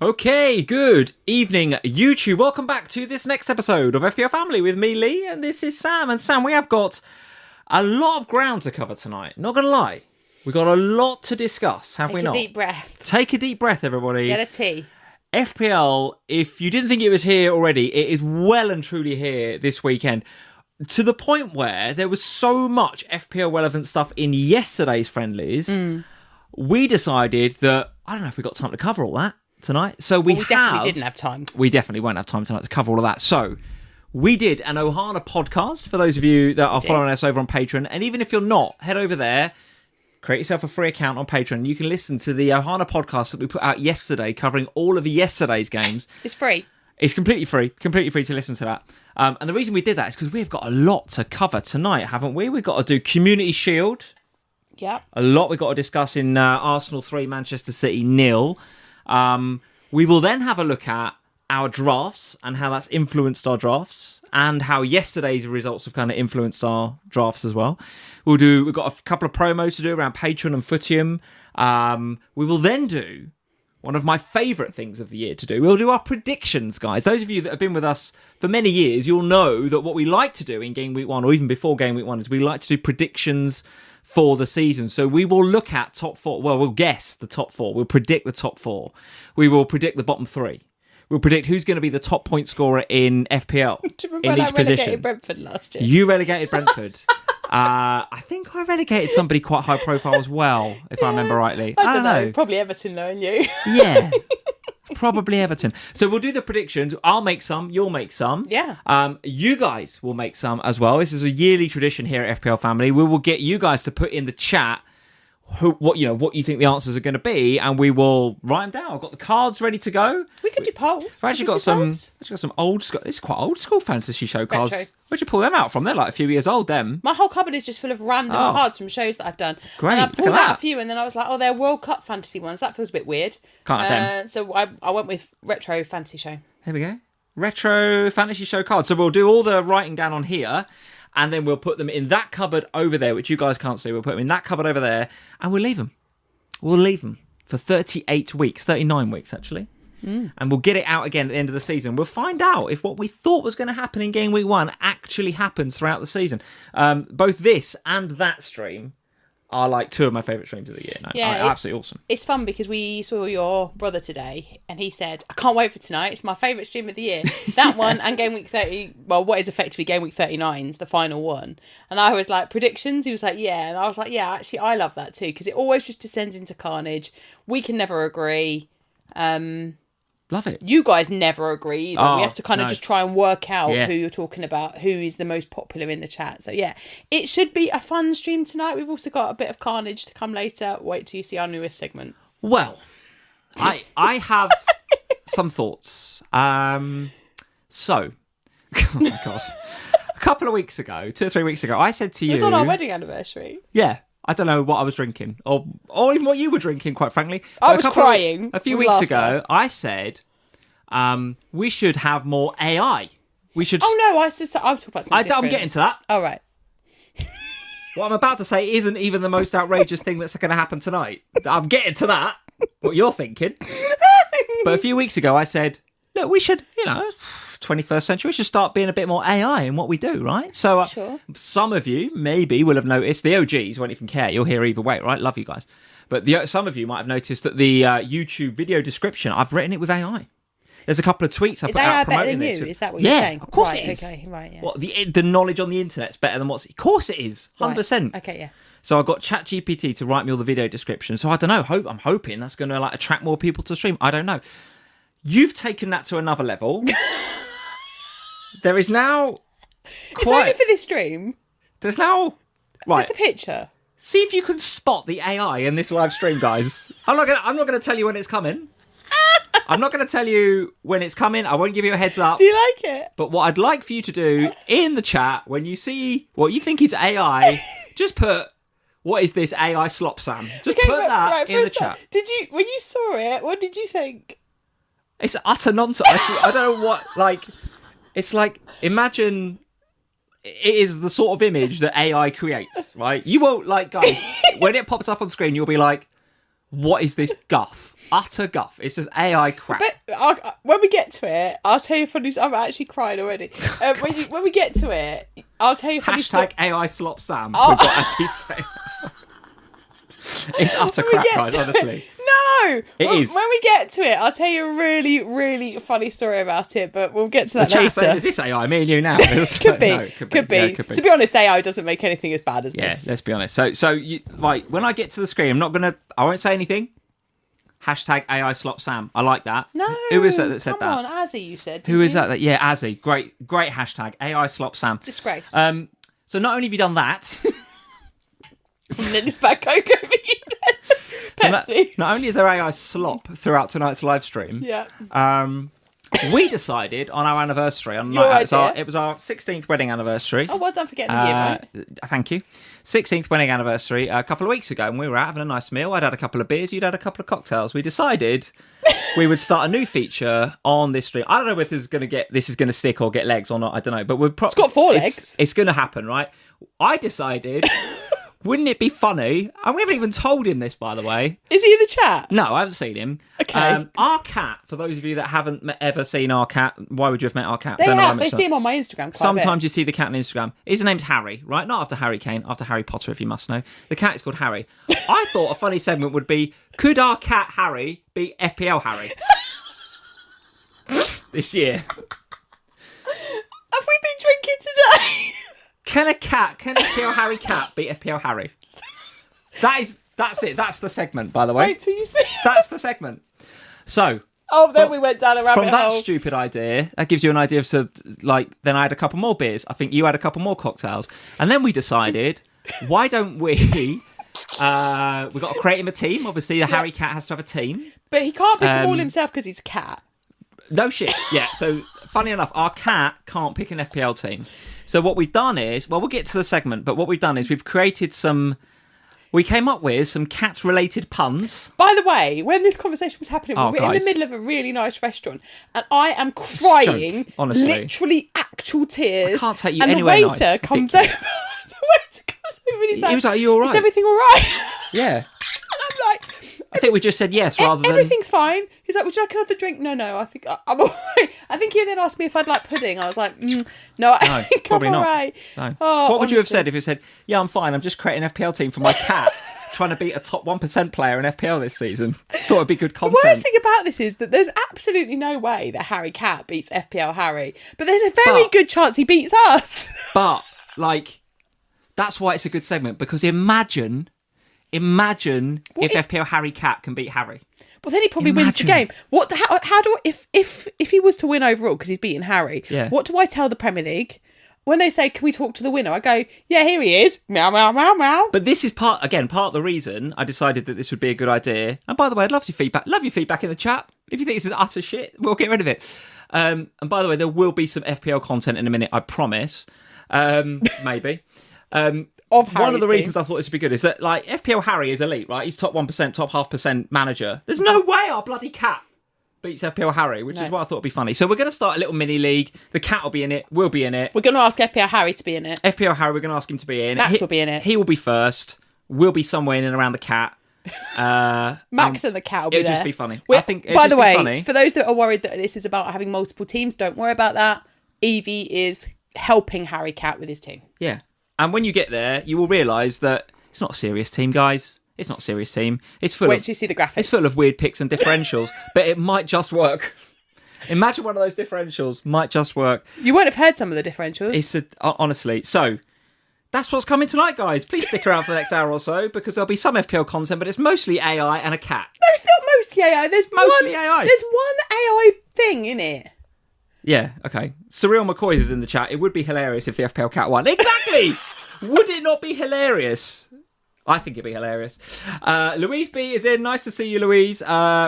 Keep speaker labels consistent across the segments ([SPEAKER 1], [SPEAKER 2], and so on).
[SPEAKER 1] Okay, good evening, YouTube. Welcome back to this next episode of FPL Family with me, Lee, and this is Sam. And Sam, we have got a lot of ground to cover tonight. Not going to lie. We've got a lot to discuss, have we not?
[SPEAKER 2] Take a deep breath.
[SPEAKER 1] Take a deep breath, everybody.
[SPEAKER 2] Get a tea.
[SPEAKER 1] FPL, if you didn't think it was here already, it is well and truly here this weekend. To the point where there was so much FPL relevant stuff in yesterday's friendlies, we decided that, I don't know if we got time to cover all that tonight. So we
[SPEAKER 2] definitely didn't have time.
[SPEAKER 1] We definitely won't have time tonight to cover all of that. So we did an Ohana podcast for those of you that are following us over on Patreon. And even if you're not, head over there, create yourself a free account on Patreon. You can listen to the Ohana podcast that we put out yesterday covering all of yesterday's games.
[SPEAKER 2] It's free.
[SPEAKER 1] It's completely free to listen to that. And the reason we did that is because we've got a lot to cover tonight, haven't we? We've got to do Community Shield.
[SPEAKER 2] Yeah.
[SPEAKER 1] A lot we've got to discuss in Arsenal 3, Manchester City 0. We will then have a look at our drafts and how that's influenced our drafts and how yesterday's results have kind of influenced our drafts as well. We've got a couple of promos to do around Patreon and Footium. We will then do one of my favourite things of the year to do. We'll do our predictions, guys. Those of you that have been with us for many years, you'll know that what we like to do in Game Week 1 or even before Game Week 1 is we like to do predictions for the season. So we will look at top 4. Well, we'll guess the top 4. We'll predict the top 4. We will predict the bottom 3. We'll predict who's going to be the top point scorer in FPL in each position.
[SPEAKER 2] Relegated Brentford last year?
[SPEAKER 1] You relegated Brentford. I think I relegated somebody quite high profile as well, if I remember rightly.
[SPEAKER 2] I don't know. Probably Everton, knowing you.
[SPEAKER 1] Yeah. Probably Everton. So we'll do the predictions. I'll make some. You'll make some.
[SPEAKER 2] Yeah.
[SPEAKER 1] You guys will make some as well. This is a yearly tradition here at FPL Family. We will get you guys to put in the chat what you think the answers are going to be, and we will write them down. I've got the cards ready to go.
[SPEAKER 2] We could do polls.
[SPEAKER 1] I've actually got some old school. It's quite old school fantasy show cards.
[SPEAKER 2] Retro.
[SPEAKER 1] Where'd you pull them out from? They're like a few years old. Them.
[SPEAKER 2] My whole cupboard is just full of random cards from shows that I've done.
[SPEAKER 1] Great.
[SPEAKER 2] And I
[SPEAKER 1] Look
[SPEAKER 2] pulled
[SPEAKER 1] at
[SPEAKER 2] out
[SPEAKER 1] that.
[SPEAKER 2] a few, and then I was like, oh, they're World Cup fantasy ones. That feels a bit weird.
[SPEAKER 1] Can't have them.
[SPEAKER 2] So I went with retro fantasy show.
[SPEAKER 1] Here we go. Retro fantasy show cards. So we'll do all the writing down on here, and then we'll put them in that cupboard over there, which you guys can't see. We'll put them in that cupboard over there, and we'll leave them. We'll leave them for 38 weeks, 39 weeks actually. And we'll get it out again at the end of the season. We'll find out if what we thought was going to happen in Game Week 1 actually happens throughout the season. Both this and that stream are like two of my favourite streams of the year. No, absolutely awesome.
[SPEAKER 2] It's fun because we saw your brother today and he said, I can't wait for tonight. It's my favourite stream of the year. That one and Game Week 30, well, what is effectively Game Week 39's the final one. And I was like, predictions? He was like, yeah. And I was like, yeah, actually, I love that too because it always just descends into carnage. We can never agree.
[SPEAKER 1] Love it.
[SPEAKER 2] You guys never agree either.
[SPEAKER 1] Oh,
[SPEAKER 2] we have to kind of
[SPEAKER 1] no.
[SPEAKER 2] just try and work out who you're talking about, who is the most popular in the chat. So yeah, it should be a fun stream tonight. We've also got a bit of carnage to come later. Wait till you see our newest segment.
[SPEAKER 1] Well, I have some thoughts. So, oh my God. A couple of weeks ago, 2 or 3 weeks ago, I said to you...
[SPEAKER 2] It was on our wedding anniversary.
[SPEAKER 1] Yeah. I don't know what I was drinking, or even what you were drinking, quite frankly.
[SPEAKER 2] I was crying.
[SPEAKER 1] A few weeks ago, I said we should have more AI. We should...
[SPEAKER 2] Oh, no, I was talking about something different.
[SPEAKER 1] I'm getting to that.
[SPEAKER 2] Oh, right.
[SPEAKER 1] What I'm about to say isn't even the most outrageous thing that's going to happen tonight. I'm getting to that, what you're thinking. But a few weeks ago, I said, look, we should, 21st century, we should start being a bit more AI in what we do, right? So
[SPEAKER 2] Sure.
[SPEAKER 1] Some of you maybe will have noticed, the OGs won't even care, you'll hear either way, right? Love you guys. But some of you might have noticed that the YouTube video description, I've written it with AI. There's a couple of tweets I put out promoting this.
[SPEAKER 2] Is that what you're saying?
[SPEAKER 1] Of course
[SPEAKER 2] right,
[SPEAKER 1] it is.
[SPEAKER 2] Okay, right, yeah.
[SPEAKER 1] What, the knowledge on the internet's better than what's... Of course it is, 100%.
[SPEAKER 2] Right. Okay, yeah.
[SPEAKER 1] So I got ChatGPT to write me all the video descriptions. So I don't know, I'm hoping that's going to attract more people to stream. I don't know. You've taken that to another level. There is now...
[SPEAKER 2] It's only for this stream.
[SPEAKER 1] There's now... Right.
[SPEAKER 2] It's a picture.
[SPEAKER 1] See if you can spot the AI in this live stream, guys. I'm not gonna tell you when it's coming. I'm not going to tell you when it's coming. I won't give you a heads up.
[SPEAKER 2] Do you like it?
[SPEAKER 1] But what I'd like for you to do in the chat, when you see what you think is AI, just put, what is this AI slop, Sam? Just put that in the chat.
[SPEAKER 2] Did you, when you saw it, what did you think?
[SPEAKER 1] It's utter nonsense. I don't know what, it's like, imagine it is the sort of image that AI creates, right? You won't, guys, when it pops up on screen, you'll be like, what is this guff? utter guff. It's just AI crap.
[SPEAKER 2] But when we get to it, I'll tell you a funny. I'm actually crying already. When we get to it, I'll tell you a funny story.
[SPEAKER 1] Hashtag AI slop Sam. We've got as he's saying. It's utter crap, guys. Honestly.
[SPEAKER 2] No, it is. When we get to it, I'll tell you a really, really funny story about it. But we'll get to that later.
[SPEAKER 1] Saying, is this AI? Me and you now?
[SPEAKER 2] Could be. No, could be. Yeah, could be. To be honest, AI doesn't make anything as bad as this.
[SPEAKER 1] Yeah, let's be honest. So you, like, when I get to the screen, I won't say anything. Hashtag AI slop Sam. I like that.
[SPEAKER 2] No.
[SPEAKER 1] Who is that said that?
[SPEAKER 2] Come on, Azzy, you said.
[SPEAKER 1] Who is that? Yeah, Azzy. Great hashtag. AI slop Sam.
[SPEAKER 2] Disgrace.
[SPEAKER 1] So not only have you done that.
[SPEAKER 2] And then it's back over you then. Pepsi.
[SPEAKER 1] Not only is there AI slop throughout tonight's live stream.
[SPEAKER 2] Yeah.
[SPEAKER 1] We decided on our anniversary. It was our 16th wedding anniversary.
[SPEAKER 2] Oh, well done for getting the year right.
[SPEAKER 1] Thank you. 16th wedding anniversary a couple of weeks ago, and we were out having a nice meal. I'd had a couple of beers, you'd had a couple of cocktails. We decided we would start a new feature on this stream. I don't know if this is going to stick or get legs or not. I don't know, but it's
[SPEAKER 2] got 4 legs.
[SPEAKER 1] It's going to happen, right? I decided. Wouldn't it be funny? And we haven't even told him this, by the way.
[SPEAKER 2] Is he in the chat?
[SPEAKER 1] No, I haven't seen him.
[SPEAKER 2] Okay.
[SPEAKER 1] Our cat, for those of you that haven't ever seen our cat, why would you have met our cat?
[SPEAKER 2] They see him on my Instagram
[SPEAKER 1] Sometimes you see the cat on Instagram. His name's Harry, right? Not after Harry Kane, after Harry Potter, if you must know. The cat is called Harry. I thought a funny segment would be, could our cat Harry be FPL Harry? This year.
[SPEAKER 2] Have we been drinking today?
[SPEAKER 1] Can FPL Harry cat beat FPL Harry? That's it. That's the segment, by the way.
[SPEAKER 2] Wait till you see.
[SPEAKER 1] That's the segment. So.
[SPEAKER 2] We went down a rabbit hole.
[SPEAKER 1] From that stupid idea, that gives you an idea of then I had a couple more beers. I think you had a couple more cocktails. And then we decided, why don't we got to create him a team. Obviously, the Harry cat has to have a team.
[SPEAKER 2] But he can't pick them all himself because he's a cat.
[SPEAKER 1] No shit. Yeah. So, funny enough, our cat can't pick an FPL team. So what we've done is, we'll get to the segment, but what we've done is we came up with some cat-related puns.
[SPEAKER 2] By the way, when this conversation was happening, we were in the middle of a really nice restaurant, and I am crying,
[SPEAKER 1] honestly.
[SPEAKER 2] Literally actual tears.
[SPEAKER 1] I can't take you anywhere nice.
[SPEAKER 2] And the waiter comes over. And he's like,
[SPEAKER 1] he was like, are you all right?
[SPEAKER 2] Is everything all right?
[SPEAKER 1] Yeah.
[SPEAKER 2] And I'm like...
[SPEAKER 1] I think we just said yes rather than...
[SPEAKER 2] Everything's fine. He's like, would you like another drink? No, I think I'm all right. I think he then asked me if I'd like pudding. I was like, no, I think
[SPEAKER 1] probably
[SPEAKER 2] I'm all
[SPEAKER 1] not.
[SPEAKER 2] right.
[SPEAKER 1] No.
[SPEAKER 2] Oh,
[SPEAKER 1] what would you have said if you said, yeah, I'm fine, I'm just creating an FPL team for my cat, trying to beat a top 1% player in FPL this season? Thought it'd be good content.
[SPEAKER 2] The worst thing about this is that there's absolutely no way that Harry Cat beats FPL Harry, but there's a very good chance he beats us.
[SPEAKER 1] But, that's why it's a good segment, because imagine if FPL Harry Cat can beat Harry.
[SPEAKER 2] Well, then he probably wins the game. How do if he was to win overall because he's beaten Harry?
[SPEAKER 1] Yeah.
[SPEAKER 2] What do I tell the Premier League when they say, "Can we talk to the winner?" I go, "Yeah, here he is." Meow meow meow meow.
[SPEAKER 1] But this is part of the reason I decided that this would be a good idea. And by the way, I'd love your feedback. Love your feedback in the chat. If you think this is utter shit, we'll get rid of it. And by the way, there will be some FPL content in a minute. I promise. Maybe. One of the reasons I thought this would be good is that FPL Harry is elite, right? He's top 1%, top 0.5% manager. There's no way our bloody cat beats FPL Harry, which is why I thought it'd be funny. So we're going to start a little mini league. The cat will be in it. We'll be in it.
[SPEAKER 2] We're going to ask FPL Harry to be in it.
[SPEAKER 1] FPL Harry, we're going to ask him to be in it.
[SPEAKER 2] Max will be in it.
[SPEAKER 1] He will be first. We'll be somewhere in and around the cat.
[SPEAKER 2] Max and the cat will be there.
[SPEAKER 1] It'll just be funny.
[SPEAKER 2] I think. By the way, for those that are worried that this is about having multiple teams, don't worry about that. Evie is helping Harry Cat with his team.
[SPEAKER 1] Yeah. And when you get there, you will realise that it's not a serious team, guys. It's not a serious team. It's full
[SPEAKER 2] Wait till you see the graphics.
[SPEAKER 1] It's full of weird picks and differentials, but it might just work. Imagine one of those differentials might just work.
[SPEAKER 2] You won't have heard some of the differentials.
[SPEAKER 1] Honestly. So, that's what's coming tonight, guys. Please stick around for the next hour or so, because there'll be some FPL content, but it's mostly AI and a cat.
[SPEAKER 2] No, it's not mostly AI. There's
[SPEAKER 1] mostly AI.
[SPEAKER 2] There's one AI thing in it.
[SPEAKER 1] Yeah, okay. Surreal McCoy is in the chat. It would be hilarious if the FPL cat won. Exactly! Would it not be hilarious? I think it'd be hilarious. Louise B is in. Nice to see you, Louise.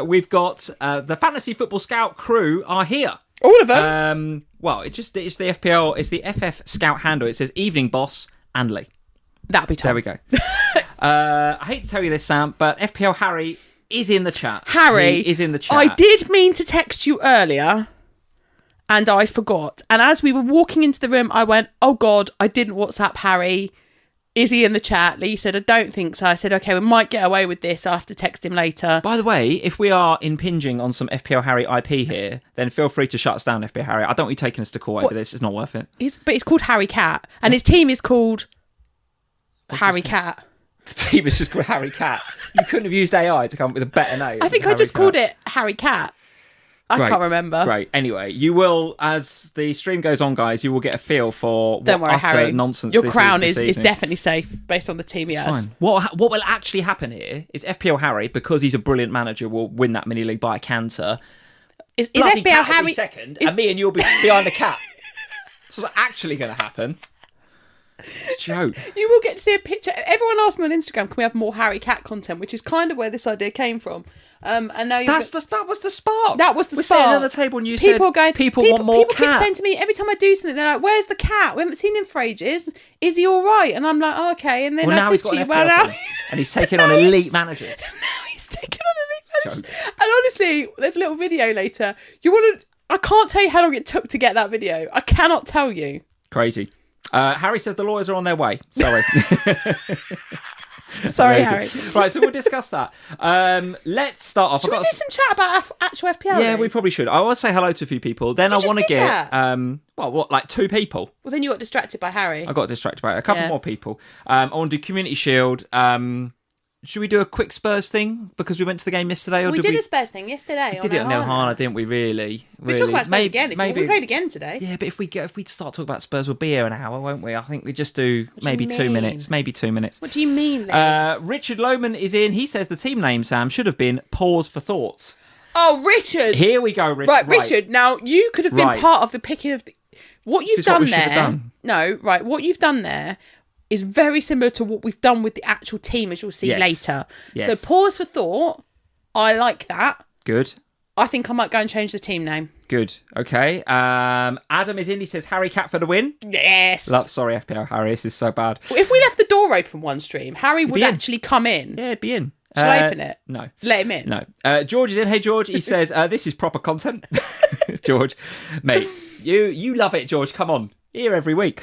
[SPEAKER 1] We've got the Fantasy Football Scout crew are here.
[SPEAKER 2] All of them?
[SPEAKER 1] Well, it's the FPL, it's the FF Scout handle. It says Evening Boss and Lee.
[SPEAKER 2] That'll be Tom.
[SPEAKER 1] There we go. I hate to tell you this, Sam, but FPL Harry is in the chat.
[SPEAKER 2] Harry
[SPEAKER 1] is in the chat.
[SPEAKER 2] I did mean to text you earlier, and I forgot. And as we were walking into the room, I went, oh God, I didn't WhatsApp Harry. is he in the chat? Lee said, I don't think so. I said, okay, we might get away with this. I'll have to text him later.
[SPEAKER 1] By the way, if we are impinging on some FPL Harry IP here, then feel free to shut us down, FPL Harry. I don't want you taking us to court over this. It's not worth it.
[SPEAKER 2] But it's called Harry Cat. And his team is called Harry Cat.
[SPEAKER 1] The team is just called Harry Cat. You couldn't have used AI to come up with a better name.
[SPEAKER 2] I think I just called it Harry Cat. I can't remember.
[SPEAKER 1] Great. Anyway, you will, as the stream goes on, guys, you will get a feel for
[SPEAKER 2] Don't worry,
[SPEAKER 1] utter
[SPEAKER 2] Harry.
[SPEAKER 1] nonsense
[SPEAKER 2] Your
[SPEAKER 1] this
[SPEAKER 2] crown
[SPEAKER 1] is
[SPEAKER 2] is definitely safe based on the team he has.
[SPEAKER 1] Fine. What will actually happen here is FPL Harry, because he's a brilliant manager, will win that mini league by a canter.
[SPEAKER 2] Is
[SPEAKER 1] Bloody
[SPEAKER 2] FPL
[SPEAKER 1] Cat will
[SPEAKER 2] Harry
[SPEAKER 1] be second, and me and you'll be behind the cat. So what's actually going to happen? It's a joke.
[SPEAKER 2] You will get to see a picture. Everyone asked me on Instagram, can we have more Harry Cat content? Which is kind of where this idea came from. And now
[SPEAKER 1] that was the spark.
[SPEAKER 2] That was the
[SPEAKER 1] We're
[SPEAKER 2] spark.
[SPEAKER 1] Sitting on the table and you
[SPEAKER 2] people
[SPEAKER 1] said
[SPEAKER 2] going,
[SPEAKER 1] people want more
[SPEAKER 2] People
[SPEAKER 1] cat.
[SPEAKER 2] keep saying to me, every time I do something, they're like, where's the cat? We haven't seen him for ages. Is he all right? And I'm like, oh, okay. And then
[SPEAKER 1] Well,
[SPEAKER 2] I
[SPEAKER 1] now
[SPEAKER 2] said
[SPEAKER 1] he's
[SPEAKER 2] to
[SPEAKER 1] got
[SPEAKER 2] you,
[SPEAKER 1] an
[SPEAKER 2] well,
[SPEAKER 1] FPL
[SPEAKER 2] now...
[SPEAKER 1] team, and he's taking on elite managers.
[SPEAKER 2] Now he's taking on elite managers. And honestly, there's a little video later. I can't tell you how long it took to get that video. I cannot tell you.
[SPEAKER 1] Crazy. Harry says the lawyers are on their way. Sorry.
[SPEAKER 2] Sorry,
[SPEAKER 1] Amazing.
[SPEAKER 2] Harry.
[SPEAKER 1] Right, so we'll discuss that. Let's start off.
[SPEAKER 2] Should we do some chat about actual FPL?
[SPEAKER 1] Yeah, we probably should. I want to say hello to a few people. Then I want to get, like 2 people.
[SPEAKER 2] Well, then you got distracted by Harry.
[SPEAKER 1] I got distracted by it. A couple more people. I want to do Community Shield. Should we do a quick Spurs thing because we went to the game yesterday? Or
[SPEAKER 2] we did a Spurs thing yesterday.
[SPEAKER 1] We did it on No Haaland, didn't we? Really?
[SPEAKER 2] We talk about Spurs again. We played again today.
[SPEAKER 1] Yeah, but if we start talking about Spurs, we'll be here an hour, won't we? I think we just do maybe 2 minutes. Maybe 2 minutes.
[SPEAKER 2] What do you mean?
[SPEAKER 1] Richard Lohman is in. He says the team name, Sam, should have been Pause for Thought.
[SPEAKER 2] Oh, Richard!
[SPEAKER 1] Here we go, Richard.
[SPEAKER 2] Right, Richard. Now you could have been part of the picking of what you've done there. No, right. What you've done there is very similar to what we've done with the actual team, as you'll see later.
[SPEAKER 1] Yes.
[SPEAKER 2] So pause for thought. I like that.
[SPEAKER 1] Good.
[SPEAKER 2] I think I might go and change the team name.
[SPEAKER 1] Good. Okay. Adam is in. He says Harry Cat for the win.
[SPEAKER 2] Yes.
[SPEAKER 1] Sorry, FPL Harry. This is so bad.
[SPEAKER 2] Well, if we left the door open one stream, Harry would actually come in.
[SPEAKER 1] Yeah, it'd be in.
[SPEAKER 2] Should I open it?
[SPEAKER 1] No.
[SPEAKER 2] Let him in?
[SPEAKER 1] No. George is in. Hey, George. He says, this is proper content. George, mate, you love it, George. Come on. Here every week.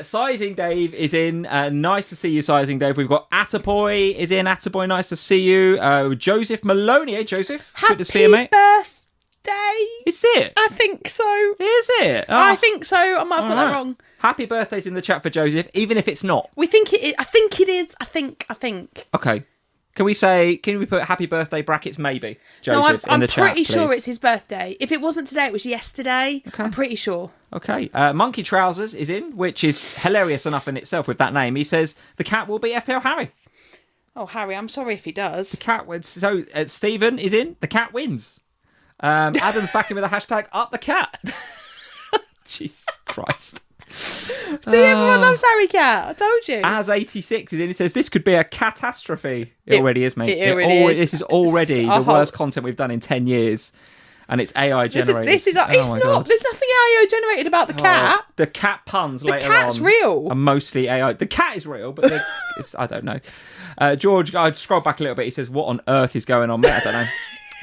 [SPEAKER 1] Sizing Dave is in. Nice to see you, Sizing Dave. We've got Attaboy is in. Attaboy, nice to see you. Joseph Maloney. Hey, Joseph. Good to see you, mate.
[SPEAKER 2] Happy birthday.
[SPEAKER 1] Is it?
[SPEAKER 2] I think so.
[SPEAKER 1] Is it? Oh.
[SPEAKER 2] I think so. I might have got that wrong.
[SPEAKER 1] Happy birthday's in the chat for Joseph, even if it's not.
[SPEAKER 2] We think it is. I think it is. I think.
[SPEAKER 1] Okay. Can we put happy birthday brackets maybe, Joseph, in the chat,
[SPEAKER 2] I'm pretty
[SPEAKER 1] please?
[SPEAKER 2] sure it's his birthday. If it wasn't today, it was yesterday. Okay. I'm pretty sure.
[SPEAKER 1] Okay. Monkey Trousers is in, which is hilarious enough in itself with that name. He says the cat will be FPL Harry.
[SPEAKER 2] Oh, Harry, I'm sorry if he does.
[SPEAKER 1] The cat wins. So Stephen is in. The cat wins. Adam's back in with a hashtag up the cat. Jesus Christ.
[SPEAKER 2] See, everyone loves Harry Cat. I told you.
[SPEAKER 1] As 86 is in, he says this could be a catastrophe. It already is, mate.
[SPEAKER 2] It already is.
[SPEAKER 1] This is already the worst content we've done in 10 years. And it's AI generated.
[SPEAKER 2] It's not. There's nothing AI generated about the cat.
[SPEAKER 1] The cat puns later on.
[SPEAKER 2] The cat's real.
[SPEAKER 1] Are mostly AI. The cat is real, but I don't know. George, I'd scroll back a little bit. He says, what on earth is going on, mate?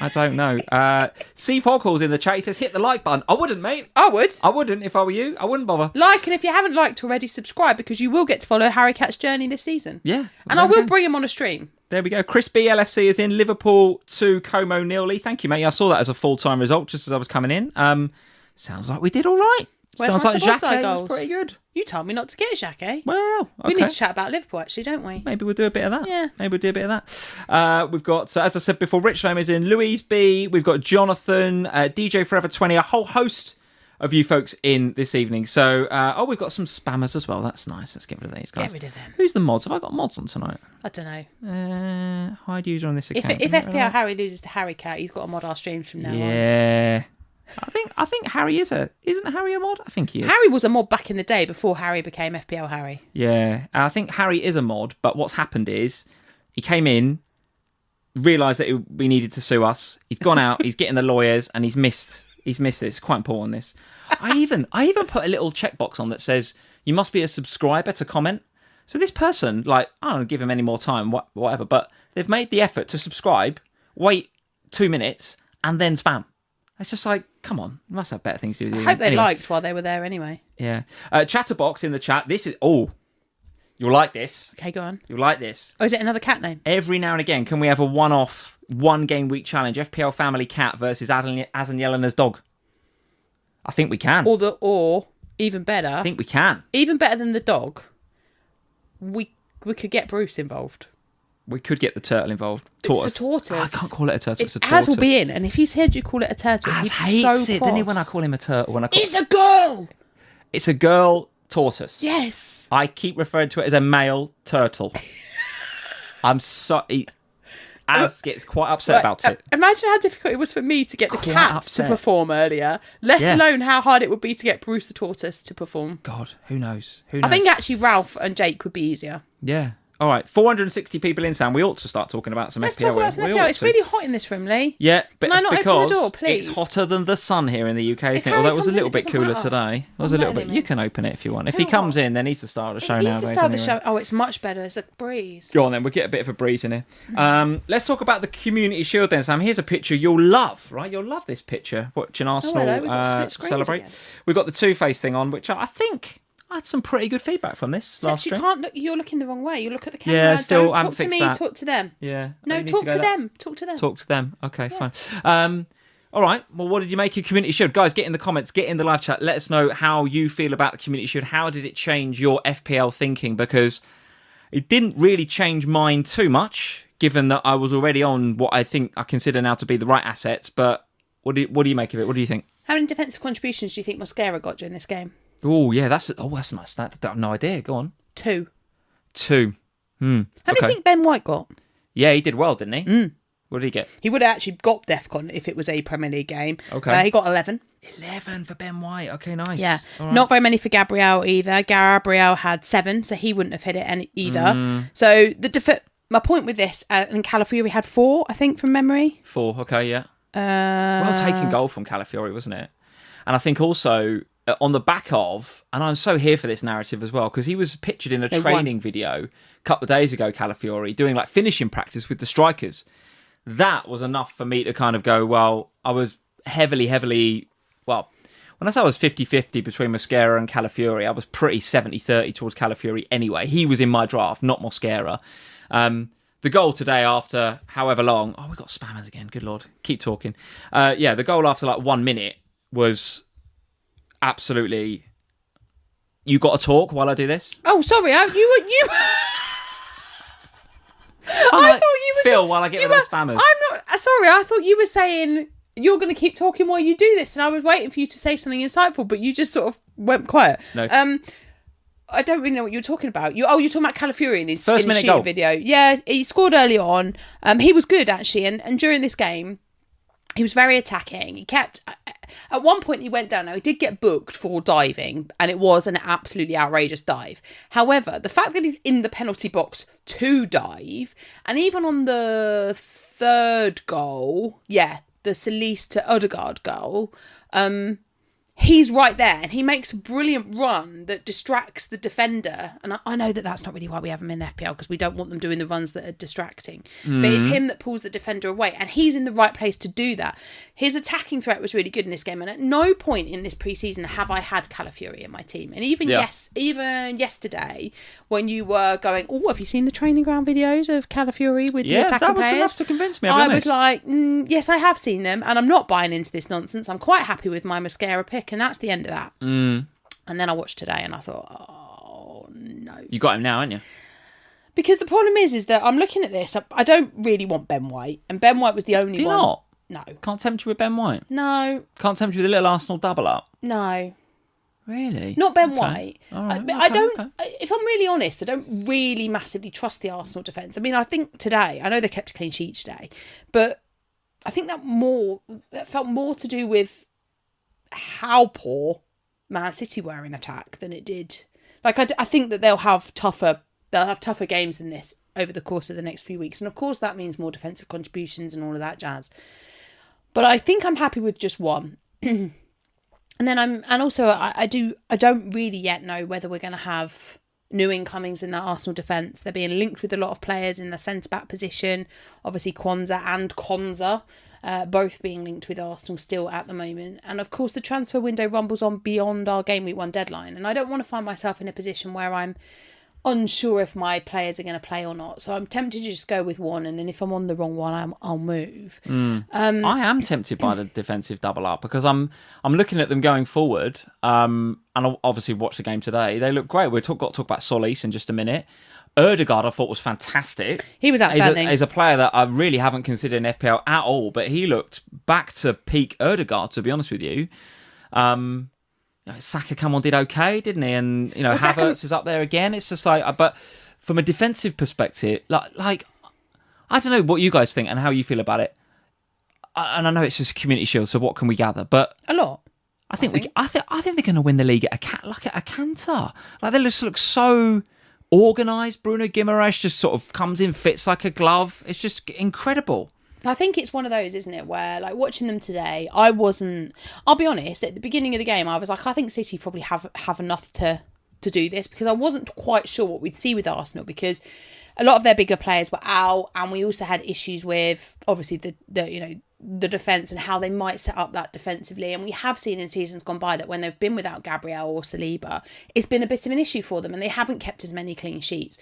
[SPEAKER 1] I don't know. Steve Hogcall's in the chat. He says, hit the like button. I wouldn't, mate.
[SPEAKER 2] I would.
[SPEAKER 1] I wouldn't if I were you. I wouldn't bother.
[SPEAKER 2] Like, and if you haven't liked already, subscribe, because you will get to follow Harry Cat's journey this season.
[SPEAKER 1] Yeah.
[SPEAKER 2] And I will bring him on a stream.
[SPEAKER 1] There we go. Chris B LFC is in. Liverpool to Como Nearly. Thank you, mate. I saw that as a full-time result just as I was coming in. Sounds like we did all right.
[SPEAKER 2] Where's
[SPEAKER 1] Sounds
[SPEAKER 2] my
[SPEAKER 1] like Xhaka was pretty good.
[SPEAKER 2] You told me not to get Xhaka.
[SPEAKER 1] Well, okay.
[SPEAKER 2] We need to chat about Liverpool, actually, don't we?
[SPEAKER 1] Maybe we'll do a bit of that.
[SPEAKER 2] Yeah.
[SPEAKER 1] Maybe we'll do a bit of that. We've got, so as I said before, Rich Lame is in. Louise B. We've got Jonathan, DJ Forever 20, a whole host of you folks in this evening. So, we've got some spammers as well. That's nice. Let's get rid of these guys.
[SPEAKER 2] Get rid of them.
[SPEAKER 1] Who's the mods? Have I got mods on tonight?
[SPEAKER 2] I don't know.
[SPEAKER 1] Hide user on this account.
[SPEAKER 2] If FPL Harry loses to Harry Cat, he's got to mod our streams from now on.
[SPEAKER 1] Yeah. I think Harry isn't Harry a mod? I think he is.
[SPEAKER 2] Harry was a mod back in the day before Harry became FPL Harry.
[SPEAKER 1] Yeah, I think Harry is a mod, but what's happened is he came in, realised that we needed to sue us. He's gone out, he's getting the lawyers, and he's missed this. Quite important, this. I even put a little checkbox on that says you must be a subscriber to comment. So this person, like, I don't give him any more time, whatever, but they've made the effort to subscribe, wait 2 minutes, and then spam. It's just like, come on, you must have better things to do.
[SPEAKER 2] I hope they liked while they were there anyway.
[SPEAKER 1] Yeah. Chatterbox in the chat. This is, You'll like this.
[SPEAKER 2] Okay, go on.
[SPEAKER 1] You'll like this.
[SPEAKER 2] Oh, is it another cat name?
[SPEAKER 1] Every now and again, can we have a one-off, one game week challenge? FPL Family cat versus Yelena's dog. I think we can.
[SPEAKER 2] Or even better.
[SPEAKER 1] I think we can.
[SPEAKER 2] Even better than the dog. We could get Bruce involved.
[SPEAKER 1] We could get the turtle involved.
[SPEAKER 2] Tortoise. It's a tortoise.
[SPEAKER 1] I can't call it a turtle. It's a tortoise.
[SPEAKER 2] Az will be in, and if he's heard you call it a turtle,
[SPEAKER 1] Az
[SPEAKER 2] he's
[SPEAKER 1] hates
[SPEAKER 2] so
[SPEAKER 1] it,
[SPEAKER 2] cross.
[SPEAKER 1] doesn't he, when I call him a turtle?
[SPEAKER 2] It's a girl!
[SPEAKER 1] It's a girl tortoise.
[SPEAKER 2] Yes.
[SPEAKER 1] I keep referring to it as a male turtle. I'm sorry. Az gets quite upset about it.
[SPEAKER 2] Imagine how difficult it was for me to get the cat to perform earlier, let alone how hard it would be to get Bruce the tortoise to perform.
[SPEAKER 1] God, who knows? Who
[SPEAKER 2] I
[SPEAKER 1] knows?
[SPEAKER 2] think actually Ralph and Jake would be easier.
[SPEAKER 1] Yeah. All right, 460 people in, Sam. We ought to start talking about some FPL.
[SPEAKER 2] Let's talk about some FPL. It's really hot in this room, Lee.
[SPEAKER 1] Yeah, but
[SPEAKER 2] Can I not
[SPEAKER 1] because
[SPEAKER 2] open the door, please?
[SPEAKER 1] it's hotter than the sun here in the UK, isn't it?
[SPEAKER 2] Harry
[SPEAKER 1] Although it was a
[SPEAKER 2] comes in,
[SPEAKER 1] little
[SPEAKER 2] it
[SPEAKER 1] bit
[SPEAKER 2] doesn't
[SPEAKER 1] cooler
[SPEAKER 2] matter.
[SPEAKER 1] today. It was
[SPEAKER 2] I'm
[SPEAKER 1] a little
[SPEAKER 2] letting
[SPEAKER 1] bit.
[SPEAKER 2] him
[SPEAKER 1] You
[SPEAKER 2] in.
[SPEAKER 1] can open it if you want. If
[SPEAKER 2] too
[SPEAKER 1] he comes
[SPEAKER 2] hot.
[SPEAKER 1] in, then he's the star of the show
[SPEAKER 2] He's
[SPEAKER 1] nowadays.
[SPEAKER 2] the start of the
[SPEAKER 1] anyway.
[SPEAKER 2] show. Oh, it's much better. It's a breeze.
[SPEAKER 1] Go on then, we'll get a bit of a breeze in here. Let's talk about the Community Shield then, Sam. Here's a picture you'll love, right? You'll love this picture. Watching Arsenal
[SPEAKER 2] hello, we've got split screens
[SPEAKER 1] celebrate.
[SPEAKER 2] again.
[SPEAKER 1] We've got the Two-Face thing on, which I think I had some pretty good feedback from this last
[SPEAKER 2] Except you
[SPEAKER 1] stream.
[SPEAKER 2] can't look. You're looking the wrong way. You look at the camera.
[SPEAKER 1] Yeah, still,
[SPEAKER 2] Don't
[SPEAKER 1] I haven't
[SPEAKER 2] talk to
[SPEAKER 1] fixed
[SPEAKER 2] me.
[SPEAKER 1] that.
[SPEAKER 2] Talk to them.
[SPEAKER 1] Yeah.
[SPEAKER 2] No,
[SPEAKER 1] you need
[SPEAKER 2] talk
[SPEAKER 1] go
[SPEAKER 2] to
[SPEAKER 1] there.
[SPEAKER 2] them. Talk to them.
[SPEAKER 1] Talk to them. Okay, fine. All right. Well, what did you make of Community Shield? Guys, get in the comments, get in the live chat. Let us know how you feel about the Community Shield. How did it change your FPL thinking? Because it didn't really change mine too much, given that I was already on what I think I consider now to be the right assets. But what do you make of it? What do you think?
[SPEAKER 2] How many defensive contributions do you think Mosquera got during this game?
[SPEAKER 1] Oh, yeah, that's nice. I have no idea. Go on.
[SPEAKER 2] 2.
[SPEAKER 1] 2.
[SPEAKER 2] How many do you think Ben White got?
[SPEAKER 1] Yeah, he did well, didn't he? What did he get?
[SPEAKER 2] He would have actually got DEFCON if it was a Premier League game.
[SPEAKER 1] Okay.
[SPEAKER 2] He got 11.
[SPEAKER 1] 11 for Ben White. Okay, nice.
[SPEAKER 2] Yeah.
[SPEAKER 1] All right.
[SPEAKER 2] Not very many for Gabriel either. Gabriel had 7, so he wouldn't have hit it either. So my point with this, and Calafiori had 4, I think, from memory.
[SPEAKER 1] 4. Okay, yeah. Well taken goal from Calafiori, wasn't it? And I think also on the back of, and I'm so here for this narrative as well, because he was pictured in a training video a couple of days ago, Calafiori, doing like finishing practice with the strikers. That was enough for me to kind of go, well, I was heavily, well, when I say I was 50-50 between Mosquera and Calafiori, I was pretty 70-30 towards Calafiori anyway. He was in my draft, not Mosquera. The goal today after however long... Oh, we got spammers again. Good Lord. Keep talking. The goal after like 1 minute was absolutely... You got to talk while I do this?
[SPEAKER 2] Oh, sorry. You were... I thought you were...
[SPEAKER 1] Phil, while I get rid of the spammers.
[SPEAKER 2] I'm not... Sorry, I thought you were saying... You're going to keep talking while you do this, and I was waiting for you to say something insightful, but you just sort of went quiet.
[SPEAKER 1] No.
[SPEAKER 2] I don't really know what you're talking about. You're talking about Calafiori in his
[SPEAKER 1] First minute
[SPEAKER 2] shooting
[SPEAKER 1] goal
[SPEAKER 2] video. Yeah, he scored early on. He was good actually, and during this game, he was very attacking. He kept. At one point, he went down. Now he did get booked for diving, and it was an absolutely outrageous dive. However, the fact that he's in the penalty box to dive, and even on the third goal, the Solis to Odegaard goal, he's right there and he makes a brilliant run that distracts the defender. And I know that that's not really why we have him in FPL, because we don't want them doing the runs that are distracting. But it's him that pulls the defender away, and he's in the right place to do that. His attacking threat was really good in this game, and at no point in this pre-season have I had Calafiori in my team. And even yesterday, when you were going, oh, have you seen the training ground videos of Calafiori with the attacking players?
[SPEAKER 1] That was enough to convince me.
[SPEAKER 2] I was like, yes, I have seen them, and I'm not buying into this nonsense. I'm quite happy with my Mosquera pick, and that's the end of that. And then I watched today, and I thought, oh no.
[SPEAKER 1] You got him now, haven't you?
[SPEAKER 2] Because the problem is that I'm looking at this. I don't really want Ben White, and Ben White was the only one.
[SPEAKER 1] Do you not?
[SPEAKER 2] No.
[SPEAKER 1] Can't tempt you with Ben White?
[SPEAKER 2] No.
[SPEAKER 1] Can't tempt you with a little Arsenal double up?
[SPEAKER 2] No.
[SPEAKER 1] Really?
[SPEAKER 2] Not Ben White.
[SPEAKER 1] All right.
[SPEAKER 2] I don't, if I'm really honest, I don't really massively trust the Arsenal defence. I mean, I think today, I know they kept a clean sheet today, but I think that felt more to do with how poor Man City were in attack than it did. Like, I think that they'll have tougher games than this over the course of the next few weeks. And of course that means more defensive contributions and all of that jazz. But I think I'm happy with just one. And then I don't really yet know whether we're going to have new incomings in that Arsenal defence. They're being linked with a lot of players in the centre-back position. Obviously Kwanzaa and Konza, both being linked with Arsenal still at the moment. And of course the transfer window rumbles on beyond our Gameweek 1 deadline. And I don't want to find myself in a position where I'm unsure if my players are going to play or not. So I'm tempted to just go with one, and then if I'm on the wrong one, I'll move.
[SPEAKER 1] I am tempted by the defensive double up because I'm looking at them going forward. And I'll obviously watch the game today. They look great. Got to talk about Solis in just a minute. Erdegaard, I thought, was fantastic.
[SPEAKER 2] He was outstanding.
[SPEAKER 1] He's a player that I really haven't considered in FPL at all, but he looked back to peak Erdegaard, to be honest with you. Saka did okay, didn't he? And Havertz is up there again. It's just like, but from a defensive perspective, like I don't know what you guys think and how you feel about it. And I know it's just a community shield, so what can we gather? But
[SPEAKER 2] a lot.
[SPEAKER 1] I think they're going to win the league at a canter. Like they just look so organised. Bruno Guimaraes just sort of comes in, fits like a glove. It's just incredible.
[SPEAKER 2] I think it's one of those, isn't it, where like watching them today, I'll be honest, at the beginning of the game I was like, I think City probably have enough to do this, because I wasn't quite sure what we'd see with Arsenal, because a lot of their bigger players were out, and we also had issues with obviously the defence and how they might set up that defensively. And we have seen in seasons gone by that when they've been without Gabriel or Saliba, it's been a bit of an issue for them, and they haven't kept as many clean sheets.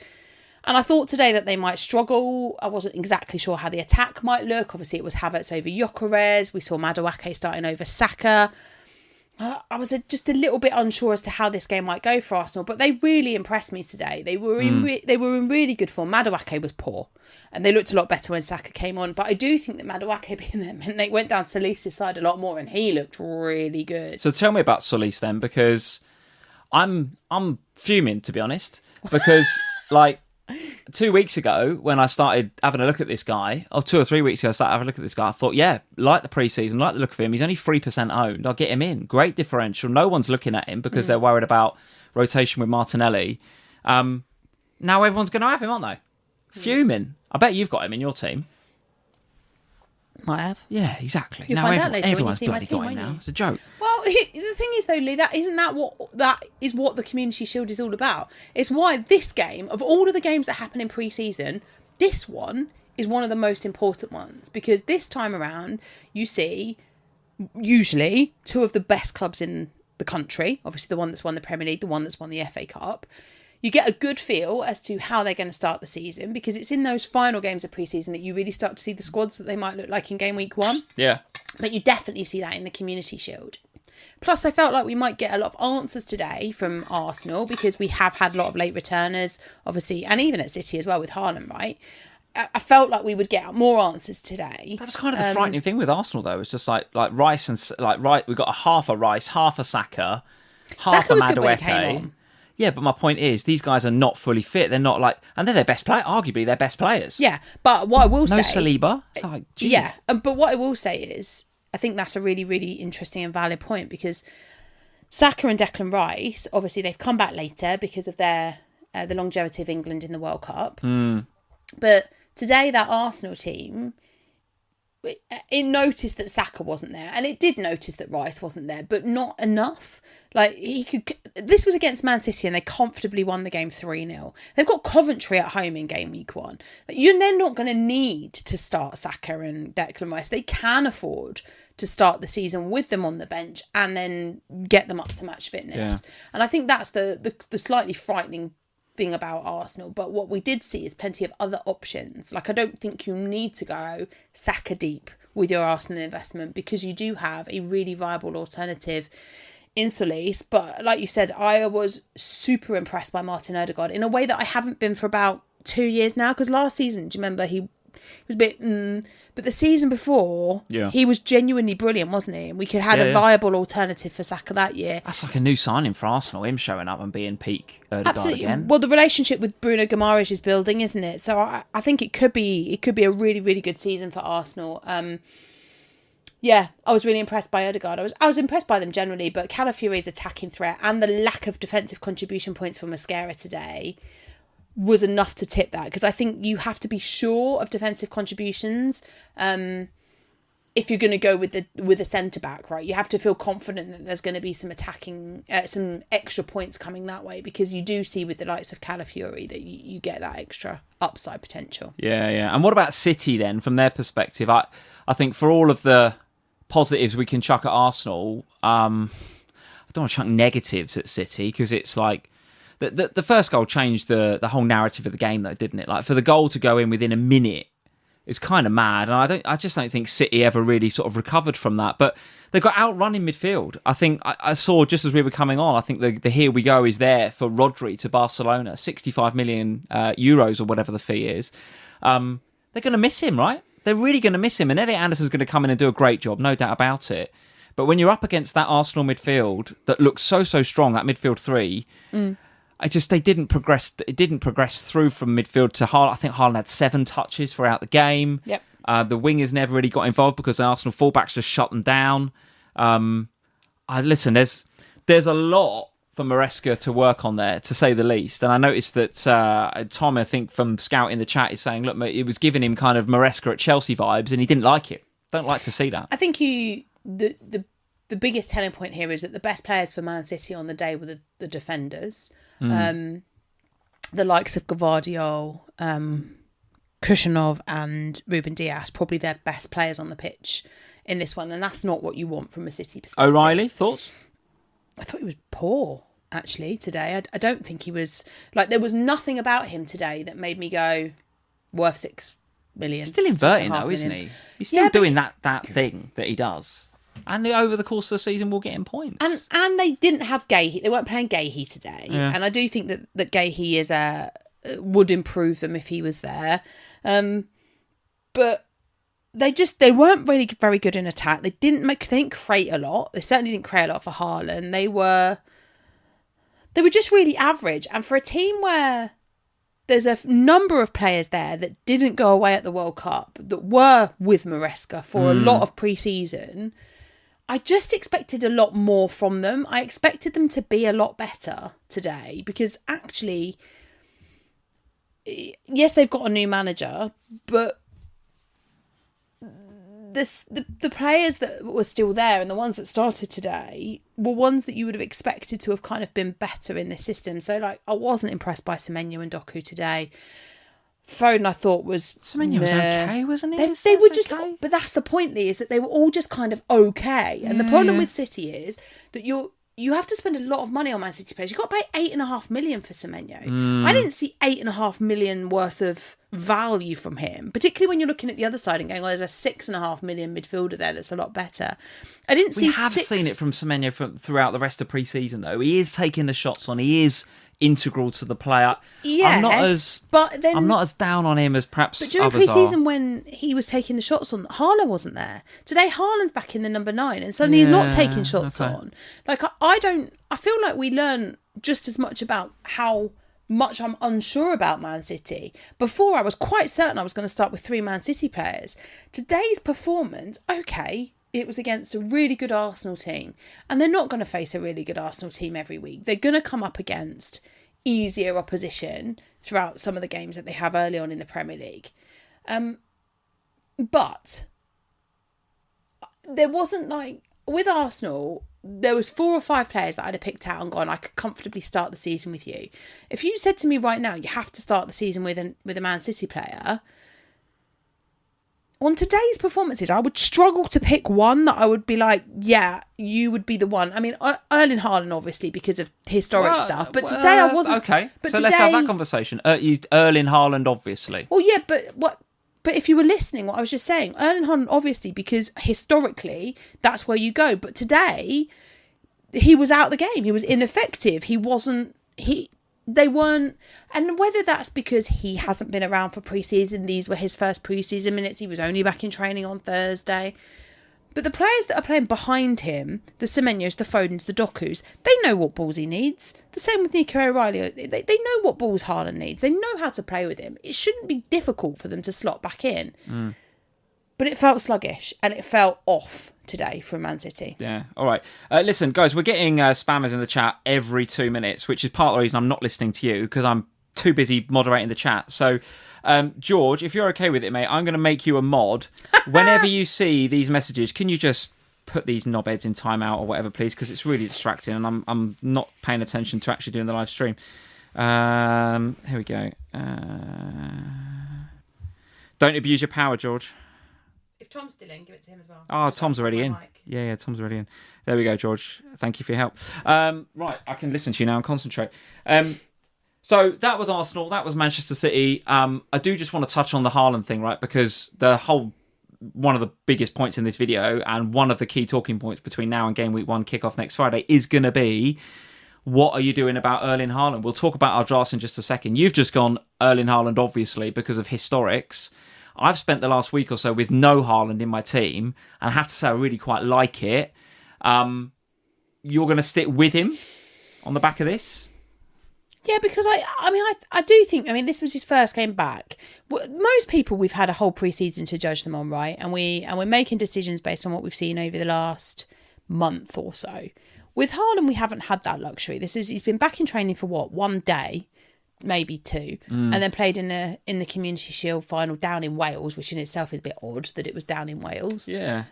[SPEAKER 2] And I thought today that they might struggle. I wasn't exactly sure how the attack might look. Obviously, it was Havertz over Gyökeres. We saw Madueke starting over Saka. I was just a little bit unsure as to how this game might go for Arsenal, but they really impressed me today. They were in really good form. Madueke was poor, and they looked a lot better when Saka came on. But I do think that Madueke being there meant they went down Solis' side a lot more, and he looked really good.
[SPEAKER 1] So tell me about Solis then, because I'm fuming, to be honest, because like 2 weeks ago when I started having a look at this guy, or 2 or 3 weeks ago I started having a look at this guy, I thought, yeah, like the preseason, like the look of him, he's only 3% owned, I'll get him in. Great differential. No one's looking at him because they're worried about rotation with Martinelli. Now everyone's going to have him, aren't they? Fuming. I bet you've got him in your team.
[SPEAKER 2] Might have.
[SPEAKER 1] Yeah, exactly.
[SPEAKER 2] You'll find out later when you see my team,
[SPEAKER 1] got him
[SPEAKER 2] won't
[SPEAKER 1] now.
[SPEAKER 2] you?
[SPEAKER 1] It's a joke.
[SPEAKER 2] Well, the thing is though, Lee, that is what the Community Shield is all about. It's why this game, of all of the games that happen in pre-season, this one is one of the most important ones, because this time around you see usually two of the best clubs in the country, obviously the one that's won the Premier League, the one that's won the FA Cup. You get a good feel as to how they're going to start the season, because it's in those final games of pre-season that you really start to see the squads that they might look like in Gameweek 1.
[SPEAKER 1] Yeah.
[SPEAKER 2] But you definitely see that in the Community Shield. Plus, I felt like we might get a lot of answers today from Arsenal, because we have had a lot of late returners, obviously, and even at City as well with Haaland, right? I felt like we would get more answers today.
[SPEAKER 1] That was kind of the frightening thing with Arsenal, though. It's just like Rice and we got half a Rice, half a Saka, half
[SPEAKER 2] Saka
[SPEAKER 1] a
[SPEAKER 2] was good when he came
[SPEAKER 1] Madueke.
[SPEAKER 2] on.
[SPEAKER 1] Yeah, but my point is, these guys are not fully fit. They're not and they're their best player, arguably their best players.
[SPEAKER 2] Yeah, but what I will say,
[SPEAKER 1] no Saliba. It's like, Jesus.
[SPEAKER 2] Yeah, but what I will say is, I think that's a really, really interesting and valid point, because Saka and Declan Rice, obviously they've come back later because of their the longevity of England in the World Cup. But today, that Arsenal team, it noticed that Saka wasn't there, and it did notice that Rice wasn't there, but not enough. Like, this was against Man City, and they comfortably won the game 3-0. They've got Coventry at home in game week 1. You're then not going to need to start Saka and Declan Rice. They can afford to start the season with them on the bench and then get them up to match fitness. Yeah. And I think that's the slightly frightening thing about Arsenal. But what we did see is plenty of other options. Like, I don't think you need to go Saka deep with your Arsenal investment, because you do have a really viable alternative in Solis. But like you said, I was super impressed by Martin Ødegaard in a way that I haven't been for about 2 years now, because last season, do you remember, he was a bit but the season before, he was genuinely brilliant, wasn't he? And we could have a viable alternative for Saka that year.
[SPEAKER 1] That's like a new signing for Arsenal, him showing up and being peak Ødegaard again.
[SPEAKER 2] Well, the relationship with Bruno Guimaraes is building, isn't it? So I think it could be a really, really good season for Arsenal. Yeah, I was really impressed by Ødegaard. I was impressed by them generally, but Calafiori's attacking threat and the lack of defensive contribution points for Mascara today was enough to tip that, because I think you have to be sure of defensive contributions if you're going to go with a centre back, right? You have to feel confident that there's going to be some attacking, some extra points coming that way, because you do see with the likes of Calafiori that you get that extra upside potential.
[SPEAKER 1] Yeah. And what about City then, from their perspective? I think for all of the positives we can chuck at Arsenal, I don't want to chuck negatives at City, because it's like the first goal changed the whole narrative of the game, though, didn't it? Like, for the goal to go in within a minute is kind of mad, and I just don't think City ever really sort of recovered from that. But they got outrun in midfield. I think I saw just as we were coming on. I think the here we go is there for Rodri to Barcelona, 65 million euros or whatever the fee is. They're going to miss him, right? They're really going to miss him, and Elliot Anderson's going to come in and do a great job, no doubt about it. But when you're up against that Arsenal midfield that looks so strong, that midfield three, they didn't progress. It didn't progress through from midfield to Haaland. I think Haaland had 7 touches throughout the game.
[SPEAKER 2] Yep.
[SPEAKER 1] The wingers never really got involved because the Arsenal fullbacks just shut them down. Listen, there's a lot for Maresca to work on there, to say the least. And I noticed that Tom, I think from Scout in the chat, is saying, look, it was giving him kind of Maresca at Chelsea vibes, and he didn't like it. Don't like to see that.
[SPEAKER 2] I think the biggest telling point here is that the best players for Man City on the day were the defenders. The likes of Gvardiol, Kushanov and Ruben Dias, probably their best players on the pitch in this one, and that's not what you want from a City perspective.
[SPEAKER 1] O'Reilly, thoughts?
[SPEAKER 2] I thought he was poor, actually, today. I don't think he was... Like, there was nothing about him today that made me go, worth 6 million.
[SPEAKER 1] He's still inverting, though, isn't he? He's still doing that thing that he does. And over the course of the season, we'll get him points.
[SPEAKER 2] And they didn't have Gahey. They weren't playing Gahey today. Yeah. And I do think that Gahey is would improve them if he was there. But they weren't really very good in attack. They didn't create a lot. They certainly didn't create a lot for Haaland. They were just really average. And for a team where there's a number of players there that didn't go away at the World Cup, that were with Maresca for a lot of pre-season, I just expected a lot more from them. I expected them to be a lot better today because actually, yes, they've got a new manager, but the players that were still there and the ones that started today were ones that you would have expected to have kind of been better in this system. So, like, I wasn't impressed by Semenyo and Doku today. Foden, I thought
[SPEAKER 1] Semenyo was okay, wasn't he?
[SPEAKER 2] They were just, okay. But that's the point, Lee, is that they were all just kind of okay. And the problem with City is that you have to spend a lot of money on Man City players. You've got to pay 8.5 million for Semenyo. I didn't see 8.5 million worth of value from him, particularly when you're looking at the other side and going, there's a 6.5 million midfielder there that's a lot better. I didn't see.
[SPEAKER 1] We have seen it from Semenyo throughout the rest of pre-season, though. He is taking the shots on. He is integral to the player.
[SPEAKER 2] Yes,
[SPEAKER 1] I'm not as down on him as perhaps
[SPEAKER 2] but during pre-season when he was taking the shots on, Haaland wasn't there. Today Haaland's back in the number 9 and suddenly he's not taking shots on. Like, I feel like we learn just as much about how much I'm unsure about Man City. Before, I was quite certain I was going to start with 3 Man City players. Today's performance, okay, it was against a really good Arsenal team. And they're not going to face a really good Arsenal team every week. They're going to come up against easier opposition throughout some of the games that they have early on in the Premier League. But there wasn't like... With Arsenal, there was 4 or 5 players that I'd have picked out and gone, I could comfortably start the season with you. If you said to me right now, you have to start the season with a Man City player... On today's performances, I would struggle to pick one that I would be like, yeah, you would be the one. I mean, Erling Haaland, obviously, because of historic stuff. But today I wasn't...
[SPEAKER 1] Okay, but so let's have that conversation. Erling Haaland, obviously.
[SPEAKER 2] Well, yeah, but if you were listening, what I was just saying, Erling Haaland, obviously, because historically, that's where you go. But today, he was out the game. He was ineffective. They weren't, and whether that's because he hasn't been around for pre-season, these were his first pre-season minutes, he was only back in training on Thursday. But the players that are playing behind him, the Semenyos, the Fodens, the Dokus, they know what balls he needs. The same with Nico O'Reilly. They know what balls Haaland needs. They know how to play with him. It shouldn't be difficult for them to slot back in. But it felt sluggish and it felt off today from Man City.
[SPEAKER 1] Yeah, all right. Listen, guys, we're getting spammers in the chat every 2 minutes, which is part of the reason I'm not listening to you, because I'm too busy moderating the chat. So, George, if you're okay with it, mate, I'm going to make you a mod. Whenever you see these messages, can you just put these knobheads in timeout or whatever, please? Because it's really distracting and I'm not paying attention to actually doing the live stream. Here we go. Don't abuse your power, George.
[SPEAKER 2] If Tom's still in, give it to him as well.
[SPEAKER 1] Oh, Tom's already in. Yeah, Tom's already in. There we go, George. Thank you for your help. Right, I can listen to you now and concentrate. So that was Arsenal. That was Manchester City. I do just want to touch on the Haaland thing, right? Because one of the biggest points in this video and one of the key talking points between now and Game Week 1 kickoff next Friday is going to be, what are you doing about Erling Haaland? We'll talk about our drafts in just a second. You've just gone Erling Haaland, obviously, because of historics. I've spent the last week or so with no Haaland in my team, and I have to say I really quite like it. You're going to stick with him on the back of this?
[SPEAKER 2] Yeah, because I do think, this was his first game back. Most people, we've had a whole pre-season to judge them on, right? And we're making decisions based on what we've seen over the last month or so. With Haaland, we haven't had that luxury. He's been back in training for what, 1 day, maybe 2, and then played in the Community Shield final down in Wales, which in itself is a bit odd that it was down in Wales.
[SPEAKER 1] Yeah.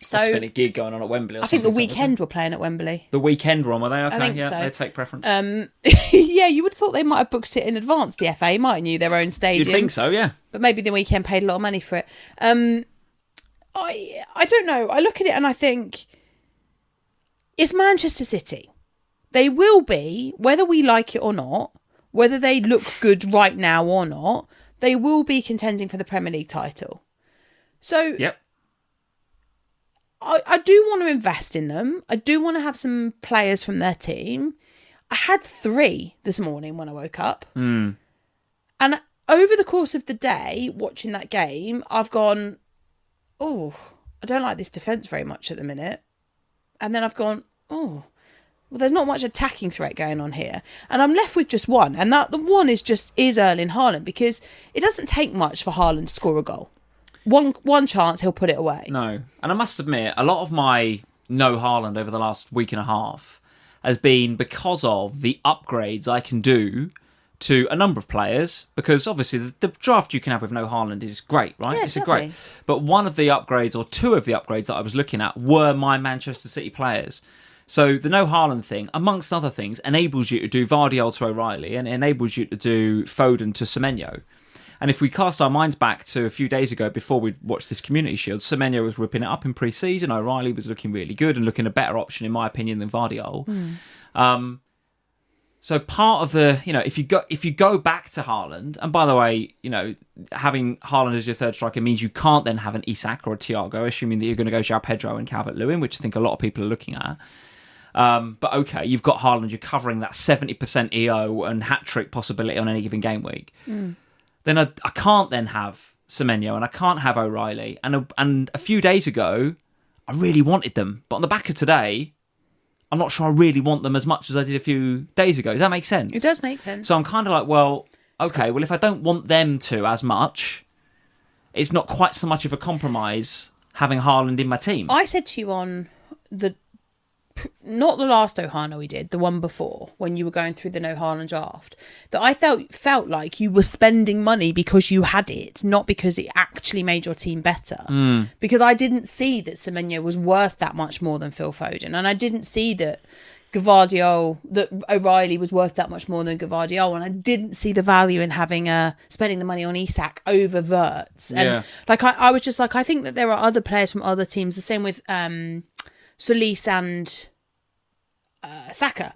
[SPEAKER 2] So
[SPEAKER 1] it's been a gig going on at Wembley.
[SPEAKER 2] I think the weekend were playing at Wembley.
[SPEAKER 1] The weekend were on, were they? Okay,
[SPEAKER 2] I think so.
[SPEAKER 1] They take preference.
[SPEAKER 2] Yeah, you would have thought they might have booked it in advance, the FA, mightn't you? Their own stadium.
[SPEAKER 1] You'd think so, yeah.
[SPEAKER 2] But maybe the weekend paid a lot of money for it. I don't know. I look at it and I think it's Manchester City. They will be, whether we like it or not, whether they look good right now or not, they will be contending for the Premier League title. So
[SPEAKER 1] yep.
[SPEAKER 2] I do want to invest in them. I do want to have some players from their team. I had 3 this morning when I woke up. And over the course of the day, watching that game, I've gone, oh, I don't like this defence very much at the minute. And then I've gone, oh, well, there's not much attacking threat going on here. And I'm left with just one. And that the one is Erling Haaland, because it doesn't take much for Haaland to score a goal. One chance, he'll put it away.
[SPEAKER 1] No. And I must admit, a lot of my no Haaland over the last week and a half has been because of the upgrades I can do to a number of players. Because obviously the draft you can have with no Haaland is great, right?
[SPEAKER 2] Yeah,
[SPEAKER 1] it's
[SPEAKER 2] certainly.
[SPEAKER 1] great. But one of the upgrades, or 2 of the upgrades that I was looking at, were my Manchester City players. So the no Haaland thing, amongst other things, enables you to do Vardy to O'Reilly, and it enables you to do Foden to Semenyo. And if we cast our minds back to a few days ago before we watched this Community Shield, Semenyo was ripping it up in pre-season. O'Reilly was looking really good and looking a better option, in my opinion, than Vardy. So part of the, if you go back to Haaland, and by the way, having Haaland as your third striker means you can't then have an Isak or a Thiago, assuming that you're going to go João Pedro and Calvert-Lewin, which I think a lot of people are looking at. But okay, you've got Haaland, you're covering that 70% EO and hat-trick possibility on any given game week. Then I can't then have Semenyo and I can't have O'Reilly. And a few days ago, I really wanted them. But on the back of today, I'm not sure I really want them as much as I did a few days ago. Does that make sense?
[SPEAKER 2] It does make sense.
[SPEAKER 1] So I'm kind of like, well, okay, well, if I don't want them to as much, it's not quite so much of a compromise having Haaland in my team.
[SPEAKER 2] I said to you on not the last Ohana we did, the one before, when you were going through the no Haaland draft, that I felt like you were spending money because you had it, not because it actually made your team better. Because I didn't see that Semenyo was worth that much more than Phil Foden, and I didn't see that that O'Reilly was worth that much more than Gavardio, and I didn't see the value in having spending the money on Isak over Wirtz. And I was just like, I think that there are other players from other teams, the same with Solis and Saka.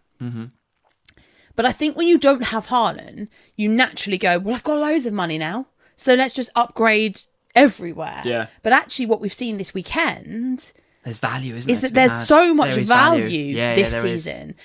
[SPEAKER 2] But I think when you don't have Haaland, you naturally go, well, I've got loads of money now, so let's just upgrade everywhere.
[SPEAKER 1] Yeah.
[SPEAKER 2] But actually what we've seen this weekend,
[SPEAKER 1] there's value, isn't
[SPEAKER 2] is
[SPEAKER 1] there?
[SPEAKER 2] that there's so much value
[SPEAKER 1] Yeah,
[SPEAKER 2] this season.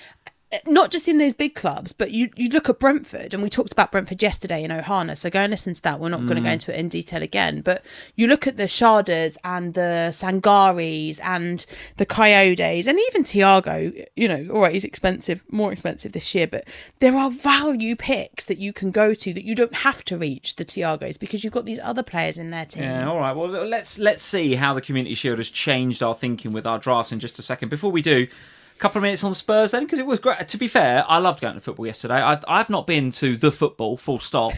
[SPEAKER 2] Not just in those big clubs, but you look at Brentford, and we talked about Brentford yesterday in Ohana, so go and listen to that. We're not going to go into it in detail again, but you look at the Shardas and the Sangaris and the Coyotes, and even Thiago, all right, he's expensive, more expensive this year, but there are value picks that you can go to that you don't have to reach the Thiagos because you've got these other players in their team.
[SPEAKER 1] Yeah, all right. Well, let's see how the Community Shield has changed our thinking with our drafts in just a second. Before we do, couple of minutes on Spurs then, because it was great. To be fair, I loved going to football yesterday. I've not been to the football, full stop,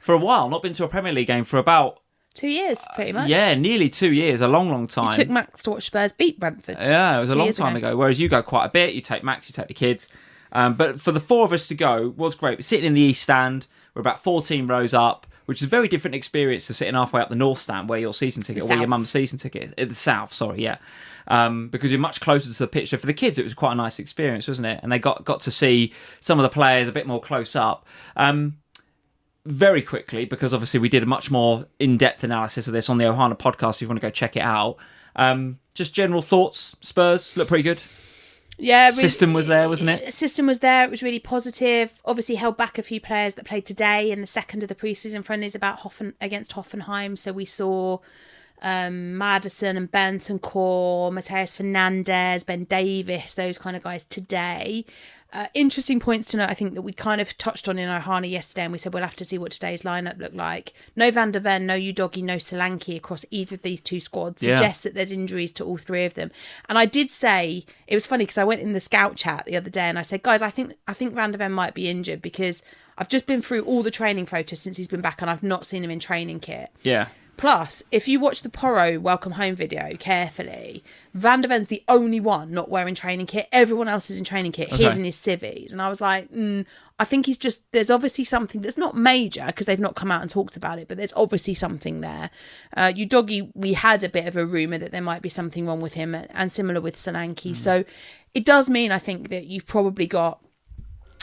[SPEAKER 1] for a while. Not been to a Premier League game for about
[SPEAKER 2] 2 years, pretty much.
[SPEAKER 1] Yeah, nearly 2 years. A long time.
[SPEAKER 2] You took Max to watch Spurs beat Brentford.
[SPEAKER 1] Yeah, it was a long time ago. Whereas you go quite a bit. You take Max, you take the kids. But for the 4 of us to go was great. We're sitting in the East Stand. We're about 14 rows up. which is a very different experience to sitting halfway up the north stand where your season ticket, or where your mum's season ticket is. The south, sorry, yeah. Because you're much closer to the pitch. So for the kids, it was quite a nice experience, wasn't it? And they got to see some of the players a bit more close up. Very quickly, because obviously we did a much more in-depth analysis of this on the Ohana podcast if you want to go check it out. Just general thoughts. Spurs look pretty good.
[SPEAKER 2] Yeah,
[SPEAKER 1] system was there, wasn't it?
[SPEAKER 2] System was there. It was really positive. Obviously, held back a few players that played today in the second of the pre-season friendlies against Hoffenheim. So we saw Maddison and Bentancur, Mateus Fernandes, Ben Davis, those kind of guys today. Interesting points to note, I think, that we kind of touched on in Ohana yesterday, and we said we'll have to see what today's lineup looked like. No Van der Ven, no Udogie, no Solanke across either of these two squads suggests that there's injuries to all three of them. And I did say, it was funny because I went in the scout chat the other day and I said, guys, I think Van der Ven might be injured because I've just been through all the training photos since he's been back and I've not seen him in training kit.
[SPEAKER 1] Yeah.
[SPEAKER 2] Plus, if you watch the Porro welcome home video carefully, Van der Ven's the only one not wearing training kit. Everyone else is in training kit. Okay. His and his civvies. And I was like, I think he's just, there's obviously something that's not major because they've not come out and talked about it, but there's obviously something there. Udogie, we had a bit of a rumour that there might be something wrong with him, and similar with Solanke. So it does mean, I think, that you've probably got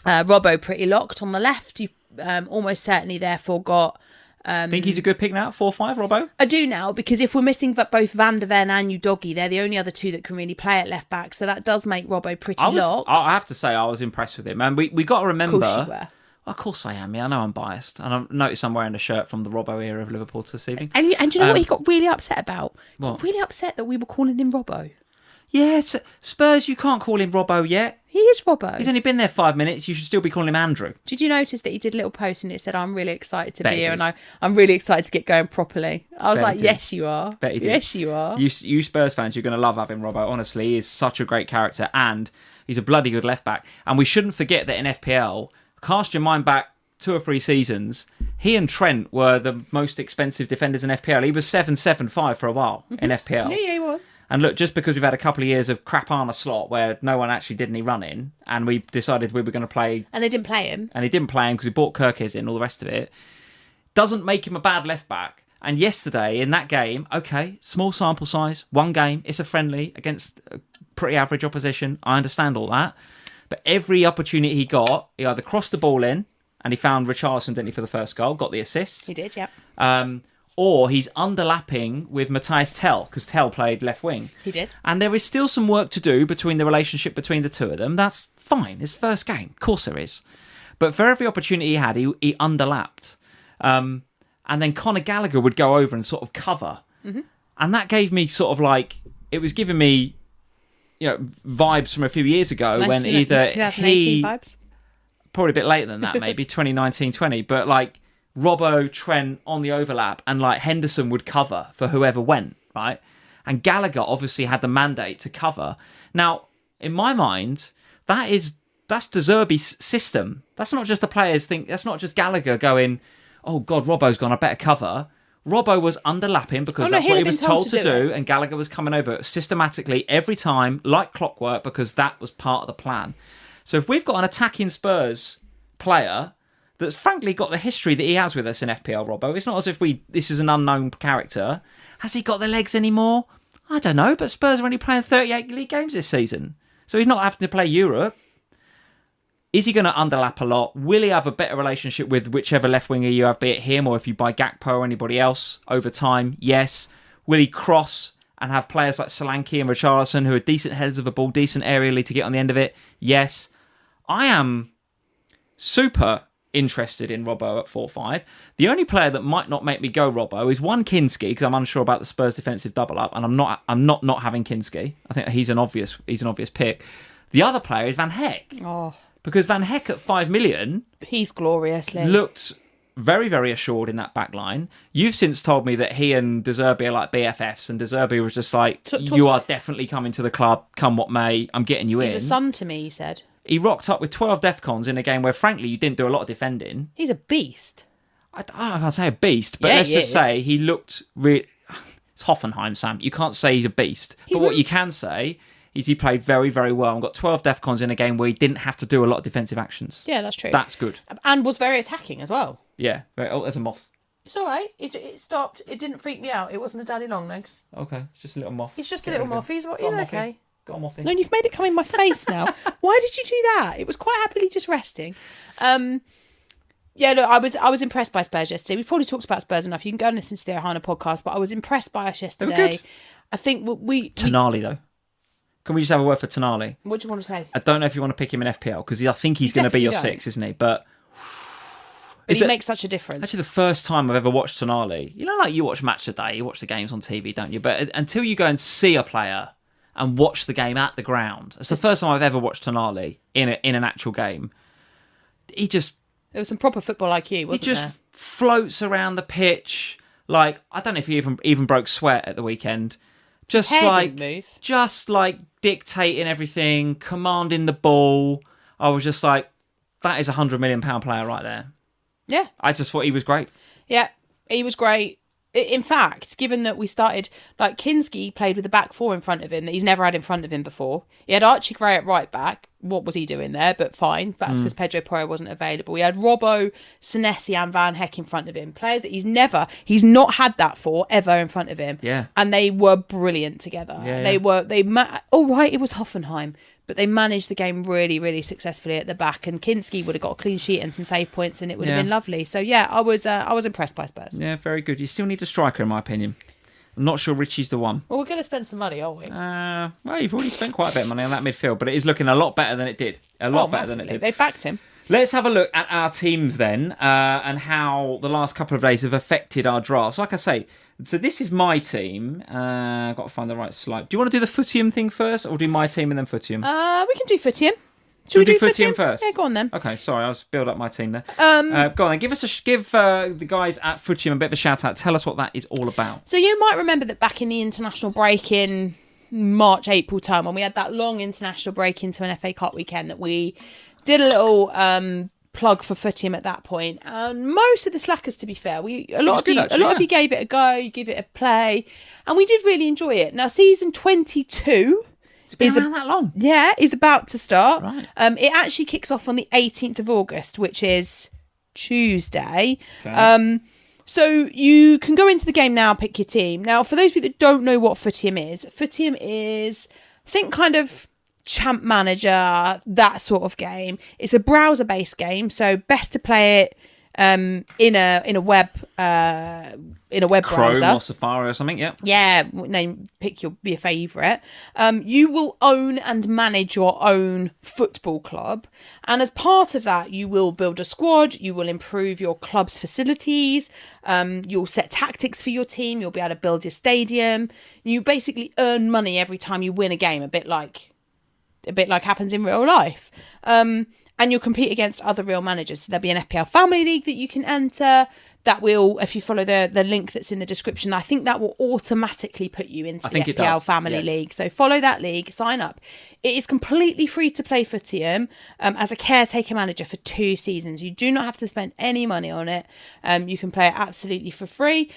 [SPEAKER 2] Robbo pretty locked on the left. You've almost certainly therefore got...
[SPEAKER 1] think he's a good pick now, 4-5, Robbo?
[SPEAKER 2] I do now, because if we're missing both Van der Ven and Udogie, they're the only other two that can really play at left back. So that does make Robbo pretty locked.
[SPEAKER 1] I have to say, I was impressed with him. And we got to remember...
[SPEAKER 2] Of course you were.
[SPEAKER 1] Of course I am. Yeah, I know I'm biased. And I've noticed I'm wearing a shirt from the Robbo era of Liverpool this evening.
[SPEAKER 2] And do you know what he got really upset about? He
[SPEAKER 1] What?
[SPEAKER 2] got really upset that we were calling him Robbo.
[SPEAKER 1] Yeah, Spurs, you can't call him Robbo yet.
[SPEAKER 2] He is Robbo.
[SPEAKER 1] He's only been there 5 minutes. You should still be calling him Andrew.
[SPEAKER 2] Did you notice that he did a little post and it said, I'm really excited to
[SPEAKER 1] Bet
[SPEAKER 2] be
[SPEAKER 1] he
[SPEAKER 2] here
[SPEAKER 1] did.
[SPEAKER 2] and I'm really excited to get going properly. I was
[SPEAKER 1] Bet
[SPEAKER 2] like,
[SPEAKER 1] he did.
[SPEAKER 2] yes, you are.
[SPEAKER 1] Bet he did.
[SPEAKER 2] Yes, you are.
[SPEAKER 1] You Spurs fans, you're going to love having Robbo. Honestly, he is such a great character and he's a bloody good left back. And we shouldn't forget that in FPL, cast your mind back 2 or 3 seasons, he and Trent were the most expensive defenders in FPL. He was 7.75 for a while in FPL.
[SPEAKER 2] Yeah, he was.
[SPEAKER 1] And look, just because we've had a couple of years of crap Armour slot where no one actually did any running, and we decided we were going to play...
[SPEAKER 2] And they didn't play him.
[SPEAKER 1] And he didn't play him because we bought Kirkes in, all the rest of it, doesn't make him a bad left-back. And yesterday, in that game, okay, small sample size, 1 game, it's a friendly against a pretty average opposition. I understand all that. But every opportunity he got, he either crossed the ball in, and he found Richarlison, didn't he, for the first goal, got the assist.
[SPEAKER 2] He did, yeah.
[SPEAKER 1] Or he's underlapping with Matthias Tell, because Tell played left wing.
[SPEAKER 2] He did.
[SPEAKER 1] And there is still some work to do between the relationship between the two of them. That's fine. It's first game. Of course there is. But for every opportunity he had, he underlapped. And then Conor Gallagher would go over and sort of cover. Mm-hmm. And that gave me sort of like... It was giving me, vibes from a few years ago when either
[SPEAKER 2] 2018 vibes.
[SPEAKER 1] Probably a bit later than that, maybe 2019-20. But like... Robbo, Trent on the overlap, and like Henderson would cover for whoever went, right? And Gallagher obviously had the mandate to cover. Now, in my mind, that's De Zerbi's system. That's not just the players think. That's not just Gallagher going, "Oh God, Robbo's gone. I better cover." Robbo was underlapping because that's what he was told to do, and Gallagher was coming over systematically every time, like clockwork, because that was part of the plan. So if we've got an attacking Spurs player that's frankly got the history that he has with us in FPL, Robbo. It's not as if this is an unknown character. Has he got the legs anymore? I don't know, but Spurs are only playing 38 league games this season. So he's not having to play Europe. Is he going to underlap a lot? Will he have a better relationship with whichever left winger you have, be it him or if you buy Gakpo or anybody else over time? Yes. Will he cross and have players like Solanke and Richarlison who are decent headers of a ball, decent aerially to get on the end of it? Yes. I am super interested in Robbo at 4-5. The only player that might not make me go Robbo is one Kinski, because I'm unsure about the Spurs defensive double up, and I'm not having Kinski. I think he's an obvious pick. The other player is Van Heck.
[SPEAKER 2] Oh,
[SPEAKER 1] because Van Heck at 5 million,
[SPEAKER 2] he's gloriously
[SPEAKER 1] looked very, very assured in that back line. You've since told me that he and De Zerbi are like BFFs, and De Zerbi was just like, you are definitely coming to the club, come what may, I'm getting you in.
[SPEAKER 2] He's a son to me, he said.
[SPEAKER 1] He rocked up with 12 DEFCONs in a game where, frankly, you didn't do a lot of defending.
[SPEAKER 2] He's a beast.
[SPEAKER 1] I don't know if I'd say a beast, but
[SPEAKER 2] Yeah,
[SPEAKER 1] let's
[SPEAKER 2] he
[SPEAKER 1] just
[SPEAKER 2] is.
[SPEAKER 1] say he looked really... It's Hoffenheim, Sam. You can't say he's a beast. But what you can say is he played very, very well and got 12 DEFCONs in a game where he didn't have to do a lot of defensive actions.
[SPEAKER 2] Yeah, that's true.
[SPEAKER 1] That's good.
[SPEAKER 2] And was very attacking as well.
[SPEAKER 1] Yeah. Oh, there's a moth.
[SPEAKER 2] It's all right. It stopped. It didn't freak me out. It wasn't a daddy long legs.
[SPEAKER 1] Okay, it's just a little moth.
[SPEAKER 2] He's just a little moth. He's okay.
[SPEAKER 1] Got a mothy.
[SPEAKER 2] No, you've made it come in my face now. Why did you do that? It was quite happily just resting. Yeah, look, I was impressed by Spurs yesterday. We've probably talked about Spurs enough. You can go and listen to the HAALAND podcast, but I was impressed by us yesterday.
[SPEAKER 1] They were good.
[SPEAKER 2] I think
[SPEAKER 1] Tonali, though. Can we just have a word for Tonali?
[SPEAKER 2] What do you want to say?
[SPEAKER 1] I don't know if you want to pick him in FPL, because I think he's going to be your 6, isn't he? But
[SPEAKER 2] he makes such a difference.
[SPEAKER 1] Actually, the first time I've ever watched Tonali, like you watch Match of the Day, you watch the games on TV, don't you? But until you go and see a player and watch the game at the ground, it's the first time I've ever watched Tonali in an actual game. There
[SPEAKER 2] was some proper football IQ, wasn't there? He just
[SPEAKER 1] floats around the pitch. Like, I don't know if he even broke sweat at the weekend.
[SPEAKER 2] His hair didn't move.
[SPEAKER 1] Just like dictating everything, commanding the ball. I was just like, that is a £100 million player right there.
[SPEAKER 2] Yeah.
[SPEAKER 1] I just thought he was great.
[SPEAKER 2] Yeah, he was great. In fact, given that we started, like, Kinski played with the back four in front of him that he's never had in front of him before. He had Archie Gray at right back. What was he doing there? But fine. That's because Pedro Porro wasn't available. He had Robbo, Senesi and Van Heck in front of him. Players that he's not had that for ever in front of him.
[SPEAKER 1] Yeah.
[SPEAKER 2] And they were brilliant together.
[SPEAKER 1] Yeah,
[SPEAKER 2] all right, it was Hoffenheim. But they managed the game really, really successfully at the back, and Kinski would have got a clean sheet and some save points, and it would have been lovely. So yeah, I was impressed by Spurs.
[SPEAKER 1] Yeah, very good. You still need a striker, in my opinion. I'm not sure Richie's the one.
[SPEAKER 2] Well, we're going to spend some money, aren't we?
[SPEAKER 1] Well, you've already spent quite a bit of money on that midfield, but it is looking a lot better than it did. Better than it did.
[SPEAKER 2] They backed him.
[SPEAKER 1] Let's have a look at our teams then, and how the last couple of days have affected our drafts. Like I say, so this is my team. I've got to find the right slide. Do you want to do the Footium thing first, or do my team and then Footium?
[SPEAKER 2] We can do Footium. Should we do
[SPEAKER 1] Footium first?
[SPEAKER 2] Yeah, go on then.
[SPEAKER 1] Okay, sorry, I was build up my team there. Go on then, give the guys at Footium a bit of a shout out. Tell us what that is all about.
[SPEAKER 2] So you might remember that back in the international break in March, April time, when we had that long international break into an FA Cup weekend, that we did a little plug for Footium at that point. And most of the slackers, to be fair, a lot of you gave it a go, you give it a play, and we did really enjoy it. Now, season 22.
[SPEAKER 1] It's been around that long.
[SPEAKER 2] Yeah, is about to start.
[SPEAKER 1] Right.
[SPEAKER 2] It actually kicks off on the 18th of August, which is Tuesday.
[SPEAKER 1] Okay.
[SPEAKER 2] So you can go into the game now, pick your team. Now, for those of you that don't know what Footium is, think kind of Champ Manager, that sort of game. It's a browser-based game, so best to play it in a web
[SPEAKER 1] Chrome
[SPEAKER 2] browser
[SPEAKER 1] or Safari or something.
[SPEAKER 2] Pick your favourite. You will own and manage your own football club, and as part of that you will build a squad, you will improve your club's facilities, you'll set tactics for your team, you'll be able to build your stadium. You basically earn money every time you win a game, a bit like happens in real life. And you'll compete against other real managers. So there'll be an FPL Family League that you can enter. That will, if you follow the link that's in the description, I think that will automatically put you into the FPL Family League. So follow that league, sign up. It is completely free to play Footium as a caretaker manager for 2 seasons. You do not have to spend any money on it. You can play it absolutely for free.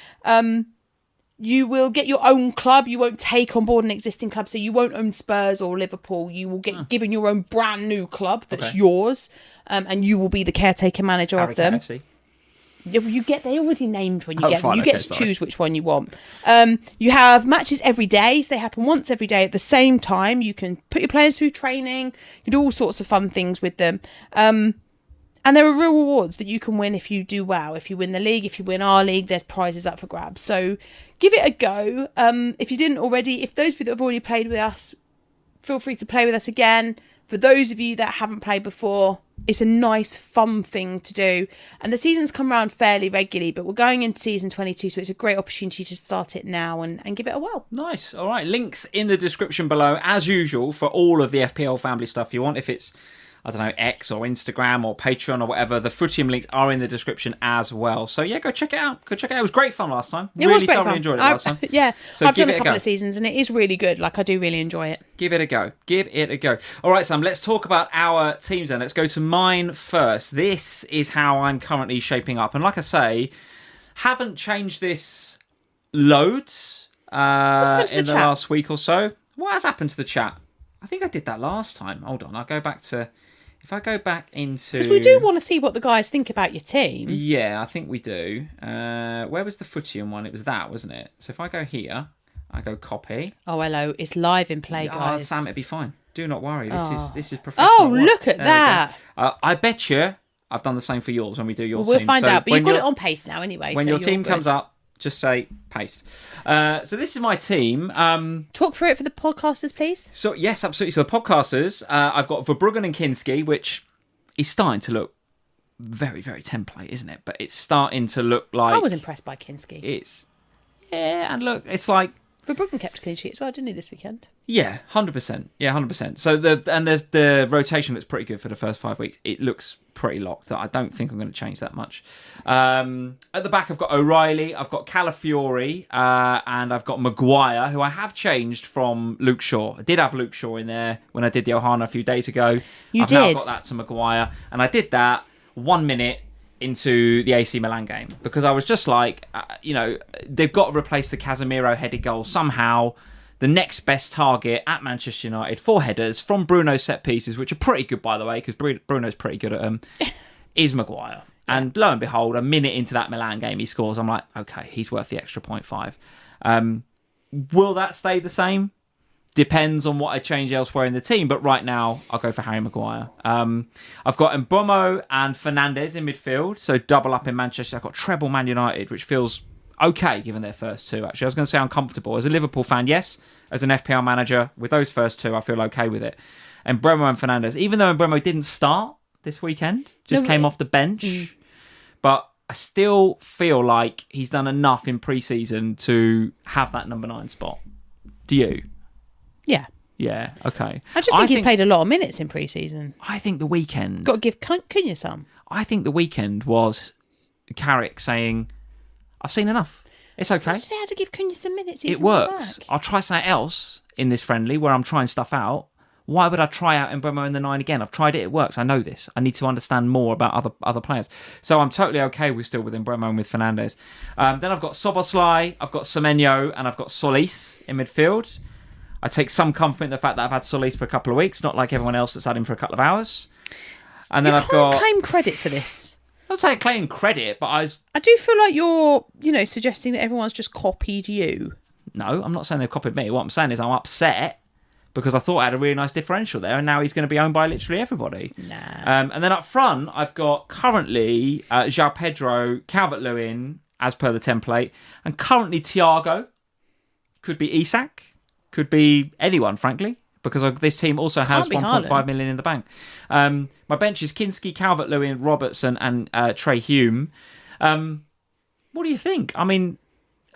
[SPEAKER 2] You will get your own club. You won't take on board an existing club. So you won't own Spurs or Liverpool. You will get given your own brand new club that's yours. And you will be the caretaker manager of them.
[SPEAKER 1] KFC.
[SPEAKER 2] Yeah, well, they're already named when you get them.
[SPEAKER 1] Fine,
[SPEAKER 2] You get to choose which one you want. You have matches every day. So they happen once every day at the same time. You can put your players through training. You do all sorts of fun things with them. And there are real rewards that you can win if you do well. If you win the league, if you win our league, there's prizes up for grabs. So give it a go. If you didn't already, if those of you that have already played with us, feel free to play with us again. For those of you that haven't played before, it's a nice, fun thing to do. And the seasons come around fairly regularly, but we're going into season 22, so it's a great opportunity to start it now and give it a whirl.
[SPEAKER 1] Nice. All right. Links in the description below, as usual, for all of the FPL Family stuff you want. If it's, I don't know, X or Instagram or Patreon or whatever, the Footium links are in the description as well. So yeah, go check it out. It was great fun last time.
[SPEAKER 2] It was great fun.
[SPEAKER 1] Enjoyed it last time.
[SPEAKER 2] Yeah,
[SPEAKER 1] so
[SPEAKER 2] I've done a couple of seasons and it is really good. Like, I do really enjoy it.
[SPEAKER 1] Give it a go. All right, Sam, let's talk about our teams then. Let's go to mine first. This is how I'm currently shaping up. And like I say, haven't changed this loads in the last week or so. What has happened to the chat? I think I did that last time. Hold on, I'll go back to If I go back into...
[SPEAKER 2] Because we do want to see what the guys think about your team.
[SPEAKER 1] Yeah, I think we do. Where was the Footian one? It was that, wasn't it? So if I go here, I go copy.
[SPEAKER 2] Oh, hello. It's live in play, guys.
[SPEAKER 1] Oh, Sam, it'd be fine. Do not worry. This is professional.
[SPEAKER 2] Oh, look at that.
[SPEAKER 1] I bet you I've done the same for yours when we do your team.
[SPEAKER 2] We'll find out. But you've got it on pace now anyway.
[SPEAKER 1] When your team comes up, just say paste. So this is my team.
[SPEAKER 2] Talk through it for the podcasters, please.
[SPEAKER 1] So yes, absolutely. So the podcasters, I've got Verbruggen and Kinski, which is starting to look very, very template, isn't it? But it's starting to look like...
[SPEAKER 2] I was impressed by Kinski.
[SPEAKER 1] And look, it's like...
[SPEAKER 2] Verbruggen kept a clean sheet as well, didn't he, this weekend?
[SPEAKER 1] Yeah, 100%. Yeah, 100%. So the rotation looks pretty good for the first 5 weeks. It looks pretty locked. I don't think I'm going to change that much. At the back, I've got O'Reilly, I've got Calafiori, and I've got Maguire, who I have changed from Luke Shaw. I did have Luke Shaw in there when I did the Ohana a few days ago. I've now got that to Maguire, and I did that 1 minute into the AC Milan game because I was just like, they've got to replace the Casemiro headed goal somehow. The next best target at Manchester United, 4 headers from Bruno's set pieces, which are pretty good, by the way, because Bruno's pretty good at them, is Maguire. And lo and behold, a minute into that Milan game, he scores. I'm like, okay, he's worth the extra 0.5. Will that stay the same? Depends on what I change elsewhere in the team, but right now I'll go for Harry Maguire. I've got Mbomo and Fernandes in midfield, so double up in Manchester. I've got treble Man United, which feels okay given their first 2, actually. I was going to say uncomfortable. As a Liverpool fan, yes. As an FPL manager, with those first 2, I feel okay with it. And Mbomo and Fernandes, even though Mbomo didn't start this weekend, just came off the bench, but I still feel like he's done enough in pre-season to have that number 9 spot. Do you?
[SPEAKER 2] Yeah.
[SPEAKER 1] Yeah, okay.
[SPEAKER 2] I just think he's played a lot of minutes in pre-season.
[SPEAKER 1] I think the weekend...
[SPEAKER 2] Got to give Cunha some.
[SPEAKER 1] I think the weekend was Carrick saying, I've seen enough. It's okay.
[SPEAKER 2] Just say how to give Cunha some minutes.
[SPEAKER 1] It works. I'll try something else in this friendly where I'm trying stuff out. Why would I try out Mbomo in the 9 again? I've tried it. It works. I know this. I need to understand more about other players. So I'm totally okay with Mbomo and with Fernandes. Then I've got Szoboszlai, I've got Semenyo, and I've got Solis in midfield. I take some comfort in the fact that I've had Solis for a couple of weeks, not like everyone else that's had him for a couple of hours. And then
[SPEAKER 2] you can't claim credit for this.
[SPEAKER 1] I'm not saying claim credit, but
[SPEAKER 2] I do feel like you're, suggesting that everyone's just copied you.
[SPEAKER 1] No, I'm not saying they've copied me. What I'm saying is I'm upset because I thought I had a really nice differential there, and now he's going to be owned by literally everybody.
[SPEAKER 2] Nah.
[SPEAKER 1] And then up front, I've got currently João Pedro, Calvert-Lewin, as per the template, and currently Thiago. Could be Isak. Could be anyone, frankly, because this team also has 1.5 million in the bank. My bench is Kinski, Calvert-Lewin, Robertson, and Trey Hume. What do you think? I mean,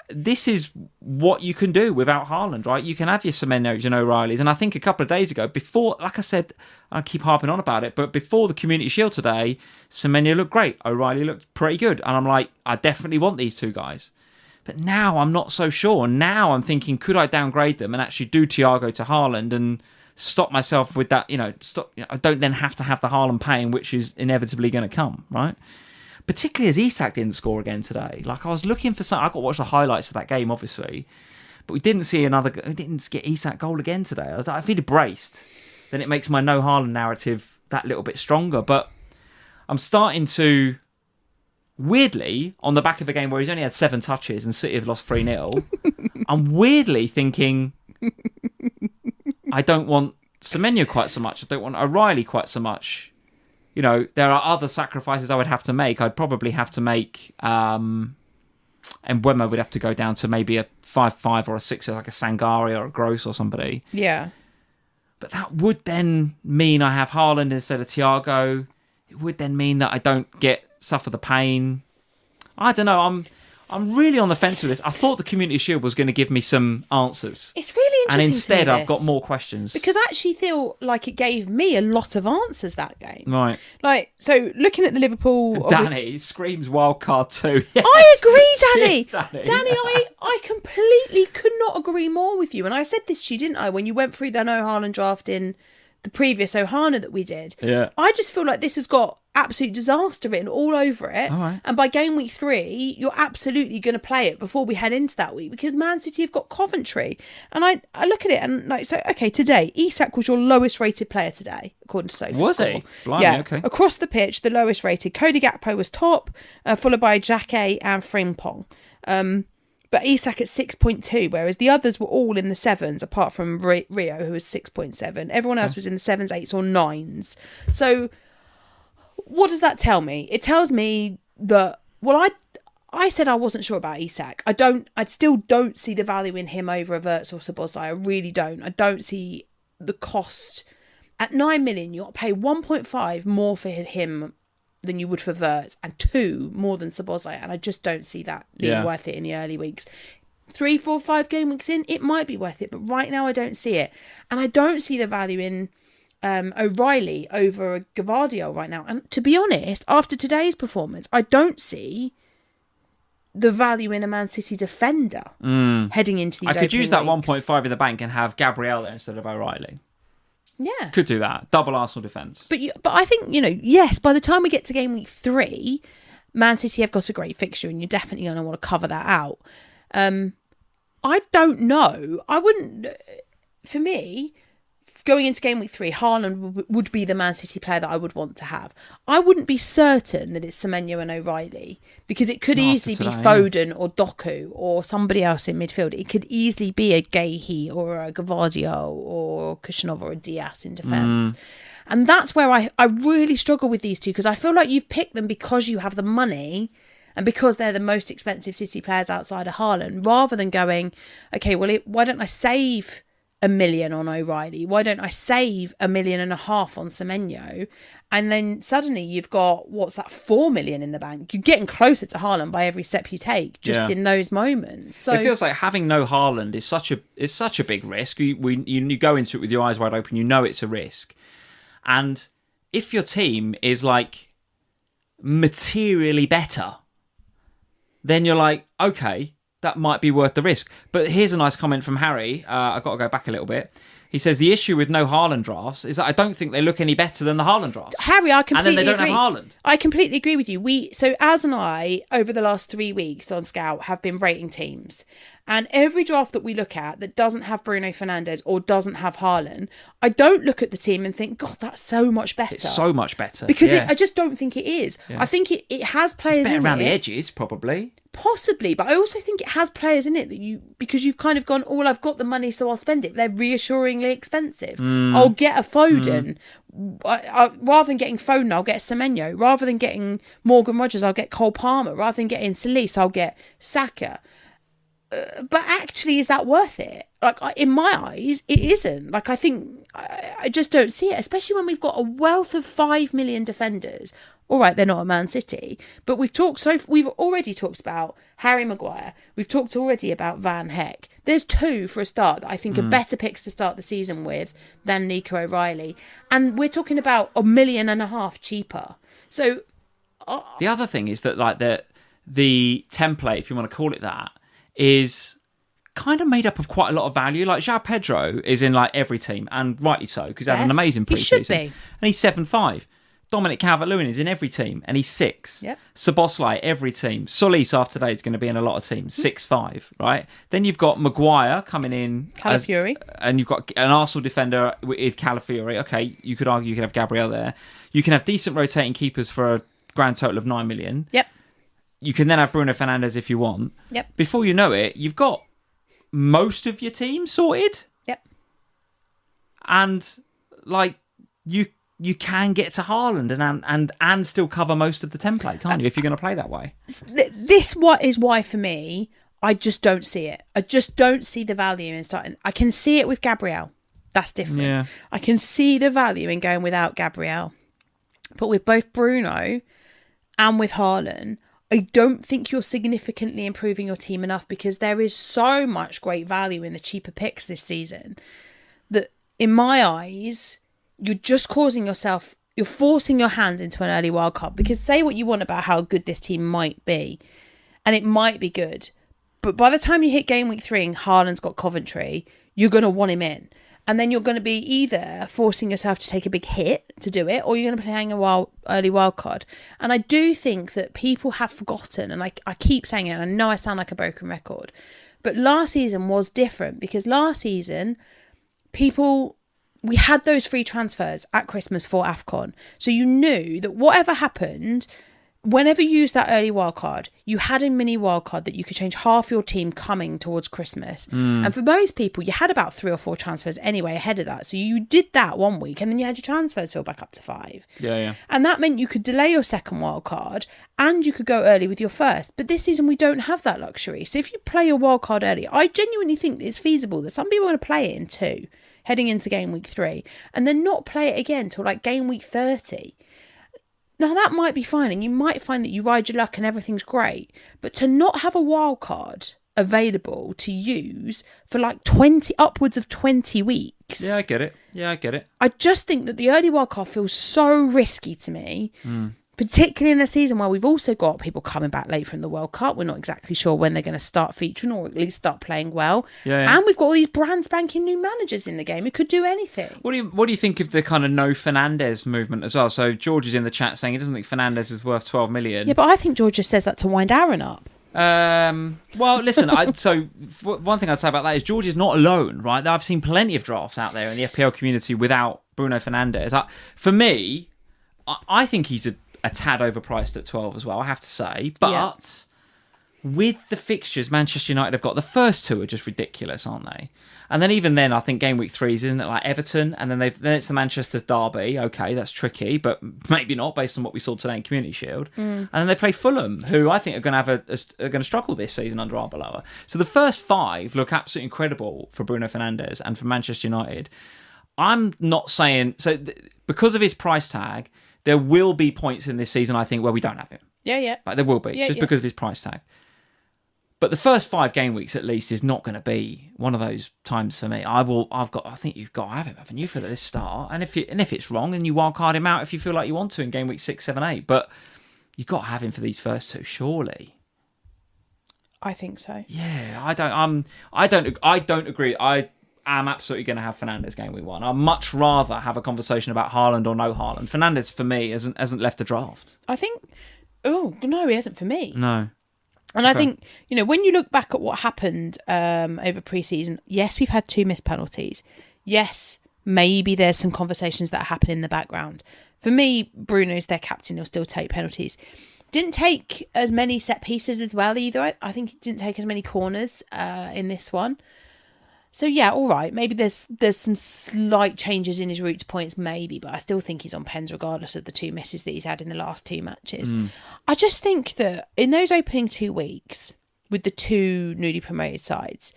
[SPEAKER 1] this is what you can do without Haaland, right? You can have your Semenyos and O'Reillys. And I think a couple of days ago, before, like I said, I keep harping on about it, but before the Community Shield today, Semenyo looked great. O'Reilly looked pretty good. And I'm like, I definitely want these 2 guys. But now I'm not so sure. Now I'm thinking, could I downgrade them and actually do Thiago to Haaland and stop myself with that, I don't then have to have the Haaland pain, which is inevitably going to come, right? Particularly as Isak didn't score again today. Like, I was looking for something. I got to watch the highlights of that game, obviously. But we didn't get Isak goal again today. I was like, if he'd have braced, then it makes my no Haaland narrative that little bit stronger. But I'm starting to... Weirdly, on the back of a game where he's only had 7 touches and City have lost 3-0, I'm weirdly thinking I don't want Semenyo quite so much. I don't want O'Reilly quite so much. There are other sacrifices I would have to make. I'd probably have to make... and Mbeumo would have to go down to maybe a 5-5 or a 6, like a Sangare or a Gross or somebody.
[SPEAKER 2] Yeah.
[SPEAKER 1] But that would then mean I have Haaland instead of Thiago. It would then mean that I don't suffer the pain. I don't know. I'm really on the fence with this. I thought the Community Shield was going to give me some answers.
[SPEAKER 2] It's really interesting.
[SPEAKER 1] And instead, I've got more questions.
[SPEAKER 2] Because I actually feel like it gave me a lot of answers that game.
[SPEAKER 1] Right.
[SPEAKER 2] Like, so looking at the Liverpool...
[SPEAKER 1] Danny screams wildcard 2. Yes.
[SPEAKER 2] I agree, Danny.
[SPEAKER 1] Yes, Danny.
[SPEAKER 2] Danny, I completely could not agree more with you. And I said this to you, didn't I, when you went through the No Haaland draft in the previous Ohana that we did.
[SPEAKER 1] Yeah.
[SPEAKER 2] I just feel like this has got absolute disaster written all over it.
[SPEAKER 1] All right.
[SPEAKER 2] And by game week 3, you're absolutely going to play it before we head into that week, because Man City have got Coventry. And I look at it and like, so, okay, today, Isak was your lowest rated player today, according to Sophie's
[SPEAKER 1] Was
[SPEAKER 2] score.
[SPEAKER 1] he? Blimey,
[SPEAKER 2] yeah.
[SPEAKER 1] okay.
[SPEAKER 2] Across the pitch, the lowest rated. Cody Gakpo was top, followed by Jake and Frimpong. But Isak at 6.2, whereas the others were all in the 7s, apart from Rio, who was 6.7. Everyone else was in the 7s, 8s or 9s. So what does that tell me? It tells me that, well, I said I wasn't sure about Isak. I still don't see the value in him over a Wirtz or Szoboszlai. I really don't. I don't see the cost. At 9 million, you got to pay 1.5 more for him than you would for Wirtz, and 2 more than Szoboszlai, and I just don't see that being worth it in the early weeks. 3, 4, 5 game weeks in, it might be worth it, but right now I don't see it. And I don't see the value in O'Reilly over Gavardio right now. And to be honest, after today's performance, I don't see the value in a Man City defender heading into these.
[SPEAKER 1] I could use that
[SPEAKER 2] weeks.
[SPEAKER 1] 1.5 in the bank and have Gabriel there instead of O'Reilly.
[SPEAKER 2] Yeah.
[SPEAKER 1] Could do that. Double Arsenal defence.
[SPEAKER 2] But I think, yes, by the time we get to game week 3, Man City have got a great fixture and you're definitely going to want to cover that out. I don't know. I wouldn't, for me, going into game week 3, Haaland would be the Man City player that I would want to have. I wouldn't be certain that it's Semenyo and O'Reilly, because it could easily be Foden or Doku or somebody else in midfield. It could easily be a Gahey or a Gavardio or Kushanov or a Diaz in defence. And that's where I really struggle with these two, because I feel like you've picked them because you have the money and because they're the most expensive City players outside of Haaland, rather than going, okay, well, why don't I save $1 million on O'Reilly? Why don't I save $1.5 million on Semenyo? And then suddenly you've got, what's that, 4 million in the bank. You're getting closer to Haaland by every step you take, just in those moments. So
[SPEAKER 1] it feels like having no Haaland is such a big risk. You go into it with your eyes wide open. You know it's a risk, and if your team is like materially better, then you're like, okay, that might be worth the risk. But here's a nice comment from Harry. I've got to go back a little bit. He says, the issue with no Haaland drafts is that I don't think they look any better than the Haaland drafts.
[SPEAKER 2] Harry, I completely agree.
[SPEAKER 1] And then they don't have Haaland.
[SPEAKER 2] I completely agree with you. So Az and I, over the last 3 weeks on Scout, have been rating teams. And every draft that we look at that doesn't have Bruno Fernandes or doesn't have Haaland, I don't look at the team and think, God, that's so much better.
[SPEAKER 1] It's so much better.
[SPEAKER 2] Because I just don't think it is. Yeah. I think it has players
[SPEAKER 1] it's better
[SPEAKER 2] in
[SPEAKER 1] around
[SPEAKER 2] it.
[SPEAKER 1] the edges, probably.
[SPEAKER 2] Possibly, but I also think it has players in it that because you've kind of gone, oh, well, I've got the money, so I'll spend it. They're reassuringly expensive. I'll get a Foden. Rather than getting Foden, I'll get a Semenyo. Rather than getting Morgan Rogers, I'll get Cole Palmer. Rather than getting Solis, I'll get Saka. But actually, is that worth it? Like, in my eyes, it isn't. Like, I think I just don't see it, especially when we've got a wealth of 5 million defenders. All right, they're not a Man City, but we've already talked about Harry Maguire. We've talked already about Van Heck. There's 2 for a start that I think are better picks to start the season with than Nico O'Reilly, and we're talking about $1.5 million cheaper. So
[SPEAKER 1] the other thing is that, like, the template, if you want to call it that, is kind of made up of quite a lot of value. Like, João Pedro is in like every team, and rightly so, because he had an amazing pre-season.
[SPEAKER 2] He should be.
[SPEAKER 1] And he's 7.5. Dominic Calvert-Lewin is in every team, and he's 6.
[SPEAKER 2] Yep.
[SPEAKER 1] Szoboszlai, every team. Solis after today is going to be in a lot of teams, 6.5, right? Then you've got Maguire coming in.
[SPEAKER 2] Calafiori.
[SPEAKER 1] And you've got an Arsenal defender with Calafiori. Okay, you could argue you could have Gabriel there. You can have decent rotating keepers for a grand total of 9 million.
[SPEAKER 2] Yep.
[SPEAKER 1] You can then have Bruno Fernandes if you want.
[SPEAKER 2] Yep.
[SPEAKER 1] Before you know it, you've got most of your team sorted.
[SPEAKER 2] Yep.
[SPEAKER 1] And, like, you can get to Haaland and still cover most of the template, can't you, if you're going to play that way?
[SPEAKER 2] This is why, for me, I just don't see it. I just don't see the value in starting. I can see it with Gabriel. That's different.
[SPEAKER 1] Yeah.
[SPEAKER 2] I can see the value in going without Gabriel. But with both Bruno and with Haaland, I don't think you're significantly improving your team enough, because there is so much great value in the cheaper picks this season that, in my eyes, you're just you're forcing your hand into an early wild card. Because say what you want about how good this team might be, and it might be good, but by the time you hit game week 3 and Haaland's got Coventry, you're going to want him in. And then you're going to be either forcing yourself to take a big hit to do it, or you're going to be playing a early wild card. And I do think that people have forgotten, and I keep saying it, and I know I sound like a broken record, but last season was different, because last season, we had those free transfers at Christmas for AFCON. So you knew that whatever happened, whenever you used that early wildcard, you had a mini wildcard that you could change half your team coming towards Christmas. And for most people, you had about 3 or 4 transfers anyway ahead of that. So you did that one week, and then you had your transfers fill back up to 5.
[SPEAKER 1] Yeah.
[SPEAKER 2] And that meant you could delay your second wildcard and you could go early with your first. But this season, we don't have that luxury. So if you play your wildcard early, I genuinely think it's feasible that some people are going to play it in 2, heading into game week 3, and then not play it again till like game week 30. Now, that might be fine, and you might find that you ride your luck and everything's great, but to not have a wild card available to use for like upwards of 20 weeks.
[SPEAKER 1] Yeah, I get it.
[SPEAKER 2] I just think that the early wild card feels so risky to me, particularly in a season where we've also got people coming back late from the World Cup. We're not exactly sure when they're going to start featuring, or at least start playing well.
[SPEAKER 1] Yeah.
[SPEAKER 2] And we've got all these brand spanking new managers in the game who could do anything.
[SPEAKER 1] What do you think of the kind of no Fernandes movement as well? So George is in the chat saying he doesn't think Fernandes is worth 12 million.
[SPEAKER 2] Yeah, but I think George just says that to wind Aaron up.
[SPEAKER 1] Well, listen, one thing I'd say about that is George is not alone, right? I've seen plenty of drafts out there in the FPL community without Bruno Fernandes. For me, I think he's a tad overpriced at 12 as well, I have to say. But with the fixtures Manchester United have got, the first 2 are just ridiculous, aren't they? And then even then, I think game week 3 isn't it like Everton, and then it's the Manchester derby. Okay, that's tricky, but maybe not based on what we saw today in Community Shield. And then they play Fulham, who I think are going to struggle this season under Arbeloa. So the first 5 look absolutely incredible for Bruno Fernandes and for Manchester United. I'm not saying because of his price tag, there will be points in this season, I think, where we don't have him.
[SPEAKER 2] Yeah.
[SPEAKER 1] Like, there will be, because of his price tag. But the first 5 game weeks, at least, is not going to be one of those times for me. I think you've got to have him, haven't you, for this start? And if it's wrong, then you wildcard him out if you feel like you want to in game week 6, 7, 8. But you've got to have him for these first 2, surely.
[SPEAKER 2] I think so.
[SPEAKER 1] Yeah, I don't agree. I am absolutely going to have Fernandes game week 1. I'd much rather have a conversation about Haaland or no Haaland. Fernandes, for me, hasn't left a draft.
[SPEAKER 2] I think... Oh, no, he hasn't for me.
[SPEAKER 1] No.
[SPEAKER 2] And okay. I think, when you look back at what happened over pre-season, yes, we've had 2 missed penalties. Yes, maybe there's some conversations that happen in the background. For me, Bruno's their captain. He'll still take penalties. Didn't take as many set pieces as well either. I think he didn't take as many corners in this one. So yeah, all right. Maybe there's some slight changes in his route to points, maybe, but I still think he's on pens regardless of the 2 misses that he's had in the last 2 matches. I just think that in those opening 2 weeks with the 2 newly promoted sides,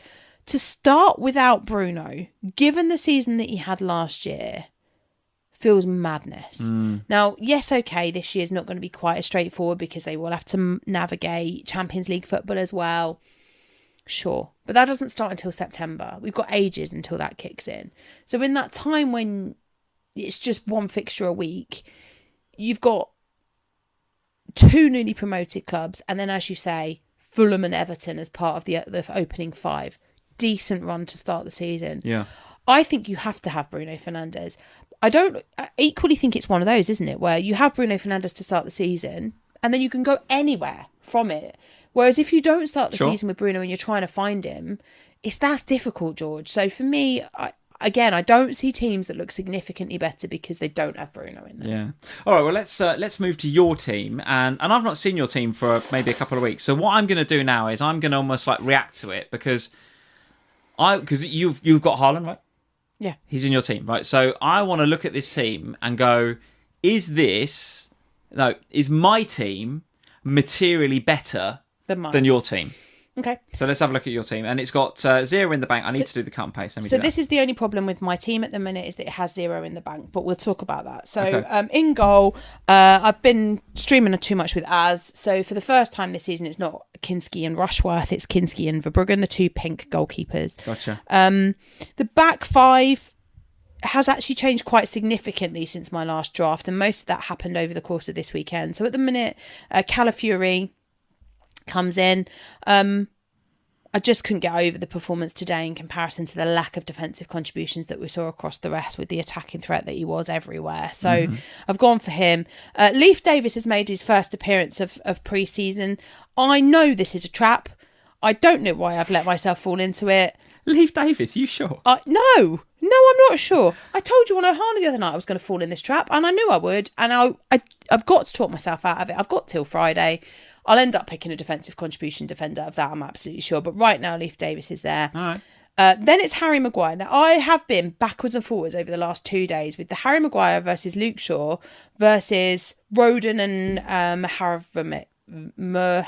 [SPEAKER 2] to start without Bruno, given the season that he had last year, feels madness. Now, yes, okay, this year's not going to be quite as straightforward because they will have to navigate Champions League football as well. Sure, but that doesn't start until September. We've got ages until that kicks in. So in that time when it's just 1 fixture a week, you've got 2 newly promoted clubs, and then, as you say, Fulham and Everton as part of the opening 5. Decent run to start the season.
[SPEAKER 1] Yeah,
[SPEAKER 2] I think you have to have Bruno Fernandes. I equally think it's one of those, isn't it, where you have Bruno Fernandes to start the season, and then you can go anywhere from it. Whereas if you don't start the season with Bruno and you're trying to find him, that's difficult, George. So for me, I don't see teams that look significantly better because they don't have Bruno in there.
[SPEAKER 1] Yeah. All right. Well, let's move to your team, and I've not seen your team for maybe a couple of weeks. So what I'm going to do now is I'm going to almost like react to it because you've got Haaland, right?
[SPEAKER 2] Yeah.
[SPEAKER 1] He's in your team, right? So I want to look at this team and go, is my team materially better than your team?
[SPEAKER 2] Okay.
[SPEAKER 1] So let's have a look at your team. And it's got 0 in the bank. I need to do the cut and paste.
[SPEAKER 2] This is the only problem with my team at the minute is that it has 0 in the bank, but we'll talk about that. So in goal, I've been streaming too much with Az. So for the first time this season, it's not Kinski and Rushworth, it's Kinski and Verbruggen, the 2 pink goalkeepers.
[SPEAKER 1] Gotcha.
[SPEAKER 2] The back 5 has actually changed quite significantly since my last draft, and most of that happened over the course of this weekend. So at the minute, Calafiori comes in. I just couldn't get over the performance today in comparison to the lack of defensive contributions that we saw across the rest with the attacking threat that he was everywhere. So I've gone for him. Leif Davis has made his first appearance of pre-season. I know this is a trap. I don't know why I've let myself fall into it.
[SPEAKER 1] Leif Davis, you sure?
[SPEAKER 2] No, I'm not sure. I told you on Ohana the other night I was going to fall in this trap, and I knew I would, and I've got to talk myself out of it. I've got till Friday. I'll end up picking a defensive contribution defender, of that I'm absolutely sure. But right now, Leif Davis is there.
[SPEAKER 1] All right.
[SPEAKER 2] Then it's Harry Maguire. Now, I have been backwards and forwards over the last 2 days with the Harry Maguire versus Luke Shaw versus Roden and Mihajlovic.
[SPEAKER 1] The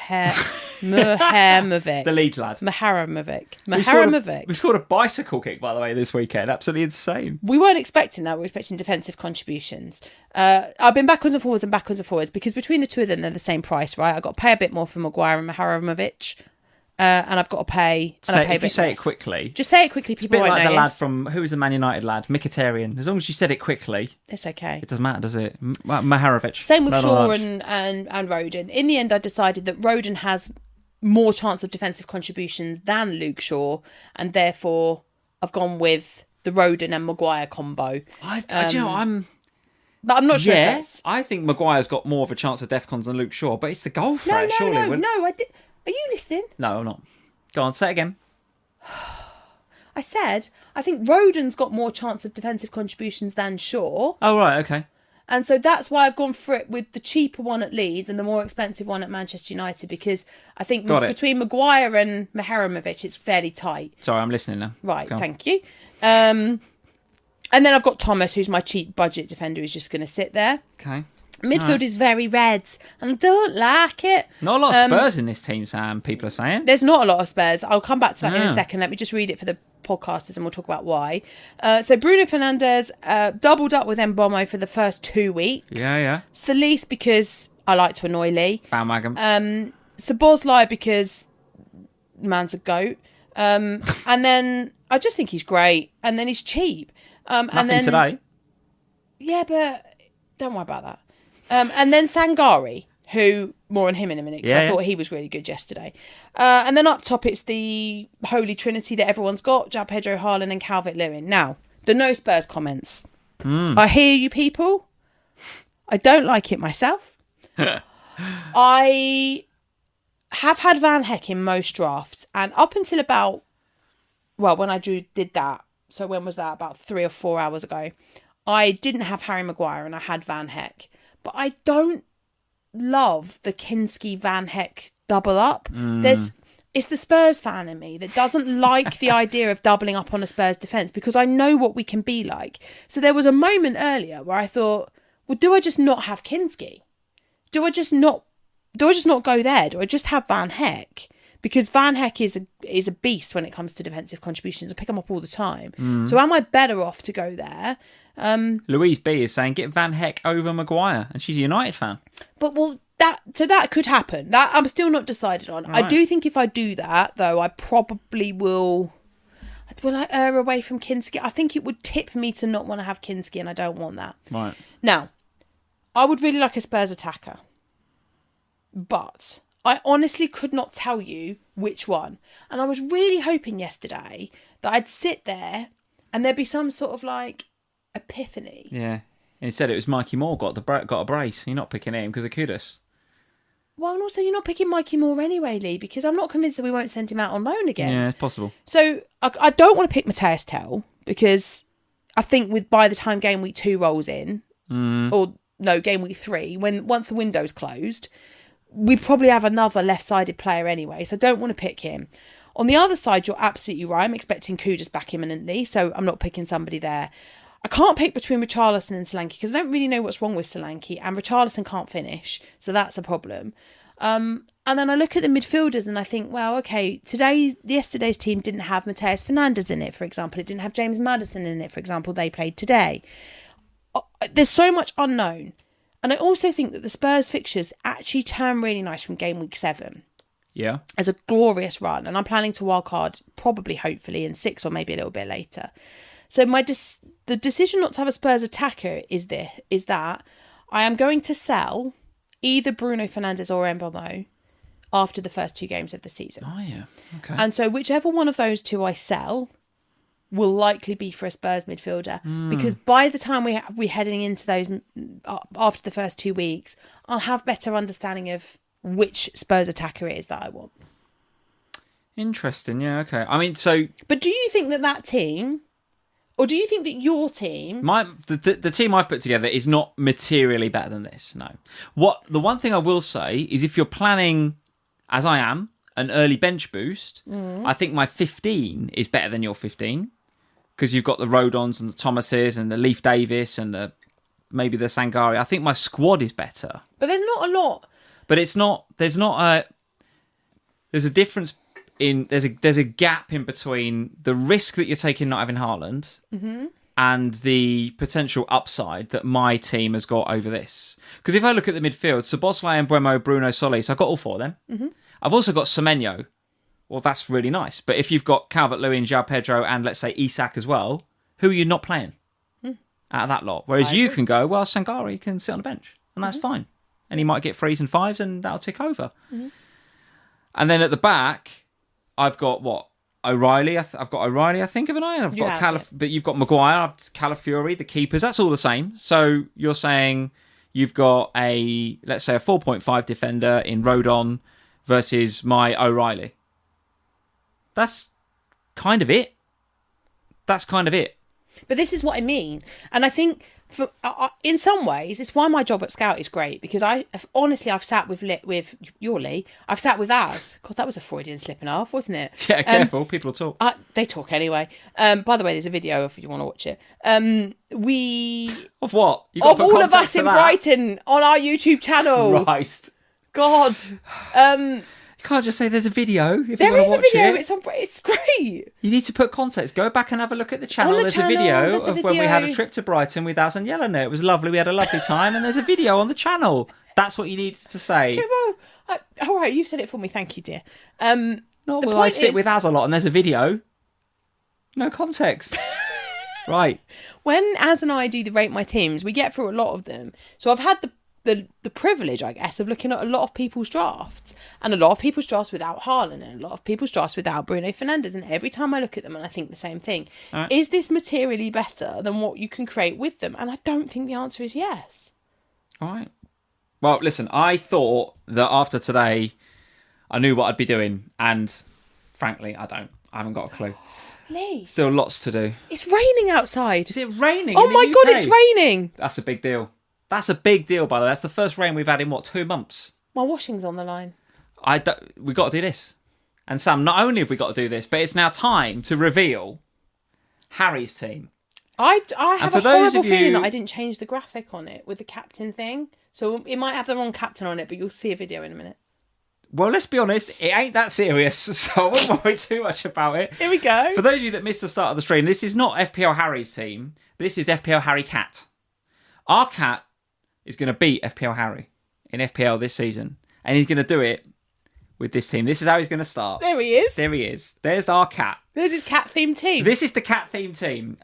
[SPEAKER 1] Leeds lad.
[SPEAKER 2] Mihajlovic.
[SPEAKER 1] We scored a bicycle kick, by the way, this weekend. Absolutely insane.
[SPEAKER 2] We weren't expecting that. We were expecting defensive contributions. I've been backwards and forwards because between the two of them, they're the same price, right? I've got to pay a bit more for Maguire and Mihajlovic. And I've got to pay.
[SPEAKER 1] If you say it quickly,
[SPEAKER 2] just say it quickly. People won't
[SPEAKER 1] like
[SPEAKER 2] notice.
[SPEAKER 1] the lad from who was the Man United lad, Mkhitaryan. As long as you said it quickly,
[SPEAKER 2] it's okay.
[SPEAKER 1] It doesn't matter, does it? Mihajlovic.
[SPEAKER 2] Same with Shaw and Roden. In the end, I decided that Roden has more chance of defensive contributions than Luke Shaw, and therefore I've gone with the Roden and Maguire combo.
[SPEAKER 1] Do you know,
[SPEAKER 2] But I'm not sure.
[SPEAKER 1] Yes, I think Maguire's got more of a chance of defcons than Luke Shaw, but it's the goal threat.
[SPEAKER 2] No. I did. Are you listening?
[SPEAKER 1] No, I'm not. Go on, say it again.
[SPEAKER 2] I said, I think Roden's got more chance of defensive contributions than Shaw.
[SPEAKER 1] Oh, right, okay.
[SPEAKER 2] And so that's why I've gone for it with the cheaper one at Leeds and the more expensive one at Manchester United, because I think between Maguire and Mihajlovic, it's fairly tight.
[SPEAKER 1] Sorry, I'm listening now.
[SPEAKER 2] Right, thank you. And then I've got Thomas, who's my cheap budget defender, who's just going to sit there.
[SPEAKER 1] Okay.
[SPEAKER 2] Midfield is very red, and I don't like it.
[SPEAKER 1] Not a lot of Spurs in this team, Sam, people are saying.
[SPEAKER 2] There's not a lot of Spurs. I'll come back to that in a second. Let me just read it for the podcasters and we'll talk about why. So Bruno Fernandes doubled up with Mbomo for the first 2 weeks.
[SPEAKER 1] Yeah.
[SPEAKER 2] Solis because I like to annoy Lee.
[SPEAKER 1] Bandwagon.
[SPEAKER 2] Szoboszlai because man's a goat. And then I just think he's great. And then he's cheap.
[SPEAKER 1] Nothing today.
[SPEAKER 2] Yeah, but don't worry about that. And then Sangari, who, more on him in a minute, because I thought he was really good yesterday. And then up top, it's the holy trinity that everyone's got, João Pedro, Haaland and Calvert-Lewin. Now, the no Spurs comments. I hear you people. I don't like it myself. I have had Van Heck in most drafts, and up until about, when I did that, so when was that? About 3 or 4 hours ago, I didn't have Harry Maguire and I had Van Heck. But I don't love the Kinski Van Heck double up. It's the Spurs fan in me that doesn't like the idea of doubling up on a Spurs defence, because I know what we can be like. So there was a moment earlier where I thought, well, do I just not have Kinski? Do I just not go there? Do I just have Van Heck? Because Van Heck is a beast when it comes to defensive contributions. I pick him up all the time. So am I better off to go there?
[SPEAKER 1] Louise B is saying get Van Heck over Maguire, and she's a United fan.
[SPEAKER 2] But that could happen. That I'm still not decided on. Right. I do think if I do that, though, I probably will. Will I err away from Kinski? I think it would tip me to not want to have Kinski, and I don't want that.
[SPEAKER 1] Right.
[SPEAKER 2] Now, I would really like a Spurs attacker, but I honestly could not tell you which one. And I was really hoping yesterday that I'd sit there and there'd be some sort of epiphany.
[SPEAKER 1] Yeah. Instead, it was Mikey Moore got a brace. You're not picking him because of Kudus.
[SPEAKER 2] Well, and also you're not picking Mikey Moore anyway, Lee, because I'm not convinced that we won't send him out on loan again.
[SPEAKER 1] Yeah, it's possible.
[SPEAKER 2] So I don't want to pick Matthias Tell, because I think by the time Game Week 2 rolls in, or no, Game Week 3, once the window's closed, we probably have another left-sided player anyway, so I don't want to pick him. On the other side, you're absolutely right. I'm expecting Kudus back imminently, so I'm not picking somebody there. I can't pick between Richarlison and Solanke because I don't really know what's wrong with Solanke, and Richarlison can't finish, so that's a problem. And then I look at the midfielders and I think, well, okay, yesterday's team didn't have Mateus Fernandes in it, for example. It didn't have James Maddison in it, for example. They played today. There's so much unknown. And I also think that the Spurs fixtures actually turn really nice from Game Week 7.
[SPEAKER 1] Yeah.
[SPEAKER 2] As a glorious run. And I'm planning to wildcard probably, hopefully, in 6 or maybe a little bit later. So the decision not to have a Spurs attacker is that I am going to sell either Bruno Fernandes or Mbomo after the first 2 games of the season.
[SPEAKER 1] Oh, yeah. Okay.
[SPEAKER 2] And so whichever one of those 2 I sell will likely be for a Spurs midfielder, because by the time we're heading into those after the first 2 weeks, I'll have better understanding of which Spurs attacker it is that I want.
[SPEAKER 1] Interesting. Yeah. Okay. I mean, so.
[SPEAKER 2] But do you think that team, or do you think that your team,
[SPEAKER 1] the team I've put together is not materially better than this? No. The one thing I will say is, if you're planning, as I am, an early bench boost, I think my 15 is better than your 15. Because you've got the Rodons and the Thomases and the Leif Davis and maybe the Sangari. I think my squad is better.
[SPEAKER 2] but there's not a lot.
[SPEAKER 1] But there's a difference in, there's a gap in between the risk that you're taking not having Haaland and the potential upside that my team has got over this. Because if I look at the midfield, Szoboszlai, Mbeumo, Bruno, Solis, I've got all 4 of them. I've also got Semenyo. Well, that's really nice. But if you've got Calvert-Lewin, João Pedro, and let's say Isak as well, who are you not playing out of that lot? Whereas you can go, well, Sangari can sit on the bench, and that's fine. And he might get 3s and 5s, and that'll tick over. And then at the back, I've got what? O'Reilly. I've got O'Reilly, I think, haven't I? And I've got but you've got Maguire, Calafiori, the keepers. That's all the same. So you're saying you've got let's say a 4.5 defender in Rodon versus my O'Reilly. That's kind of it.
[SPEAKER 2] But this is what I mean. And I think in some ways, it's why my job at Scout is great, because I've sat with your Lee. I've sat with Az. God, that was a Freudian slip and a half, wasn't it?
[SPEAKER 1] Yeah, careful. People talk.
[SPEAKER 2] They talk anyway. By the way, there's a video if you want to watch it.
[SPEAKER 1] Of what?
[SPEAKER 2] Of all of us in Brighton on our YouTube channel.
[SPEAKER 1] Christ.
[SPEAKER 2] God.
[SPEAKER 1] You can't just say there's a video if
[SPEAKER 2] there
[SPEAKER 1] you want
[SPEAKER 2] is
[SPEAKER 1] to
[SPEAKER 2] a
[SPEAKER 1] watch
[SPEAKER 2] video.
[SPEAKER 1] it.
[SPEAKER 2] It's great.
[SPEAKER 1] You need to put context. Go back and have a look at the channel. There's a video of when we had a trip to Brighton with Az and Yelena. It was lovely. We had a lovely time, and there's a video on the channel. That's what you need to say.
[SPEAKER 2] Okay, well, all right, you've said it for me. Thank you, dear.
[SPEAKER 1] I sit with Az a lot, and there's a video. No context. Right.
[SPEAKER 2] When Az and I do the Rate My Teams, we get through a lot of them. So I've had the privilege, I guess, of looking at a lot of people's drafts, and a lot of people's drafts without Haaland, and a lot of people's drafts without Bruno Fernandes, and every time I look at them and I think the same thing, right. Is this materially better than what you can create with them? And I don't think the answer is yes.
[SPEAKER 1] All right. Well, listen, I thought that after today I knew what I'd be doing, and frankly I don't. I haven't got a clue.
[SPEAKER 2] Lee,
[SPEAKER 1] still lots to do.
[SPEAKER 2] It's raining outside.
[SPEAKER 1] Is it raining?
[SPEAKER 2] Oh my God, it's raining.
[SPEAKER 1] That's a big deal. That's a big deal, by the way. That's the first rain we've had in, 2 months?
[SPEAKER 2] My washing's on the line.
[SPEAKER 1] We've got to do this. And Sam, not only have we got to do this, but it's now time to reveal Harry's team.
[SPEAKER 2] I have a horrible feeling that I didn't change the graphic on it with the captain thing. So it might have the wrong captain on it, but you'll see a video in a minute.
[SPEAKER 1] Well, let's be honest, it ain't that serious, so I won't worry too much about it.
[SPEAKER 2] Here we go.
[SPEAKER 1] For those of you that missed the start of the stream, this is not FPL Harry's team. This is FPL Harry Cat. Our cat is going to beat FPL Harry in FPL this season. And he's going to do it with this team. This is how he's going to start.
[SPEAKER 2] There he is.
[SPEAKER 1] There he is. There's our cat.
[SPEAKER 2] There's his cat-themed team.
[SPEAKER 1] This is the cat-themed team.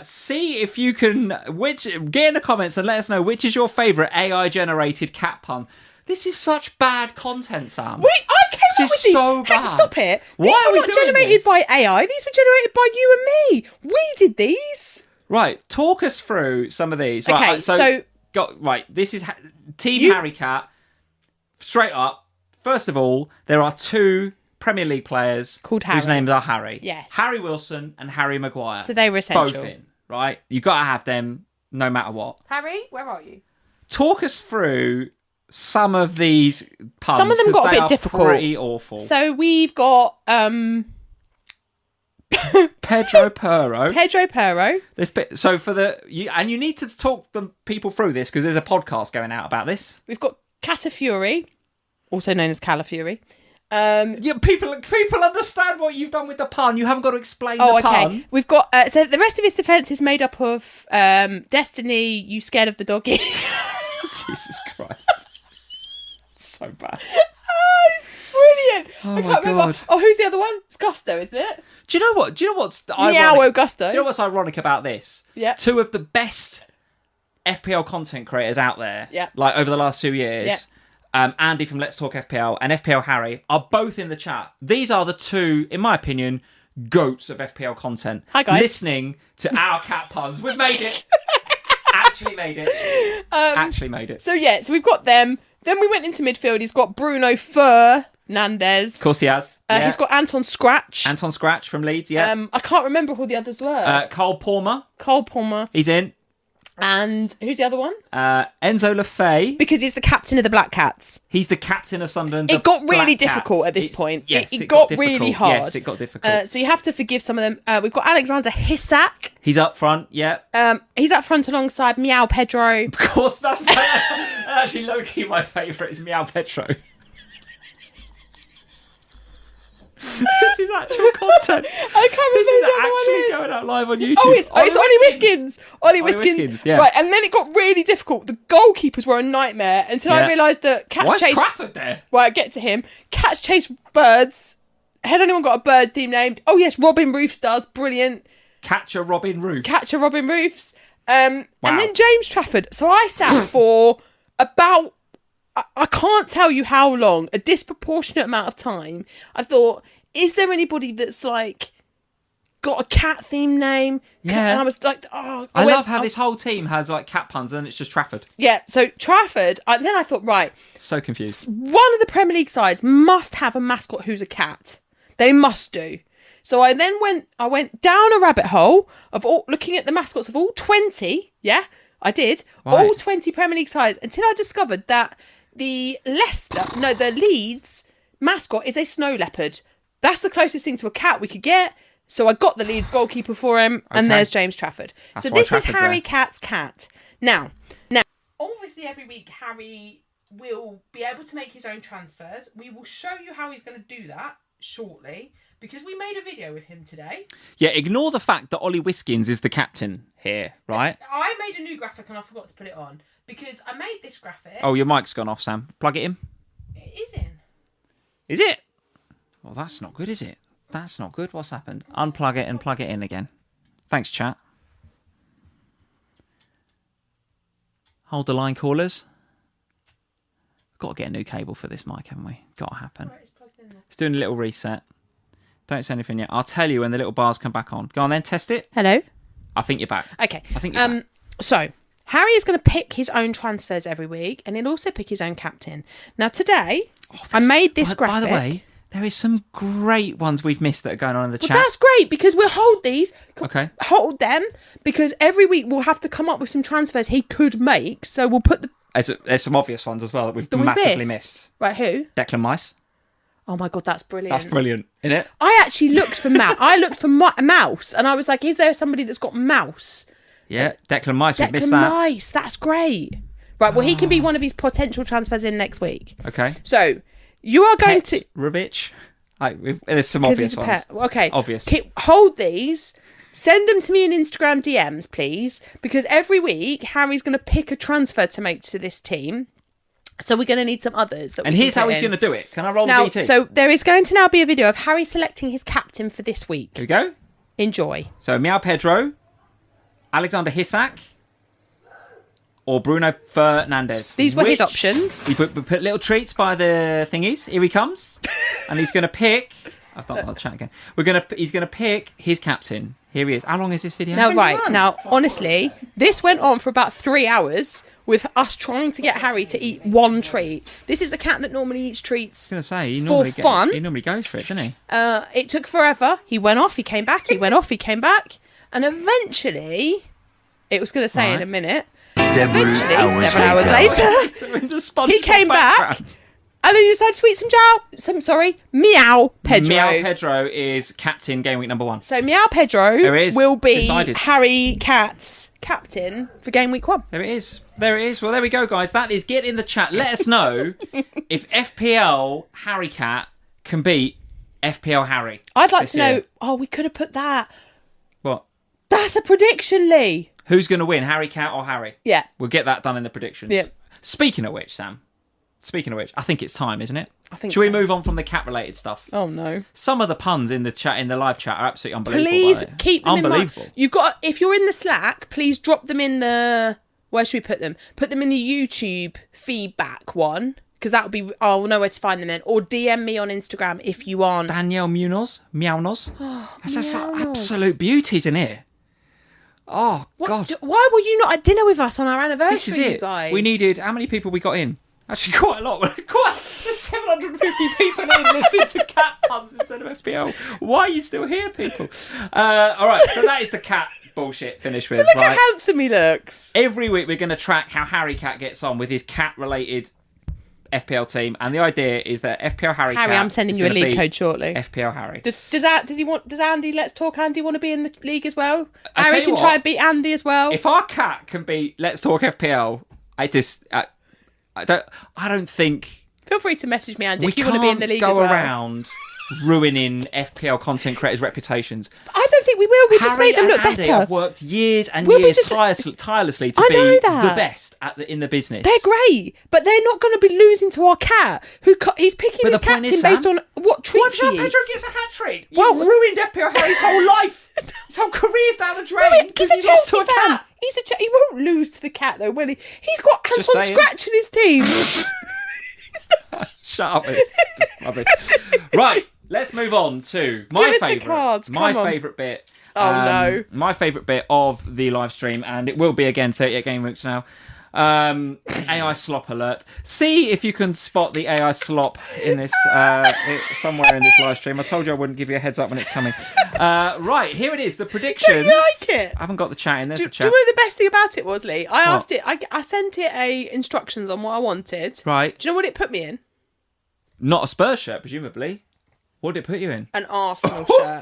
[SPEAKER 1] See if you can... Get in the comments and let us know which is your favourite AI-generated cat pun. This is such bad content, Sam.
[SPEAKER 2] Wait, I came up with these.
[SPEAKER 1] So bad.
[SPEAKER 2] Hey, stop it.
[SPEAKER 1] Why
[SPEAKER 2] these
[SPEAKER 1] are we
[SPEAKER 2] were not
[SPEAKER 1] doing
[SPEAKER 2] generated
[SPEAKER 1] this?
[SPEAKER 2] by AI. These were generated by you and me. We did these.
[SPEAKER 1] Right, talk us through some of these.
[SPEAKER 2] Okay,
[SPEAKER 1] right,
[SPEAKER 2] so
[SPEAKER 1] this is Team Harry Cat. Straight up, first of all, there are 2 Premier League players
[SPEAKER 2] called Harry,
[SPEAKER 1] whose names are Harry.
[SPEAKER 2] Yes.
[SPEAKER 1] Harry Wilson and Harry Maguire.
[SPEAKER 2] So they were essential.
[SPEAKER 1] Both in, right? You've got to have them no matter what.
[SPEAKER 2] Harry, where are you?
[SPEAKER 1] Talk us through some of these puns.
[SPEAKER 2] Some of them got a bit difficult.
[SPEAKER 1] Pretty awful.
[SPEAKER 2] So we've got
[SPEAKER 1] Pedro Perro.
[SPEAKER 2] Pedro Perro.
[SPEAKER 1] So and you need to talk the people through this because there's a podcast going out about this.
[SPEAKER 2] We've got Catafury, also known as Calafury.
[SPEAKER 1] Yeah, people understand what you've done with the pun. You haven't got to explain the pun.
[SPEAKER 2] Okay. We've got so the rest of his defence is made up of Destiny. You scared of the doggy?
[SPEAKER 1] Jesus Christ, so bad.
[SPEAKER 2] Oh, it's brilliant.
[SPEAKER 1] Oh
[SPEAKER 2] I
[SPEAKER 1] my
[SPEAKER 2] can't remember.
[SPEAKER 1] God.
[SPEAKER 2] Oh, who's the other one? It's Gusto, isn't it?
[SPEAKER 1] Do you know what's
[SPEAKER 2] Meow Gusto.
[SPEAKER 1] Do you know what's ironic about this?
[SPEAKER 2] Yeah.
[SPEAKER 1] 2 of the best FPL content creators out there.
[SPEAKER 2] Yeah.
[SPEAKER 1] Like over the last 2 years.
[SPEAKER 2] Yeah.
[SPEAKER 1] Andy from Let's Talk FPL, and FPL Harry are both in the chat. These are the two, in my opinion, goats of FPL content.
[SPEAKER 2] Hi, guys.
[SPEAKER 1] Listening to our cat puns. We've made it. Actually made it. Actually made it.
[SPEAKER 2] So we've got them. Then we went into midfield. He's got Bruno Fernandes.
[SPEAKER 1] Of course he has.
[SPEAKER 2] He's got Anton Scratch.
[SPEAKER 1] Anton Scratch from Leeds, yeah.
[SPEAKER 2] I can't remember who the others were.
[SPEAKER 1] Cole Palmer.
[SPEAKER 2] Cole Palmer.
[SPEAKER 1] He's in.
[SPEAKER 2] And who's the other one?
[SPEAKER 1] Enzo Lefay.
[SPEAKER 2] Because he's the captain of the Black Cats.
[SPEAKER 1] He's the captain of Sunderland.
[SPEAKER 2] It got really difficult at this point.
[SPEAKER 1] Yes,
[SPEAKER 2] it got really
[SPEAKER 1] difficult.
[SPEAKER 2] hard.
[SPEAKER 1] Yes, it got difficult.
[SPEAKER 2] So you have to forgive some of them. We've got Alexander Isak.
[SPEAKER 1] He's up front, yeah.
[SPEAKER 2] He's up front alongside Meow Pedro.
[SPEAKER 1] Of course, that's actually low-key my favourite is Meow Pedro. This is actual content.
[SPEAKER 2] I can't remember.
[SPEAKER 1] This is
[SPEAKER 2] who the other
[SPEAKER 1] actually
[SPEAKER 2] one is.
[SPEAKER 1] going out live on YouTube.
[SPEAKER 2] Oh, it's Ollie Wiskins. Ollie Wiskins.
[SPEAKER 1] Yeah.
[SPEAKER 2] Right, and then it got really difficult. The goalkeepers were a nightmare until I realised that Catch
[SPEAKER 1] Why
[SPEAKER 2] Chase.
[SPEAKER 1] is Trafford there?
[SPEAKER 2] Right, get to him. Catch Chase Birds. Has anyone got a bird theme named? Oh yes, Robin Roofs does. Brilliant.
[SPEAKER 1] Catcher Robin Roofs.
[SPEAKER 2] Catcher Robin Roofs. And then James Trafford. So I sat for about, I can't tell you how long, a disproportionate amount of time. I thought, is there anybody that's like got a cat theme name?
[SPEAKER 1] Yeah.
[SPEAKER 2] And I was like, oh.
[SPEAKER 1] I love how this whole team has like cat puns and then it's just Trafford.
[SPEAKER 2] Yeah, so Trafford, then I thought, right.
[SPEAKER 1] So confused.
[SPEAKER 2] One of the Premier League sides must have a mascot who's a cat. They must do. So I went down a rabbit hole of looking at the mascots of all 20. Yeah, I did. Right. All 20 Premier League sides until I discovered that the Leeds mascot is a snow leopard. That's the closest thing to a cat we could get. So I got the Leeds goalkeeper for him, and there's James Trafford. So this is Harry Cat's cat. Now, obviously every week Harry will be able to make his own transfers. We will show you how he's going to do that shortly, because we made a video with him today.
[SPEAKER 1] Yeah, ignore the fact that Ollie Wiskins is the captain here, right?
[SPEAKER 2] I made a new graphic and I forgot to put it on, because I made this graphic.
[SPEAKER 1] Oh, your mic's gone off, Sam. Plug it in.
[SPEAKER 2] It is in.
[SPEAKER 1] Is it? Well, that's not good, is it? That's not good. What's happened? Unplug it and plug it in again. Thanks, chat. Hold the line, callers. Got to get a new cable for this mic, haven't we? Got to happen.
[SPEAKER 2] Right, it's plugged in there.
[SPEAKER 1] It's doing a little reset. Don't say anything yet. I'll tell you when the little bars come back on. Go on then, test it.
[SPEAKER 2] Hello?
[SPEAKER 1] I think you're back.
[SPEAKER 2] Okay.
[SPEAKER 1] I think you're back.
[SPEAKER 2] So, Harry is going to pick his own transfers every week, and he'll also pick his own captain. Now, today, I made this graphic.
[SPEAKER 1] By the way, there is some great ones we've missed that are going on in the chat.
[SPEAKER 2] That's great, because we'll hold these.
[SPEAKER 1] Okay.
[SPEAKER 2] Hold them, because every week we'll have to come up with some transfers he could make, so we'll put the...
[SPEAKER 1] There's some obvious ones as well that we've massively missed.
[SPEAKER 2] Right, who?
[SPEAKER 1] Declan Rice.
[SPEAKER 2] Oh my God, that's brilliant.
[SPEAKER 1] That's brilliant, isn't it?
[SPEAKER 2] I actually looked for mouse. I looked for mouse, and I was like, is there somebody that's got mouse?
[SPEAKER 1] Yeah, Declan Rice, we've missed
[SPEAKER 2] Declan
[SPEAKER 1] that.
[SPEAKER 2] Rice, that's great. Right, well, he can be one of his potential transfers in next week.
[SPEAKER 1] Okay.
[SPEAKER 2] So, you are going to...
[SPEAKER 1] Ravitch. There's some obvious ones.
[SPEAKER 2] Okay.
[SPEAKER 1] Obvious.
[SPEAKER 2] Hold these. Send them to me in Instagram DMs, please, because every week, Harry's going to pick a transfer to make to this team. So we're going to need some others.
[SPEAKER 1] And here's how he's going to do it. Can I roll the BT?
[SPEAKER 2] So there is going to now be a video of Harry selecting his captain for this week.
[SPEAKER 1] Here we go.
[SPEAKER 2] Enjoy.
[SPEAKER 1] So Meow Pedro, Alexander Isak, or Bruno Fernandes.
[SPEAKER 2] These were his options.
[SPEAKER 1] We put little treats by the thingies. Here he comes. And he's going to pick... I've done the chat again. He's going to pick his captain. Here he is. How long is this video?
[SPEAKER 2] Now, honestly, this went on for about 3 hours with us trying to get Harry to eat one treat. This is the cat that normally eats treats for fun.
[SPEAKER 1] He normally goes for it, doesn't he?
[SPEAKER 2] It took forever. He went off, he came back, he went off, he came back. And eventually, it was going to say in a minute,
[SPEAKER 3] seven hours
[SPEAKER 2] later, he came back. And then you decided to eat Meow Pedro.
[SPEAKER 1] Meow Pedro is captain game week number 1.
[SPEAKER 2] So Meow Pedro will be
[SPEAKER 1] decided.
[SPEAKER 2] Harry Cat's captain for game week 1.
[SPEAKER 1] There it is. Well, there we go, guys. That is, get in the chat. Let us know if FPL Harry Cat can beat FPL Harry.
[SPEAKER 2] I'd like to know. Oh, we could have put that.
[SPEAKER 1] What?
[SPEAKER 2] That's a prediction, Lee.
[SPEAKER 1] Who's going to win, Harry Cat or Harry?
[SPEAKER 2] Yeah.
[SPEAKER 1] We'll get that done in the predictions.
[SPEAKER 2] Yeah.
[SPEAKER 1] Speaking of which, Sam. I think it's time, isn't it?
[SPEAKER 2] I think
[SPEAKER 1] Should we move on from the cat-related stuff?
[SPEAKER 2] Oh no!
[SPEAKER 1] Some of the puns in the live chat are absolutely unbelievable.
[SPEAKER 2] Please keep them
[SPEAKER 1] unbelievable.
[SPEAKER 2] In mind. You've got, if you're in the Slack, please drop them in the. Where should we put them? Put them in the YouTube feedback one, because that would be, I'll know where to find them then. Or DM me on Instagram if you aren't.
[SPEAKER 1] Danielle Munoz. That's absolute beauties in here. Oh, God.
[SPEAKER 2] Why were you not at dinner with us on our anniversary,
[SPEAKER 1] This is it.
[SPEAKER 2] you guys?
[SPEAKER 1] We needed, how many people we got in? Actually, quite a lot. There's 750 people in listening to cat puns instead of FPL. Why are you still here, people? All right, so that is the cat bullshit finished with.
[SPEAKER 2] Look how handsome he looks.
[SPEAKER 1] Every week we're going to track how Harry Cat gets on with his cat-related FPL team, and the idea is that FPL Harry Cat
[SPEAKER 2] I'm sending you a league code shortly.
[SPEAKER 1] FPL Harry.
[SPEAKER 2] Does Andy, Let's Talk Andy, want to be in the league as well?
[SPEAKER 1] I
[SPEAKER 2] Harry
[SPEAKER 1] tell you
[SPEAKER 2] can
[SPEAKER 1] what,
[SPEAKER 2] try and beat Andy as well.
[SPEAKER 1] If our cat can beat Let's Talk FPL, I don't think
[SPEAKER 2] Feel free to message me, Andy,
[SPEAKER 1] we
[SPEAKER 2] if you want to be in the league
[SPEAKER 1] can't
[SPEAKER 2] as
[SPEAKER 1] go
[SPEAKER 2] well.
[SPEAKER 1] around ruining FPL content creators' reputations.
[SPEAKER 2] I don't think we will. We just
[SPEAKER 1] Harry
[SPEAKER 2] make them look
[SPEAKER 1] and Andy
[SPEAKER 2] better.
[SPEAKER 1] have worked years and
[SPEAKER 2] We'll be
[SPEAKER 1] years
[SPEAKER 2] just-
[SPEAKER 1] tirelessly to
[SPEAKER 2] I
[SPEAKER 1] be
[SPEAKER 2] know that.
[SPEAKER 1] the best in the business.
[SPEAKER 2] They're great, but they're not going to be losing to our cat, he's picking
[SPEAKER 1] But
[SPEAKER 2] his
[SPEAKER 1] the point
[SPEAKER 2] captain
[SPEAKER 1] is,
[SPEAKER 2] based
[SPEAKER 1] Sam,
[SPEAKER 2] on what treats
[SPEAKER 1] What if
[SPEAKER 2] he
[SPEAKER 1] Pedro
[SPEAKER 2] eats.
[SPEAKER 1] gets a hat trick?
[SPEAKER 2] Well-
[SPEAKER 1] You've ruined FPL Harry's whole life. His whole career's down the drain.
[SPEAKER 2] He's
[SPEAKER 1] because
[SPEAKER 2] a
[SPEAKER 1] he lost
[SPEAKER 2] Chelsea
[SPEAKER 1] to a
[SPEAKER 2] fan.
[SPEAKER 1] cat.
[SPEAKER 2] He won't lose to the cat though, will he? He's got
[SPEAKER 1] Just
[SPEAKER 2] Anton
[SPEAKER 1] saying.
[SPEAKER 2] Scratch in his team.
[SPEAKER 1] Shut up. It's rubbish. Right, let's move on to my
[SPEAKER 2] Give us the
[SPEAKER 1] favourite.
[SPEAKER 2] cards,
[SPEAKER 1] My
[SPEAKER 2] come on.
[SPEAKER 1] favourite bit.
[SPEAKER 2] Oh, no.
[SPEAKER 1] My favourite bit of the live stream, and it will be again 38 game weeks now. AI slop alert. See if you can spot the AI slop in this somewhere in this live stream. I told you I wouldn't give you a heads up when it's coming. Right, here it is. The predictions.
[SPEAKER 2] Don't you like it?
[SPEAKER 1] I haven't got the chat in. There's
[SPEAKER 2] Do
[SPEAKER 1] the
[SPEAKER 2] you
[SPEAKER 1] chat.
[SPEAKER 2] know the best thing about it was, Lee? I asked it. I sent it instructions on what I wanted.
[SPEAKER 1] Right.
[SPEAKER 2] Do you know what it put me in?
[SPEAKER 1] Not a Spurs shirt, presumably. What did it put you in?
[SPEAKER 2] An Arsenal shirt.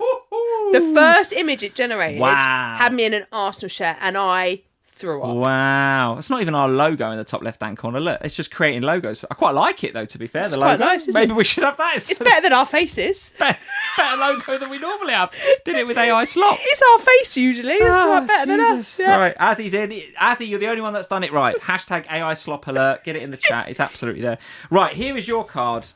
[SPEAKER 2] The first image it generated
[SPEAKER 1] Wow.
[SPEAKER 2] had me in an Arsenal shirt, and I threw up.
[SPEAKER 1] Wow, it's not even our logo in the top left-hand corner. Look, it's just creating logos. I quite like it though. To be fair,
[SPEAKER 2] It's
[SPEAKER 1] the
[SPEAKER 2] quite
[SPEAKER 1] logo.
[SPEAKER 2] nice, isn't
[SPEAKER 1] Maybe
[SPEAKER 2] it?
[SPEAKER 1] we should have that.
[SPEAKER 2] It's better than our faces.
[SPEAKER 1] better logo than we normally have. Did it with AI slot.
[SPEAKER 2] It's our face usually. It's
[SPEAKER 1] Ah,
[SPEAKER 2] like better than
[SPEAKER 1] Jesus.
[SPEAKER 2] us. Yeah.
[SPEAKER 1] Right, Azzy's in. Azzy, you're the only one that's done it right. Hashtag AI slop alert. Get it in the chat. It's absolutely there. Right, here is your card.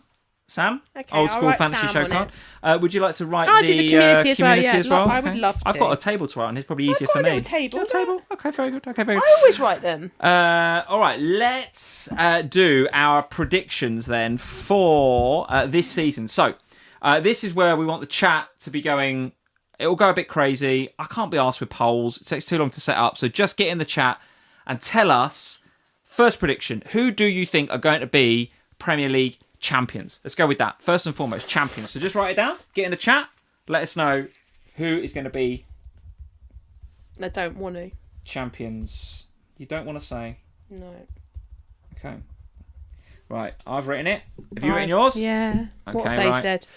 [SPEAKER 1] Sam,
[SPEAKER 2] Okay,
[SPEAKER 1] old
[SPEAKER 2] I'll
[SPEAKER 1] school
[SPEAKER 2] write
[SPEAKER 1] fantasy
[SPEAKER 2] Sam
[SPEAKER 1] show
[SPEAKER 2] on
[SPEAKER 1] card. Would you like to write
[SPEAKER 2] I'll
[SPEAKER 1] the
[SPEAKER 2] do the community as well, yeah. I would
[SPEAKER 1] Okay.
[SPEAKER 2] love
[SPEAKER 1] I've
[SPEAKER 2] to.
[SPEAKER 1] got a table to write on. It's probably easier
[SPEAKER 2] got
[SPEAKER 1] for
[SPEAKER 2] a
[SPEAKER 1] me.
[SPEAKER 2] little table,
[SPEAKER 1] You got a table? Okay, very good. Okay, very good.
[SPEAKER 2] I always write them.
[SPEAKER 1] All right, let's do our predictions then for this season. So, this is where we want the chat to be going. It will go a bit crazy. I can't be asked with polls. It takes too long to set up. So just get in the chat and tell us, first prediction, who do you think are going to be Premier League champions? Let's go with that. First and foremost, champions. So just write it down, get in the chat, let us know who is going to be
[SPEAKER 2] I don't want to.
[SPEAKER 1] champions. You don't want to say?
[SPEAKER 2] No.
[SPEAKER 1] Okay. Right, I've written it. Have you written yours?
[SPEAKER 2] Yeah. What
[SPEAKER 1] Okay,
[SPEAKER 2] have they
[SPEAKER 1] right.
[SPEAKER 2] said?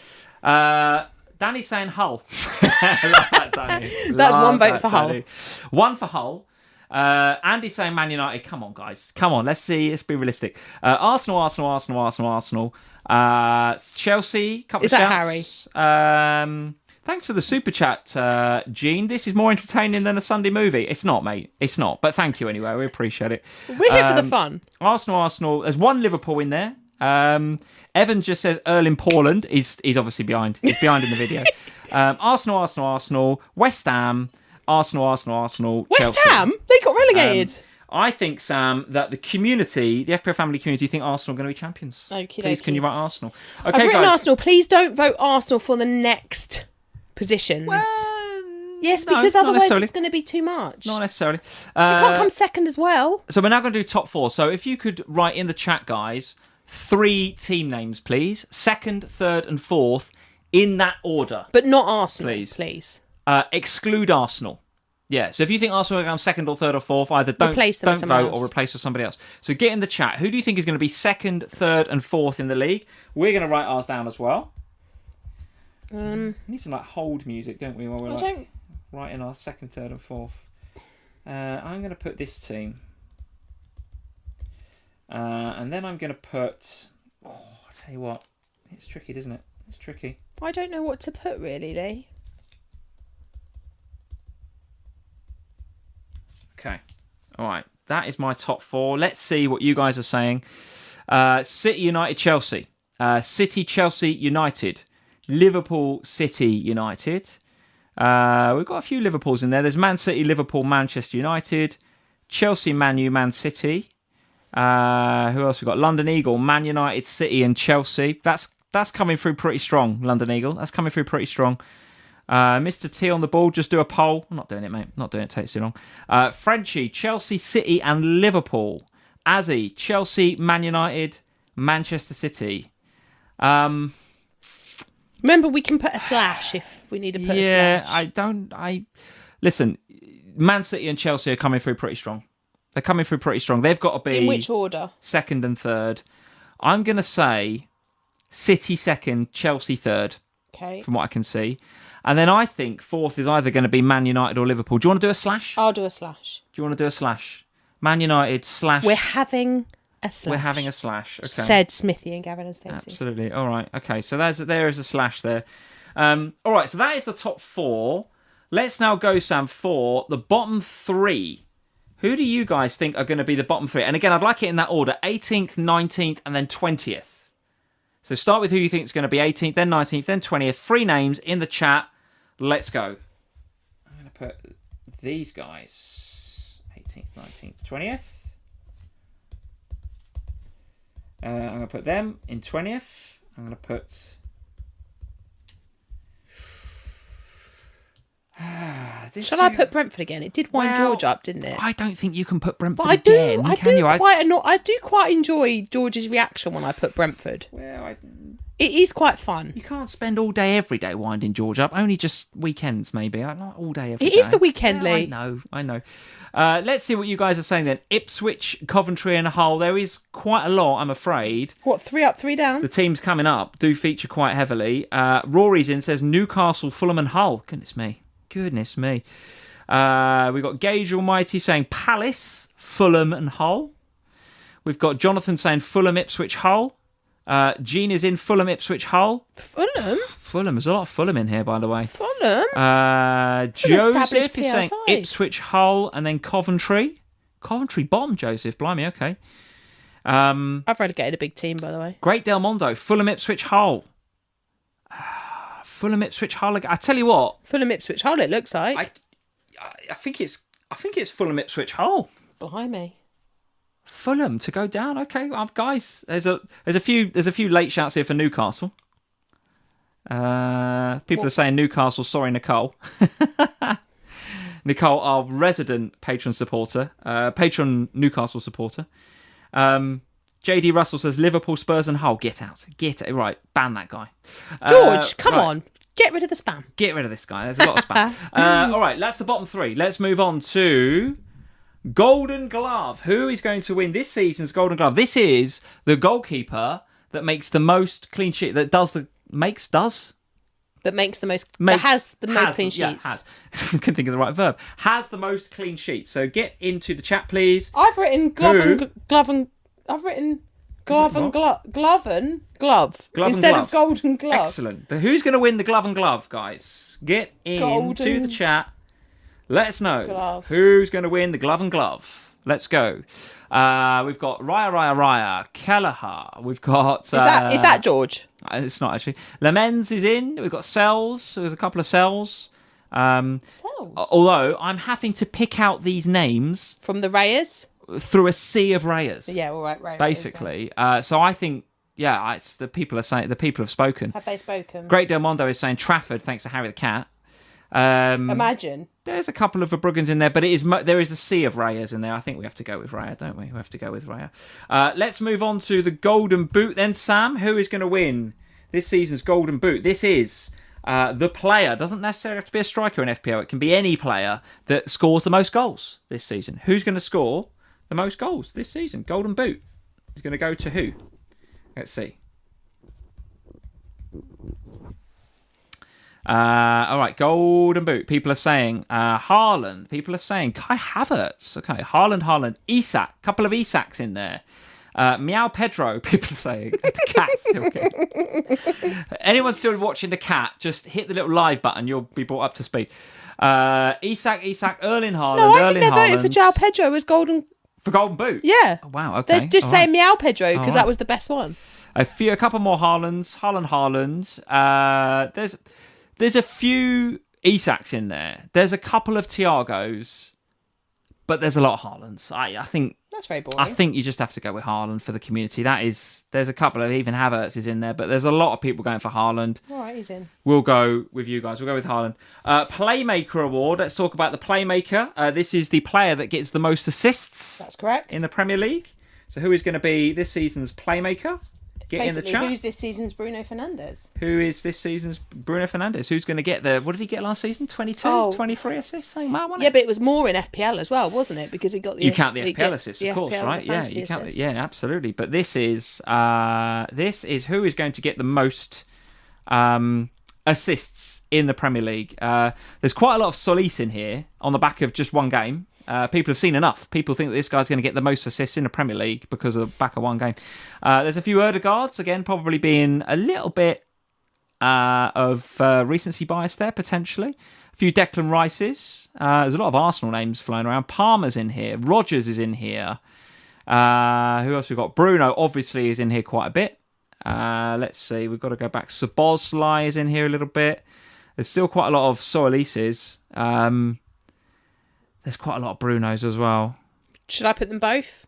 [SPEAKER 1] Danny's saying Hull. I love that, Danny.
[SPEAKER 2] That's
[SPEAKER 1] Love
[SPEAKER 2] one vote
[SPEAKER 1] that,
[SPEAKER 2] for Hull.
[SPEAKER 1] Danny. One for Hull. Andy's saying Man United. Come on, guys. Come on. Let's see. Let's be realistic. Arsenal. Chelsea. Couple
[SPEAKER 2] Is
[SPEAKER 1] of
[SPEAKER 2] that
[SPEAKER 1] shouts. Thanks for the super chat, Gene. This is more entertaining than a Sunday movie. It's not, mate. It's not. But thank you anyway. We appreciate it.
[SPEAKER 2] We're here for the fun.
[SPEAKER 1] Arsenal. There's one Liverpool in there. Evan just says Erling Haaland. He's obviously behind. He's behind in the video. Arsenal. West Ham. Arsenal.
[SPEAKER 2] West
[SPEAKER 1] Chelsea.
[SPEAKER 2] Ham? They got relegated.
[SPEAKER 1] I think, Sam, that the community, the FPL family community, think Arsenal are going to be champions.
[SPEAKER 2] Okie
[SPEAKER 1] Please, can
[SPEAKER 2] dokie.
[SPEAKER 1] you write Arsenal?
[SPEAKER 2] I've
[SPEAKER 1] Okay,
[SPEAKER 2] written
[SPEAKER 1] guys.
[SPEAKER 2] Arsenal. Please don't vote Arsenal for the next positions. Yes,
[SPEAKER 1] no,
[SPEAKER 2] because
[SPEAKER 1] not
[SPEAKER 2] otherwise
[SPEAKER 1] necessarily.
[SPEAKER 2] it's going to be too much.
[SPEAKER 1] Not necessarily.
[SPEAKER 2] You can't come second as well.
[SPEAKER 1] So we're now going to do top four. So if you could write in the chat, guys, 3 team names, please. Second, third, and fourth in that order.
[SPEAKER 2] But not Arsenal,
[SPEAKER 1] Please.
[SPEAKER 2] please.
[SPEAKER 1] Exclude Arsenal. Yeah, so if you think Arsenal are going second or third or fourth, either don't
[SPEAKER 2] Replace them with someone
[SPEAKER 1] vote
[SPEAKER 2] else.
[SPEAKER 1] or replace with somebody else. So get in the chat. Who do you think is going to be second, third, and fourth in the league? We're going to write ours down as well. We need some hold music, don't we? While we're
[SPEAKER 2] I don't...
[SPEAKER 1] writing our second, third, and fourth. I'm going to put this team, and then I'm going to put. Oh, I tell you what, it's tricky, isn't it? It's tricky.
[SPEAKER 2] I don't know what to put, really, Lee.
[SPEAKER 1] Okay. All right. That is my top 4. Let's see what you guys are saying. City, United, Chelsea. City, Chelsea, United. Liverpool, City, United. We've got a few Liverpools in there. There's Man City, Liverpool, Manchester United. Chelsea, Man U, Man City. Who else we got? London Eagle, Man United, City, and Chelsea. That's coming through pretty strong. London Eagle. That's coming through pretty strong. Mr. T on the ball. Just do a poll. I'm not doing it, mate. Not doing it. It takes too long. Frenchie, Chelsea, City, and Liverpool. Azzy, Chelsea, Man United, Manchester City.
[SPEAKER 2] Remember, we can put a slash if we need to put a slash.
[SPEAKER 1] Listen, Man City and Chelsea are coming through pretty strong. They're coming through pretty strong. They've got to be...
[SPEAKER 2] In which order?
[SPEAKER 1] Second and third. I'm going to say City second, Chelsea third.
[SPEAKER 2] Okay.
[SPEAKER 1] From what I can see. And then I think fourth is either going to be Man United or Liverpool. Do you want to do a slash?
[SPEAKER 2] I'll do a slash.
[SPEAKER 1] Do you want to do a slash? Man United slash...
[SPEAKER 2] We're having a slash.
[SPEAKER 1] We're having a slash. Okay.
[SPEAKER 2] Said Smithy and Gavin and Stacey.
[SPEAKER 1] Absolutely. All right. Okay. So there is a slash there. All right. So that is the top four. Let's now go, Sam, for the bottom three. Who do you guys think are going to be the bottom three? And again, I'd like it in that order. 18th, 19th, and then 20th. So start with who you think is going to be 18th, then 19th, then 20th. 3 names in the chat. Let's go. I'm going to put these guys. 18th, 19th, 20th. I'm going to put them in 20th. I'm going to put...
[SPEAKER 2] Shall I put Brentford again? It did wind George up, didn't it?
[SPEAKER 1] I don't think you can put Brentford
[SPEAKER 2] but
[SPEAKER 1] again.
[SPEAKER 2] I do quite enjoy George's reaction when I put Brentford.
[SPEAKER 1] Well,
[SPEAKER 2] it is quite fun.
[SPEAKER 1] You can't spend all day, every day winding George up. Only just weekends, maybe. Not all day, every day.
[SPEAKER 2] It is the weekend, Lee.
[SPEAKER 1] I know. Let's see what you guys are saying then. Ipswich, Coventry and Hull. There is quite a lot, I'm afraid.
[SPEAKER 2] What, 3 up, 3 down?
[SPEAKER 1] The teams coming up do feature quite heavily. Rory's in, says Newcastle, Fulham and Hull. Goodness me. We've got Gage Almighty saying Palace, Fulham and Hull. We've got Jonathan saying Fulham, Ipswich, Hull. Jean is in Fulham, Ipswich, Hull. Fulham. There's a lot of Fulham in here, by the way.
[SPEAKER 2] Fulham?
[SPEAKER 1] Joseph is saying Ipswich, Hull, and then Coventry. Coventry bottom, Joseph. Blimey, okay.
[SPEAKER 2] I've relegated a big team, by the way.
[SPEAKER 1] Great Del Mondo, Fulham, Ipswich, Hull. Fulham, Ipswich, Hull. I tell you what.
[SPEAKER 2] Fulham, Ipswich, Hull. It looks like.
[SPEAKER 1] I think it's Fulham, Ipswich, Hull.
[SPEAKER 2] Blimey.
[SPEAKER 1] Fulham to go down. Okay, guys. There's a few late shouts here for Newcastle. People are saying Newcastle. Sorry, Nicole. Nicole, our resident patron supporter, patron Newcastle supporter. JD Russell says Liverpool, Spurs and Hull. Get out. Right, ban that guy.
[SPEAKER 2] George, come on. Get rid of the spam.
[SPEAKER 1] Get rid of this guy. There's a lot of spam. All right, that's the bottom three. Let's move on to Golden Glove. Who is going to win this season's Golden Glove? This is the goalkeeper that makes the most clean sheet. That has the most clean sheets.
[SPEAKER 2] Yeah,
[SPEAKER 1] has. I couldn't think of the right verb. Has the most clean sheets. So get into the chat, please.
[SPEAKER 2] I've written glove and glove instead of golden glove.
[SPEAKER 1] Excellent. Who's going to win the glove and glove, guys? Get into the chat. Let us know who's going to win the glove and glove. Let's go. We've got Raya, Kelleher. We've got...
[SPEAKER 2] Is that George?
[SPEAKER 1] It's not, actually. Lamens is in. We've got Cells. There's a couple of Cells.
[SPEAKER 2] Cells?
[SPEAKER 1] Although, I'm having to pick out these names...
[SPEAKER 2] From the Rayers?
[SPEAKER 1] Through a sea of Rayers.
[SPEAKER 2] Yeah, all right.
[SPEAKER 1] Basically. So I think... Yeah, it's the people have spoken.
[SPEAKER 2] Have they spoken?
[SPEAKER 1] Great Del Mondo is saying Trafford, thanks to Harry the Cat.
[SPEAKER 2] Imagine.
[SPEAKER 1] There's a couple of Verbruggans in there, but there is a sea of Rayas in there. I think we have to go with Raya, don't we? We have to go with Raya. Let's move on to the Golden Boot then, Sam. Who is going to win this season's Golden Boot? This is the player. Doesn't necessarily have to be a striker in FPL. It can be any player that scores the most goals this season. Who's going to score the most goals this season? Golden Boot is going to go to who? Let's see. All right, Golden Boot. People are saying Haaland. People are saying Kai Havertz. Okay, Haaland, Isak. Couple of Isaks in there. Meow Pedro. People are saying the cat's still kicking. Anyone still watching the cat? Just hit the little live button. You'll be brought up to speed. Isak, Erling Haaland.
[SPEAKER 2] No, I think they voted for João Pedro as Golden
[SPEAKER 1] Boot.
[SPEAKER 2] Yeah.
[SPEAKER 1] Oh, wow. Okay.
[SPEAKER 2] They're just saying Meow Pedro because that was the best one.
[SPEAKER 1] A couple more Haalands. Haaland. There's a few Isaks in there. There's a couple of Thiagos. but there's a lot of Haalands. I think
[SPEAKER 2] That's very boring.
[SPEAKER 1] I think you just have to go with Haaland for the community. There's a couple of, even Havertz is in there, but there's a lot of people going for Haaland.
[SPEAKER 2] All right, he's in.
[SPEAKER 1] We'll go with you guys. We'll go with Haaland. Playmaker award. Let's talk about the Playmaker. This is the player that gets the most assists.
[SPEAKER 2] That's correct.
[SPEAKER 1] In the Premier League. So who is going to be this season's Playmaker? Get in the chat.
[SPEAKER 2] Who's this season's Bruno Fernandes?
[SPEAKER 1] Who is this season's Bruno Fernandes? Who's going to get the... What did he get last season? 22? 23 assists? Something mad, wasn't it?
[SPEAKER 2] Yeah, but it was more in FPL as well, wasn't it? Because he got the...
[SPEAKER 1] You count the FPL assists, of course, right? Yeah, you count it. Yeah, absolutely. But this is who is going to get the most assists in the Premier League. There's quite a lot of Solis in here on the back of just one game. People have seen enough. People think that this guy's going to get the most assists in the Premier League because of back of one game. There's a few Erdegaards, again, probably being a little bit of recency bias there, potentially. A few Declan Rices. There's a lot of Arsenal names flying around. Palmer's in here. Rodgers is in here. Who else we've got? Bruno, obviously, is in here quite a bit. Let's see. We've got to go back. Szoboszlai is in here a little bit. There's still quite a lot of Solises. There's quite a lot of Brunos as well.
[SPEAKER 2] Should I put them both?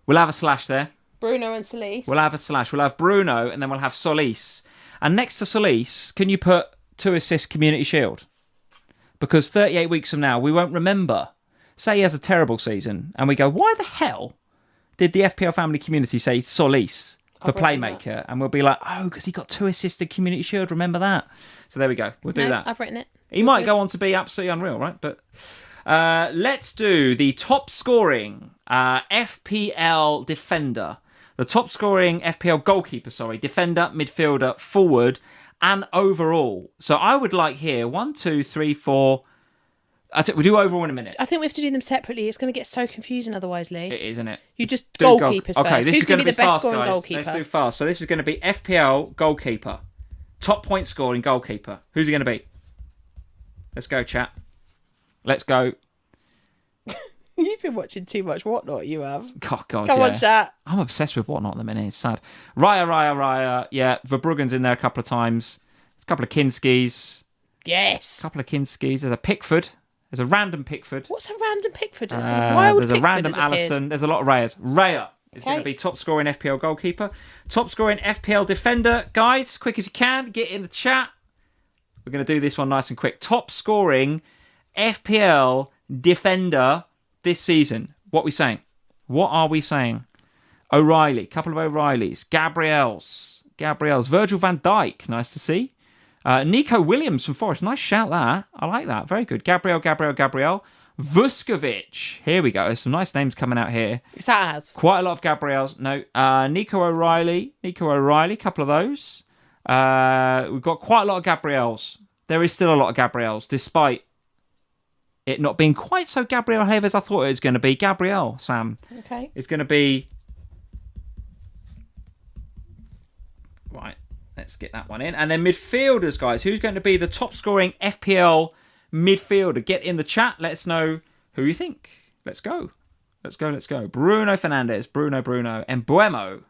[SPEAKER 1] We'll have a slash there.
[SPEAKER 2] Bruno and Solis.
[SPEAKER 1] We'll have a slash. We'll have Bruno and then we'll have Solis. And next to Solis, can you put 2 assist Community Shield? Because 38 weeks from now, we won't remember. Say he has a terrible season and we go, why the hell did the FPL Family community say Solis for Playmaker? And we'll be like, oh, because he got 2 assists in Community Shield. Remember that? So there we go. We'll do that.
[SPEAKER 2] I've written it.
[SPEAKER 1] He might go on to be absolutely unreal, right? But... let's do the top scoring FPL defender. The top scoring FPL goalkeeper, defender, midfielder, forward, and overall. So I would like here 1, 2, 3, 4. We'll do overall in a minute.
[SPEAKER 2] I think we have to do them separately. It's going to get so confusing otherwise, Lee.
[SPEAKER 1] It is, isn't it?
[SPEAKER 2] You just goalkeepers first.
[SPEAKER 1] Okay, this
[SPEAKER 2] Who's
[SPEAKER 1] is going to be
[SPEAKER 2] the best
[SPEAKER 1] fast,
[SPEAKER 2] scoring
[SPEAKER 1] guys.
[SPEAKER 2] goalkeeper?
[SPEAKER 1] Let's do fast. So this is going to be FPL goalkeeper. Top point scoring goalkeeper. Who's he going to be? Let's go, chat. Let's go.
[SPEAKER 2] You've been watching too much Whatnot, you have.
[SPEAKER 1] Oh, God,
[SPEAKER 2] Come on, chat.
[SPEAKER 1] I'm obsessed with Whatnot at the minute. It's sad. Raya. Yeah, Verbruggen's in there a couple of times. A couple of Kinskis.
[SPEAKER 2] Yes.
[SPEAKER 1] A couple of Kinskis. There's a Pickford. There's a random Pickford.
[SPEAKER 2] What's a random Pickford? Why would
[SPEAKER 1] there's a random
[SPEAKER 2] Pickford
[SPEAKER 1] Allison. There's a lot of Rayas. Raya is going to be top scoring FPL goalkeeper. Top scoring FPL defender. Guys, quick as you can, get in the chat. We're going to do this one nice and quick. Top scoring FPL defender this season. What are we saying? What are we saying? O'Reilly. Couple of O'Reillys. Gabriels. Virgil van Dijk. Nice to see. Nico Williams from Forest. Nice shout that. I like that. Very good. Gabriel. Vuskovic. Here we go. There's some nice names coming out here.
[SPEAKER 2] Is that as?
[SPEAKER 1] Quite a lot of Gabriels. No. Nico O'Reilly. Couple of those. We've got quite a lot of Gabriels. There is still a lot of Gabriels, despite it not being quite so Gabriel heavy as I thought it was going to be. Gabriel, Sam.
[SPEAKER 2] Okay.
[SPEAKER 1] Is going to be... Right. Let's get that one in. And then midfielders, guys. Who's going to be the top scoring FPL midfielder? Get in the chat. Let us know who you think. Let's go. Bruno Fernandes. Bruno. Embuemo.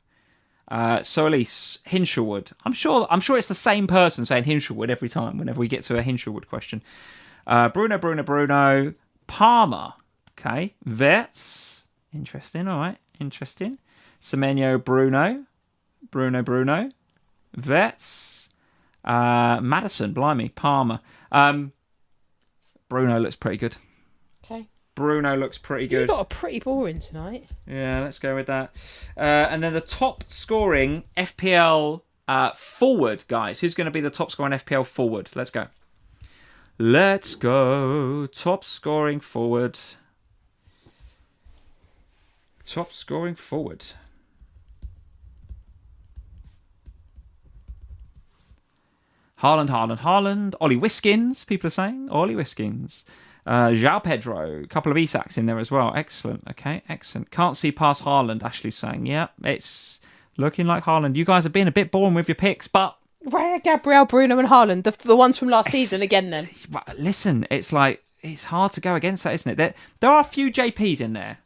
[SPEAKER 1] Solis. Hinshelwood. I'm sure it's the same person saying Hinshelwood every time whenever we get to a Hinshelwood question. Bruno. Palmer. Okay. Vets. Interesting. All right. Interesting. Semenyo. Bruno. Vets. Madison. Blimey. Palmer. Bruno looks pretty good.
[SPEAKER 2] Okay.
[SPEAKER 1] Bruno looks pretty good.
[SPEAKER 2] You've got a pretty boring tonight.
[SPEAKER 1] Yeah, let's go with that. And then the top scoring FPL forward, guys. Who's going to be the top scoring FPL forward? Let's go. Top scoring forward. Haaland. Ollie Wiskins, people are saying. Ollie Wiskins. João Pedro. A couple of Isaks in there as well. Excellent. Okay, excellent. Can't see past Haaland, Ashley's saying. Yeah, it's looking like Haaland. You guys have been a bit boring with your picks, but...
[SPEAKER 2] Raya, Gabriel, Bruno and Haaland, the ones from last season again then.
[SPEAKER 1] Listen, it's like, it's hard to go against that, isn't it? There are a few JPs in there.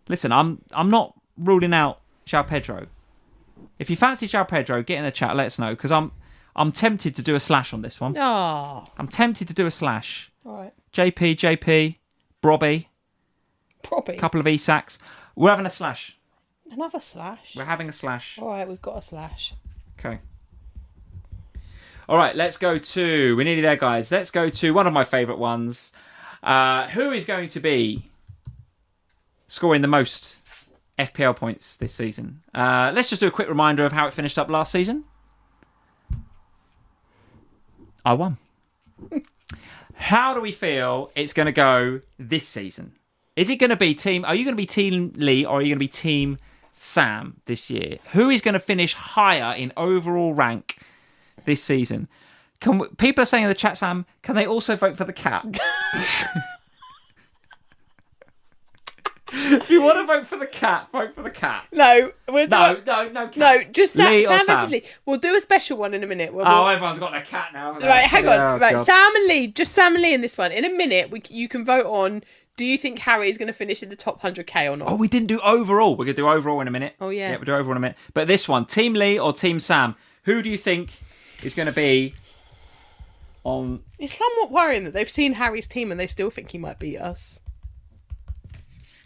[SPEAKER 1] Listen, I'm not ruling out João Pedro. If you fancy João Pedro, get in the chat, let us know, because I'm tempted to do a slash on this one.
[SPEAKER 2] Oh.
[SPEAKER 1] I'm tempted to do a slash.
[SPEAKER 2] All right.
[SPEAKER 1] JP, Brobby.
[SPEAKER 2] Probably.
[SPEAKER 1] couple of Isaks. We're having a slash.
[SPEAKER 2] Another slash.
[SPEAKER 1] We're having a slash.
[SPEAKER 2] All right, we've got a slash.
[SPEAKER 1] Okay. All right, let's go to... We're nearly there, guys. Let's go to one of my favourite ones. Who is going to be scoring the most FPL points this season? Let's just do a quick reminder of how it finished up last season. I won. How do we feel it's going to go this season? Is it going to be team... Are you going to be Team Lee or are you going to be Team Sam this year? Who is going to finish higher in overall rank this season? People are saying in the chat, Sam, can they also vote for the cat? If you want to vote for the cat, vote for the cat.
[SPEAKER 2] No, we're
[SPEAKER 1] No, cat.
[SPEAKER 2] No, just
[SPEAKER 1] Lee or
[SPEAKER 2] Sam versus Lee. We'll do a special one in a minute.
[SPEAKER 1] Everyone's got their cat now.
[SPEAKER 2] Right, hang on.
[SPEAKER 1] Oh,
[SPEAKER 2] right,
[SPEAKER 1] God.
[SPEAKER 2] Sam and Lee. Just Sam and Lee in this one. In a minute, you can vote on. Do you think Harry is going to finish in the top 100k or not?
[SPEAKER 1] Oh, we didn't do overall. We're going to do overall in a minute.
[SPEAKER 2] Oh, yeah.
[SPEAKER 1] Yeah, we'll do overall in a minute. But this one, Team Lee or Team Sam, who do you think is going to be on...
[SPEAKER 2] It's somewhat worrying that they've seen Harry's team and they still think he might beat us.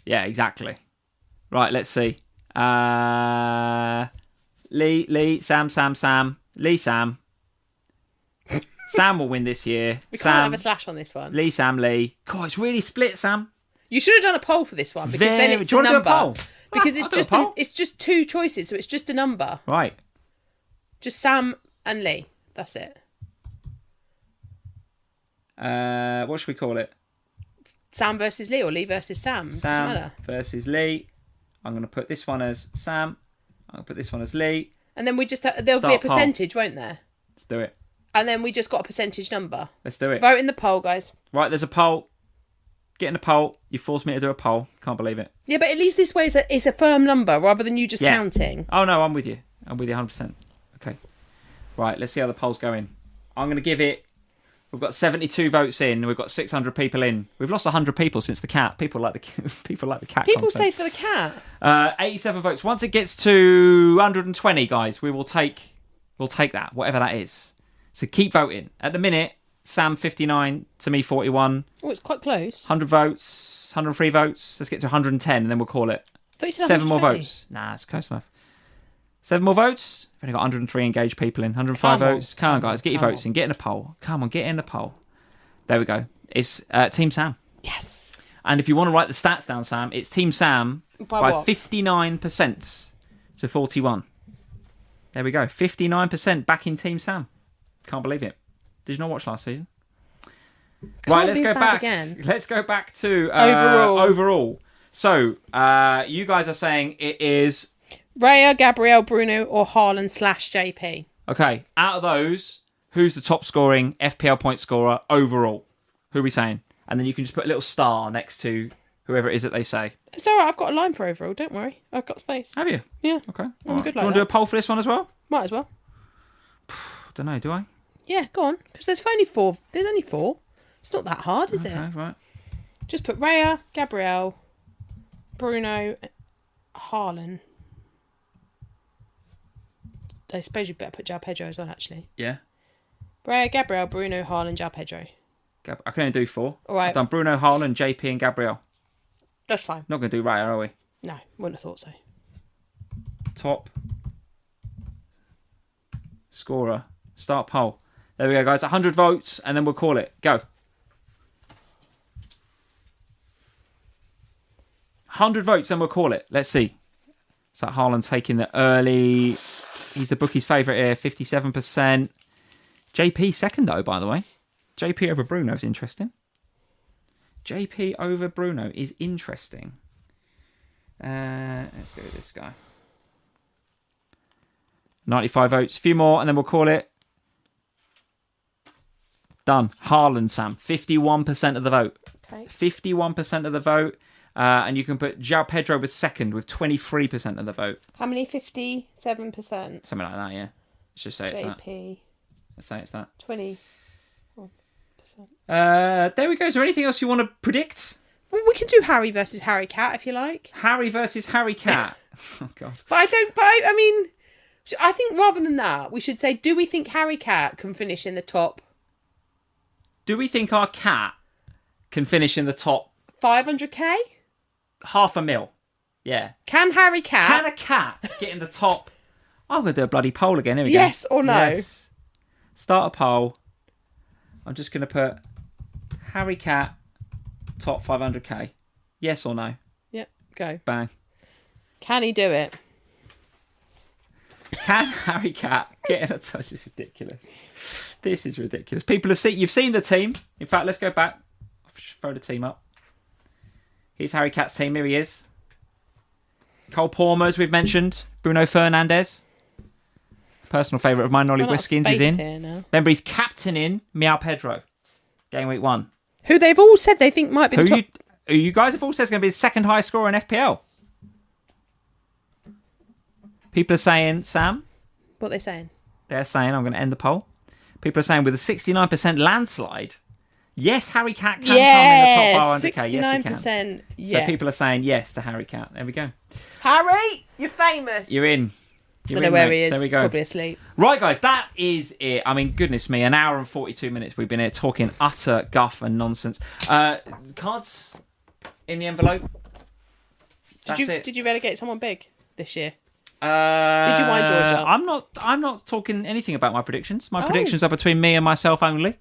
[SPEAKER 1] Yeah, exactly. Right, let's see. Lee, Sam. Lee, Sam. Sam will win this year.
[SPEAKER 2] We
[SPEAKER 1] Sam,
[SPEAKER 2] can't have a slash on this one.
[SPEAKER 1] Lee, Sam, Lee. God, it's really split, Sam.
[SPEAKER 2] You should have done a poll for this one because then it's
[SPEAKER 1] Do you
[SPEAKER 2] a
[SPEAKER 1] want to
[SPEAKER 2] number.
[SPEAKER 1] do a poll?
[SPEAKER 2] Because
[SPEAKER 1] I'll
[SPEAKER 2] it's
[SPEAKER 1] do a
[SPEAKER 2] just
[SPEAKER 1] poll.
[SPEAKER 2] it's just two choices, so it's just a number.
[SPEAKER 1] Right.
[SPEAKER 2] Just Sam and Lee. That's it.
[SPEAKER 1] What should we call it?
[SPEAKER 2] Sam versus Lee or Lee versus Sam. Doesn't
[SPEAKER 1] Sam
[SPEAKER 2] matter.
[SPEAKER 1] versus Lee. I'm going to put this one as Sam. I'm going to put this one as Lee.
[SPEAKER 2] And then we just there'll be a
[SPEAKER 1] Start poll.
[SPEAKER 2] percentage, won't there?
[SPEAKER 1] Let's do it.
[SPEAKER 2] And then we just got a percentage number.
[SPEAKER 1] Let's do it.
[SPEAKER 2] Vote in the poll, guys.
[SPEAKER 1] Right, there's a poll. Get in a poll. You forced me to do a poll. Can't believe it.
[SPEAKER 2] Yeah, but at least this way it's a firm number rather than you just
[SPEAKER 1] Yeah.
[SPEAKER 2] counting.
[SPEAKER 1] Oh, no, I'm with you. I'm with you 100%. Okay. Right, let's see how the poll's going. I'm going to give it... We've got 72 votes in. We've got 600 people in. We've lost 100 people since the cat. People like the people like the cat.
[SPEAKER 2] People
[SPEAKER 1] content.
[SPEAKER 2] stayed for the cat.
[SPEAKER 1] 87 votes. Once it gets to 120, guys, we'll take that, whatever that is. So keep voting. At the minute, Sam 59 to me 41.
[SPEAKER 2] Oh, it's quite close.
[SPEAKER 1] 100 votes, 103 votes. Let's get to 110 and then we'll call it.
[SPEAKER 2] I thought you said
[SPEAKER 1] 7 more
[SPEAKER 2] 120.
[SPEAKER 1] votes. Nah, it's close enough. 7 more votes. We've only got 103 engaged people in. 105
[SPEAKER 2] Come on.
[SPEAKER 1] votes. Come on, guys. Get your
[SPEAKER 2] Come
[SPEAKER 1] votes
[SPEAKER 2] on.
[SPEAKER 1] in. Get in the poll. Come on, get in the poll. There we go. It's Team Sam.
[SPEAKER 2] Yes.
[SPEAKER 1] And if you want to write the stats down, Sam, it's Team Sam
[SPEAKER 2] By what?
[SPEAKER 1] 59% to 41. There we go. 59% back in Team Sam. Can't believe it. Did you not watch last season? Right, let's
[SPEAKER 2] be
[SPEAKER 1] go
[SPEAKER 2] as bad
[SPEAKER 1] back.
[SPEAKER 2] again.
[SPEAKER 1] Let's go back to
[SPEAKER 2] Overall.
[SPEAKER 1] So, you guys are saying it is...
[SPEAKER 2] Raya, Gabriel, Bruno, or Haaland / JP.
[SPEAKER 1] Okay, out of those, who's the top scoring FPL point scorer overall? Who are we saying? And then you can just put a little star next to whoever it is that they say.
[SPEAKER 2] It's all right. I've got a line for overall. Don't worry. I've got space.
[SPEAKER 1] Have you?
[SPEAKER 2] Yeah.
[SPEAKER 1] Okay.
[SPEAKER 2] I'm
[SPEAKER 1] all right.
[SPEAKER 2] good
[SPEAKER 1] Do
[SPEAKER 2] like
[SPEAKER 1] you want to do a
[SPEAKER 2] that.
[SPEAKER 1] poll for this one as well?
[SPEAKER 2] Might as well.
[SPEAKER 1] I don't know, do I?
[SPEAKER 2] Yeah, go on. Because there's only 4. There's only 4. It's not that hard, is
[SPEAKER 1] Okay,
[SPEAKER 2] it?
[SPEAKER 1] right.
[SPEAKER 2] Just put Raya, Gabriel, Bruno, Haaland. I suppose you better put João Pedro as well, actually.
[SPEAKER 1] Yeah.
[SPEAKER 2] Raya, Gabriel, Bruno, Haaland, João Pedro.
[SPEAKER 1] I can only do 4.
[SPEAKER 2] All right.
[SPEAKER 1] I've done Bruno, Haaland, JP and Gabriel.
[SPEAKER 2] That's fine.
[SPEAKER 1] Not going to do Raya, are we?
[SPEAKER 2] No, wouldn't have thought so.
[SPEAKER 1] Top scorer. Start poll. There we go, guys. 100 votes, and then we'll call it. Go. 100 votes, then we'll call it. Let's see. So Haaland taking the early... He's the bookie's favourite here, 57%. JP second, though, by the way. JP over Bruno is interesting. JP over Bruno is interesting. Let's go with this guy. 95 votes. A few more, and then we'll call it. Done. Haaland, Sam. 51% of the vote.
[SPEAKER 2] Okay.
[SPEAKER 1] 51% of the vote. And you can put João Pedro was second with 23% of the vote.
[SPEAKER 2] How many? 57%.
[SPEAKER 1] Something like that, yeah. Let's just say it's that.
[SPEAKER 2] JP.
[SPEAKER 1] Let's say it's that.
[SPEAKER 2] 21%.
[SPEAKER 1] There we go. Is there anything else you want to predict?
[SPEAKER 2] Well, we can do Harry versus Harry Cat if you like.
[SPEAKER 1] Harry versus Harry Cat. Oh, God.
[SPEAKER 2] But I mean, I think rather than that, we should say, do we think Harry Cat can finish in the top
[SPEAKER 1] Do we think our cat can finish in the top
[SPEAKER 2] 500k?
[SPEAKER 1] 500,000. Yeah.
[SPEAKER 2] Can Harry
[SPEAKER 1] Can
[SPEAKER 2] Cat?
[SPEAKER 1] a cat get in the top? I'm going to do a bloody poll again. Here we
[SPEAKER 2] Yes
[SPEAKER 1] go.
[SPEAKER 2] or no?
[SPEAKER 1] Yes. Start a poll. I'm just going to put Harry Cat top 500k. Yes or no?
[SPEAKER 2] Yep. Go.
[SPEAKER 1] Bang.
[SPEAKER 2] Can he do it?
[SPEAKER 1] Can Harry Cat get in a top? This is ridiculous. This is ridiculous. People have seen. You've seen the team. In fact, let's go back. Throw the team up. Here's Harry Cat's team. Here he is. Cole Palmer, as we've mentioned. Bruno Fernandes. Personal favourite of mine, Ollie Whiskins, is in. Remember, he's captaining Meow Pedro. Game week 1.
[SPEAKER 2] Who they've all said they think might be the top.
[SPEAKER 1] You guys have all said is going to be the second highest scorer in FPL. People are saying, Sam?
[SPEAKER 2] What are they saying?
[SPEAKER 1] They're saying, I'm going to end the poll. People are saying with a 69% landslide, yes, Harry Cat can come in the top 500k. Yes, he can.
[SPEAKER 2] 69%. Yes.
[SPEAKER 1] So people are saying yes to Harry Cat. There we go.
[SPEAKER 2] Harry, you're famous.
[SPEAKER 1] You're in.
[SPEAKER 2] Don't know where he is.
[SPEAKER 1] There we
[SPEAKER 2] He's
[SPEAKER 1] go.
[SPEAKER 2] probably asleep.
[SPEAKER 1] Right, guys, that is it. I mean, goodness me, an hour and 42 minutes we've been here talking utter guff and nonsense. Cards in the envelope.
[SPEAKER 2] Did you relegate someone big this year?
[SPEAKER 1] Did
[SPEAKER 2] you wind George up?
[SPEAKER 1] I'm not talking anything about my predictions. My predictions are between me and myself only.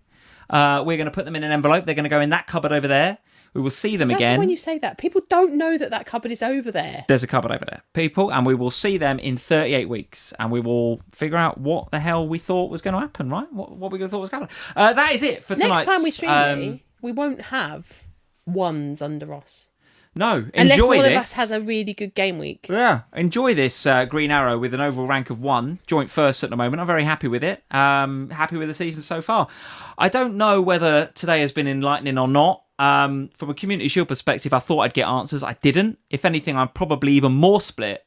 [SPEAKER 1] We're going to put them in an envelope. They're going to go in that cupboard over there. We will see them again.
[SPEAKER 2] When you say that, people don't know that cupboard is over there.
[SPEAKER 1] There's a cupboard over there, people, and we will see them in 38 weeks, and we will figure out what the hell we thought was going to happen, right? What we thought was going to happen. That is it for tonight.
[SPEAKER 2] Next time we stream, we won't have ones under us.
[SPEAKER 1] No,
[SPEAKER 2] unless
[SPEAKER 1] enjoy
[SPEAKER 2] one
[SPEAKER 1] this.
[SPEAKER 2] of us has a really good game week.
[SPEAKER 1] Yeah, enjoy this Green Arrow with an overall rank of 1, joint first at the moment. I'm very happy with it. Happy with the season so far. I don't know whether today has been enlightening or not. From a Community Shield perspective, I thought I'd get answers. I didn't. If anything, I'm probably even more split.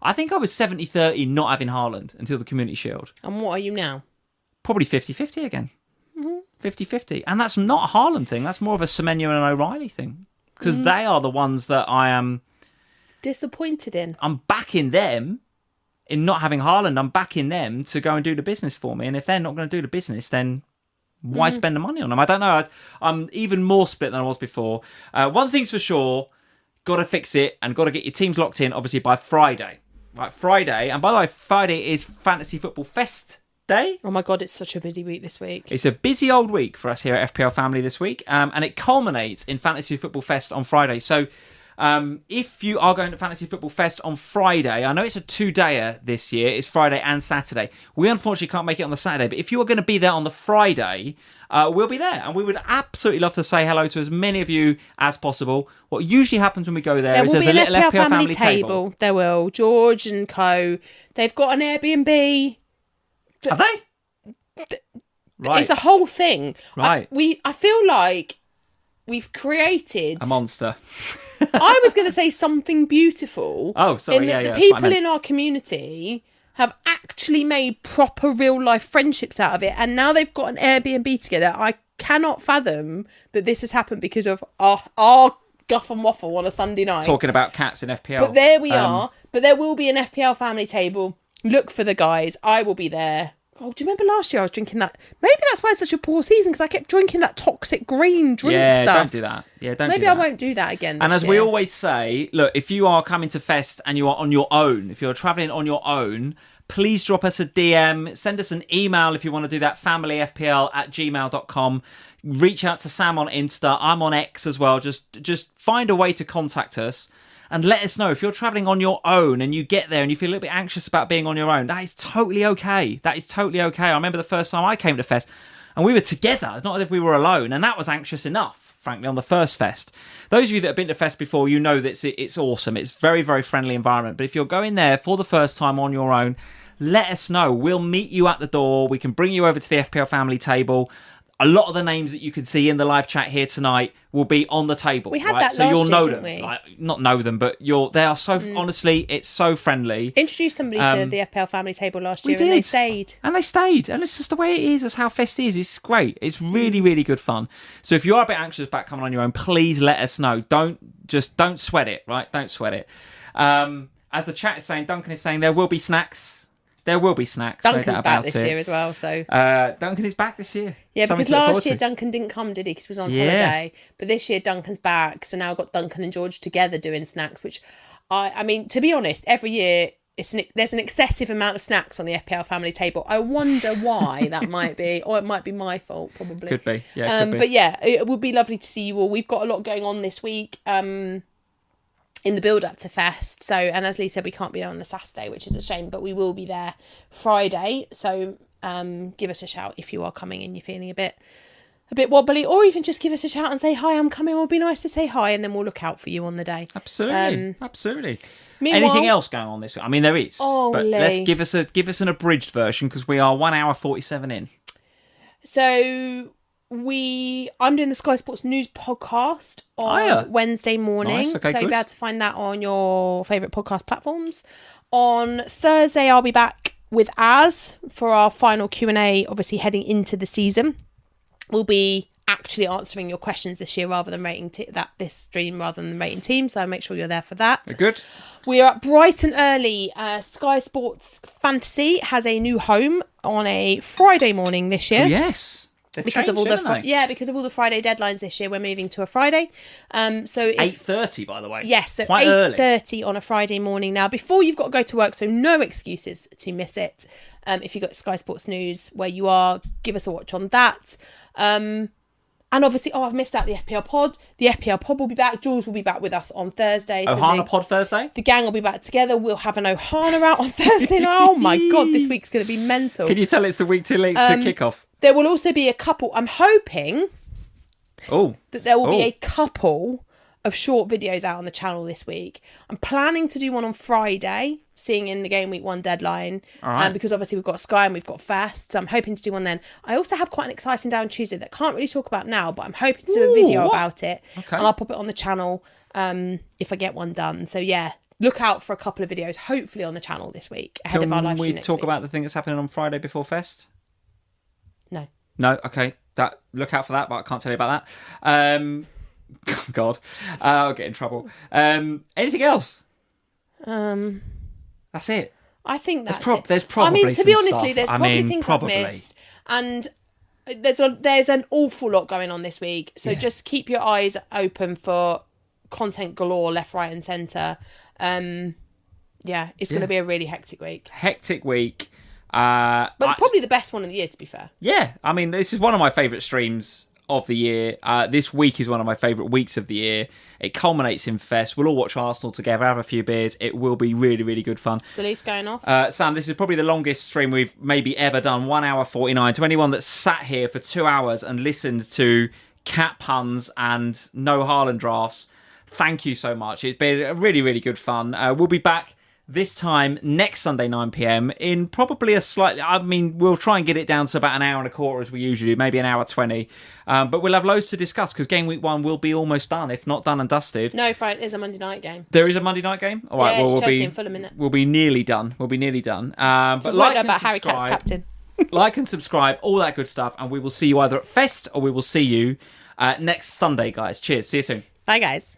[SPEAKER 1] I think I was 70-30 not having Haaland until the Community Shield.
[SPEAKER 2] And what are you now?
[SPEAKER 1] Probably 50-50 again. 50-50. And that's not a Haaland thing. That's more of a Semenyo and an O'Reilly thing. Because they are the ones that I am...
[SPEAKER 2] disappointed in. I'm
[SPEAKER 1] backing them in not having Haaland. I'm backing them to go and do the business for me. And if they're not going to do the business, then... why spend the money on them? I don't know. I'm even more split than I was before. One thing's for sure, got to fix it and got to get your teams locked in, obviously, by Friday. Right, Friday. And by the way, Friday is Fantasy Football Fest Day.
[SPEAKER 2] Oh my God, it's such a busy week this week.
[SPEAKER 1] It's a busy old week for us here at FPL Family this week. And it culminates in Fantasy Football Fest on Friday. So if you are going to Fantasy Football Fest on Friday, I know it's a 2-dayer this year. It's Friday and Saturday. We unfortunately can't make it on the Saturday, but if you are going to be there on the Friday, we'll be there. And we would absolutely love to say hello to as many of you as possible. What usually happens when we go there is there's a little FPL family table.
[SPEAKER 2] There will. George and co. They've got an Airbnb.
[SPEAKER 1] Have they? Right.
[SPEAKER 2] It's a whole thing.
[SPEAKER 1] Right.
[SPEAKER 2] I feel like we've created...
[SPEAKER 1] a monster.
[SPEAKER 2] I was going to say something beautiful.
[SPEAKER 1] Oh, sorry.
[SPEAKER 2] The people in our community have actually made proper real life friendships out of it. And now they've got an Airbnb together. I cannot fathom that this has happened because of our guff and waffle on a Sunday night.
[SPEAKER 1] Talking about cats in FPL.
[SPEAKER 2] But there we are. But there will be an FPL family table. Look for the guys. I will be there. Oh, do you remember last year I was drinking that? Maybe that's why it's such a poor season, because I kept drinking that toxic green drink stuff.
[SPEAKER 1] Yeah, don't do that.
[SPEAKER 2] Maybe I won't do that again this
[SPEAKER 1] And as
[SPEAKER 2] year.
[SPEAKER 1] we always say, look, if you are coming to Fest and you are on your own, if you're travelling on your own, please drop us a DM, send us an email if you want to do that, familyfpl@gmail.com. Reach out to Sam on Insta. I'm on X as well. Just find a way to contact us. And let us know if you're travelling on your own and you get there and you feel a little bit anxious about being on your own. That is totally okay. That is totally okay. I remember the first time I came to Fest and we were together. It's not as if we were alone. And that was anxious enough, frankly, on the first Fest. Those of you that have been to Fest before, you know that it's awesome. It's very, very friendly environment. But if you're going there for the first time on your own, let us know. We'll meet you at the door. We can bring you over to the FPL family table. A lot of the names that you can see in the live chat here tonight will be on the table.
[SPEAKER 2] We had
[SPEAKER 1] right?
[SPEAKER 2] that
[SPEAKER 1] so
[SPEAKER 2] last
[SPEAKER 1] you'll
[SPEAKER 2] year,
[SPEAKER 1] know
[SPEAKER 2] didn't
[SPEAKER 1] them.
[SPEAKER 2] we?
[SPEAKER 1] Like, not know them, but they are so honestly, it's so friendly.
[SPEAKER 2] Introduced somebody to the FPL family table last year,
[SPEAKER 1] we
[SPEAKER 2] and they
[SPEAKER 1] did.
[SPEAKER 2] stayed.
[SPEAKER 1] And they stayed. And it's just the way it is. That's how Fest is. It's great. It's really, really good fun. So if you are a bit anxious about coming on your own, please let us know. Don't sweat it, right? Don't sweat it. As the chat is saying, Duncan is saying there will be snacks There will be snacks.
[SPEAKER 2] Duncan's
[SPEAKER 1] no doubt
[SPEAKER 2] back
[SPEAKER 1] about
[SPEAKER 2] this
[SPEAKER 1] it.
[SPEAKER 2] year as well, so
[SPEAKER 1] Duncan is back this year.
[SPEAKER 2] yeah,
[SPEAKER 1] Something
[SPEAKER 2] because
[SPEAKER 1] to look forward
[SPEAKER 2] last year
[SPEAKER 1] to.
[SPEAKER 2] Duncan didn't come, did he? Because he was on
[SPEAKER 1] Yeah.
[SPEAKER 2] holiday. But this year Duncan's back, so now I've got Duncan and George together doing snacks. Which I mean, to be honest, every year there's an excessive amount of snacks on the FPL family table. I wonder why that might be, or it might be my fault, probably.
[SPEAKER 1] Could be, yeah. Could be.
[SPEAKER 2] But yeah, it would be lovely to see you all. We've got a lot going on this week. In the build up to Fest. So, and as Lee said, we can't be there on the Saturday, which is a shame, but we will be there Friday. So give us a shout if you are coming and you're feeling a bit wobbly, or even just give us a shout and say hi, I'm coming. It would be nice to say hi, and then we'll look out for you on the day.
[SPEAKER 1] Absolutely. Absolutely.
[SPEAKER 2] Meanwhile,
[SPEAKER 1] Anything else going on this week? I mean, there is. But
[SPEAKER 2] Lee.
[SPEAKER 1] let's give us an abridged version, because we are 1 hour 47 in.
[SPEAKER 2] So I'm doing the Sky Sports News podcast on Wednesday morning.
[SPEAKER 1] Nice, okay,
[SPEAKER 2] so
[SPEAKER 1] good.
[SPEAKER 2] you'll be able to find that on your favourite podcast platforms. On Thursday, I'll be back with Az for our final Q&A, obviously heading into the season. We'll be actually answering your questions this year rather than rating this stream rather than rating team. So make sure you're there for that.
[SPEAKER 1] Good.
[SPEAKER 2] We are up bright and early. Sky Sports Fantasy has a new home on a Friday morning this year.
[SPEAKER 1] Oh, yes. They've
[SPEAKER 2] Because of all
[SPEAKER 1] changed,
[SPEAKER 2] the
[SPEAKER 1] haven't they?
[SPEAKER 2] because of all the Friday deadlines this year, we're moving to a Friday. So
[SPEAKER 1] 8:30, by the way.
[SPEAKER 2] yes, so
[SPEAKER 1] quite early.
[SPEAKER 2] 8:30 on a Friday morning now, before you've got to go to work. So no excuses to miss it. If you've got Sky Sports News where you are, give us a watch on that. And obviously, I've missed out the FPL pod. The FPL pod will be back. Jules will be back with us on Thursday.
[SPEAKER 1] Ohana pod Thursday.
[SPEAKER 2] The gang will be back together. We'll have an Ohana out on Thursday night. Oh my God, this week's going to be mental.
[SPEAKER 1] Can you tell it's the week too late to kick off?
[SPEAKER 2] There will also be a couple. I'm hoping
[SPEAKER 1] Oh,
[SPEAKER 2] that there will be a couple of short videos out on the channel this week. I'm planning to do one on Friday, seeing in the Gameweek 1 deadline, because obviously we've got Sky and we've got Fest, so I'm hoping to do one then. I also have quite an exciting day on Tuesday that I can't really talk about now, but I'm hoping to do a video about it,
[SPEAKER 1] Okay.
[SPEAKER 2] and I'll pop it on the channel if I get one done. So yeah, look out for a couple of videos, hopefully on the channel this week, ahead of our live stream
[SPEAKER 1] Can we
[SPEAKER 2] next
[SPEAKER 1] talk
[SPEAKER 2] week.
[SPEAKER 1] about the thing that's happening on Friday before Fest?
[SPEAKER 2] No.
[SPEAKER 1] No? Okay. Look out for that, but I can't tell you about that. God. I'll get in trouble. Anything else? That's it.
[SPEAKER 2] I think that's
[SPEAKER 1] There's
[SPEAKER 2] it.
[SPEAKER 1] probably
[SPEAKER 2] I mean, to be
[SPEAKER 1] some
[SPEAKER 2] honestly,
[SPEAKER 1] stuff.
[SPEAKER 2] there's
[SPEAKER 1] I
[SPEAKER 2] probably
[SPEAKER 1] mean,
[SPEAKER 2] things
[SPEAKER 1] probably.
[SPEAKER 2] I've missed, and there's an awful lot going on this week. So just keep your eyes open for content galore, left, right, and centre. It's going to be a really hectic week, but probably the best one of the year, to be fair.
[SPEAKER 1] Yeah, I mean, this is one of my favourite streams of the year. This week is one of my favourite weeks of the year. It culminates in Fest. We'll all watch Arsenal together, have a few beers. It will be really, really good fun.
[SPEAKER 2] So Lee's going off.
[SPEAKER 1] Sam, this is probably the longest stream we've maybe ever done. 1 hour 49. To anyone that sat here for 2 hours and listened to cat puns and no Haaland drafts, thank you so much. It's been really, really good fun. We'll be back this time next Sunday 9 p.m. in probably a slightly... I mean, we'll try and get it down to about an hour and a quarter as we usually do, maybe an hour 20. But we'll have loads to discuss because Game Week 1 will be almost done, if not done and dusted.
[SPEAKER 2] No, Friday is a Monday night game.
[SPEAKER 1] There is a Monday night game? All right,
[SPEAKER 2] Yeah, it's
[SPEAKER 1] we'll
[SPEAKER 2] Chelsea
[SPEAKER 1] be...
[SPEAKER 2] and Fulham, innit?
[SPEAKER 1] We'll be nearly done. But
[SPEAKER 2] Like about Harry Cat's captain.
[SPEAKER 1] like and subscribe, all that good stuff. And we will see you either at Fest or we will see you next Sunday, guys. Cheers. See you soon.
[SPEAKER 2] Bye, guys.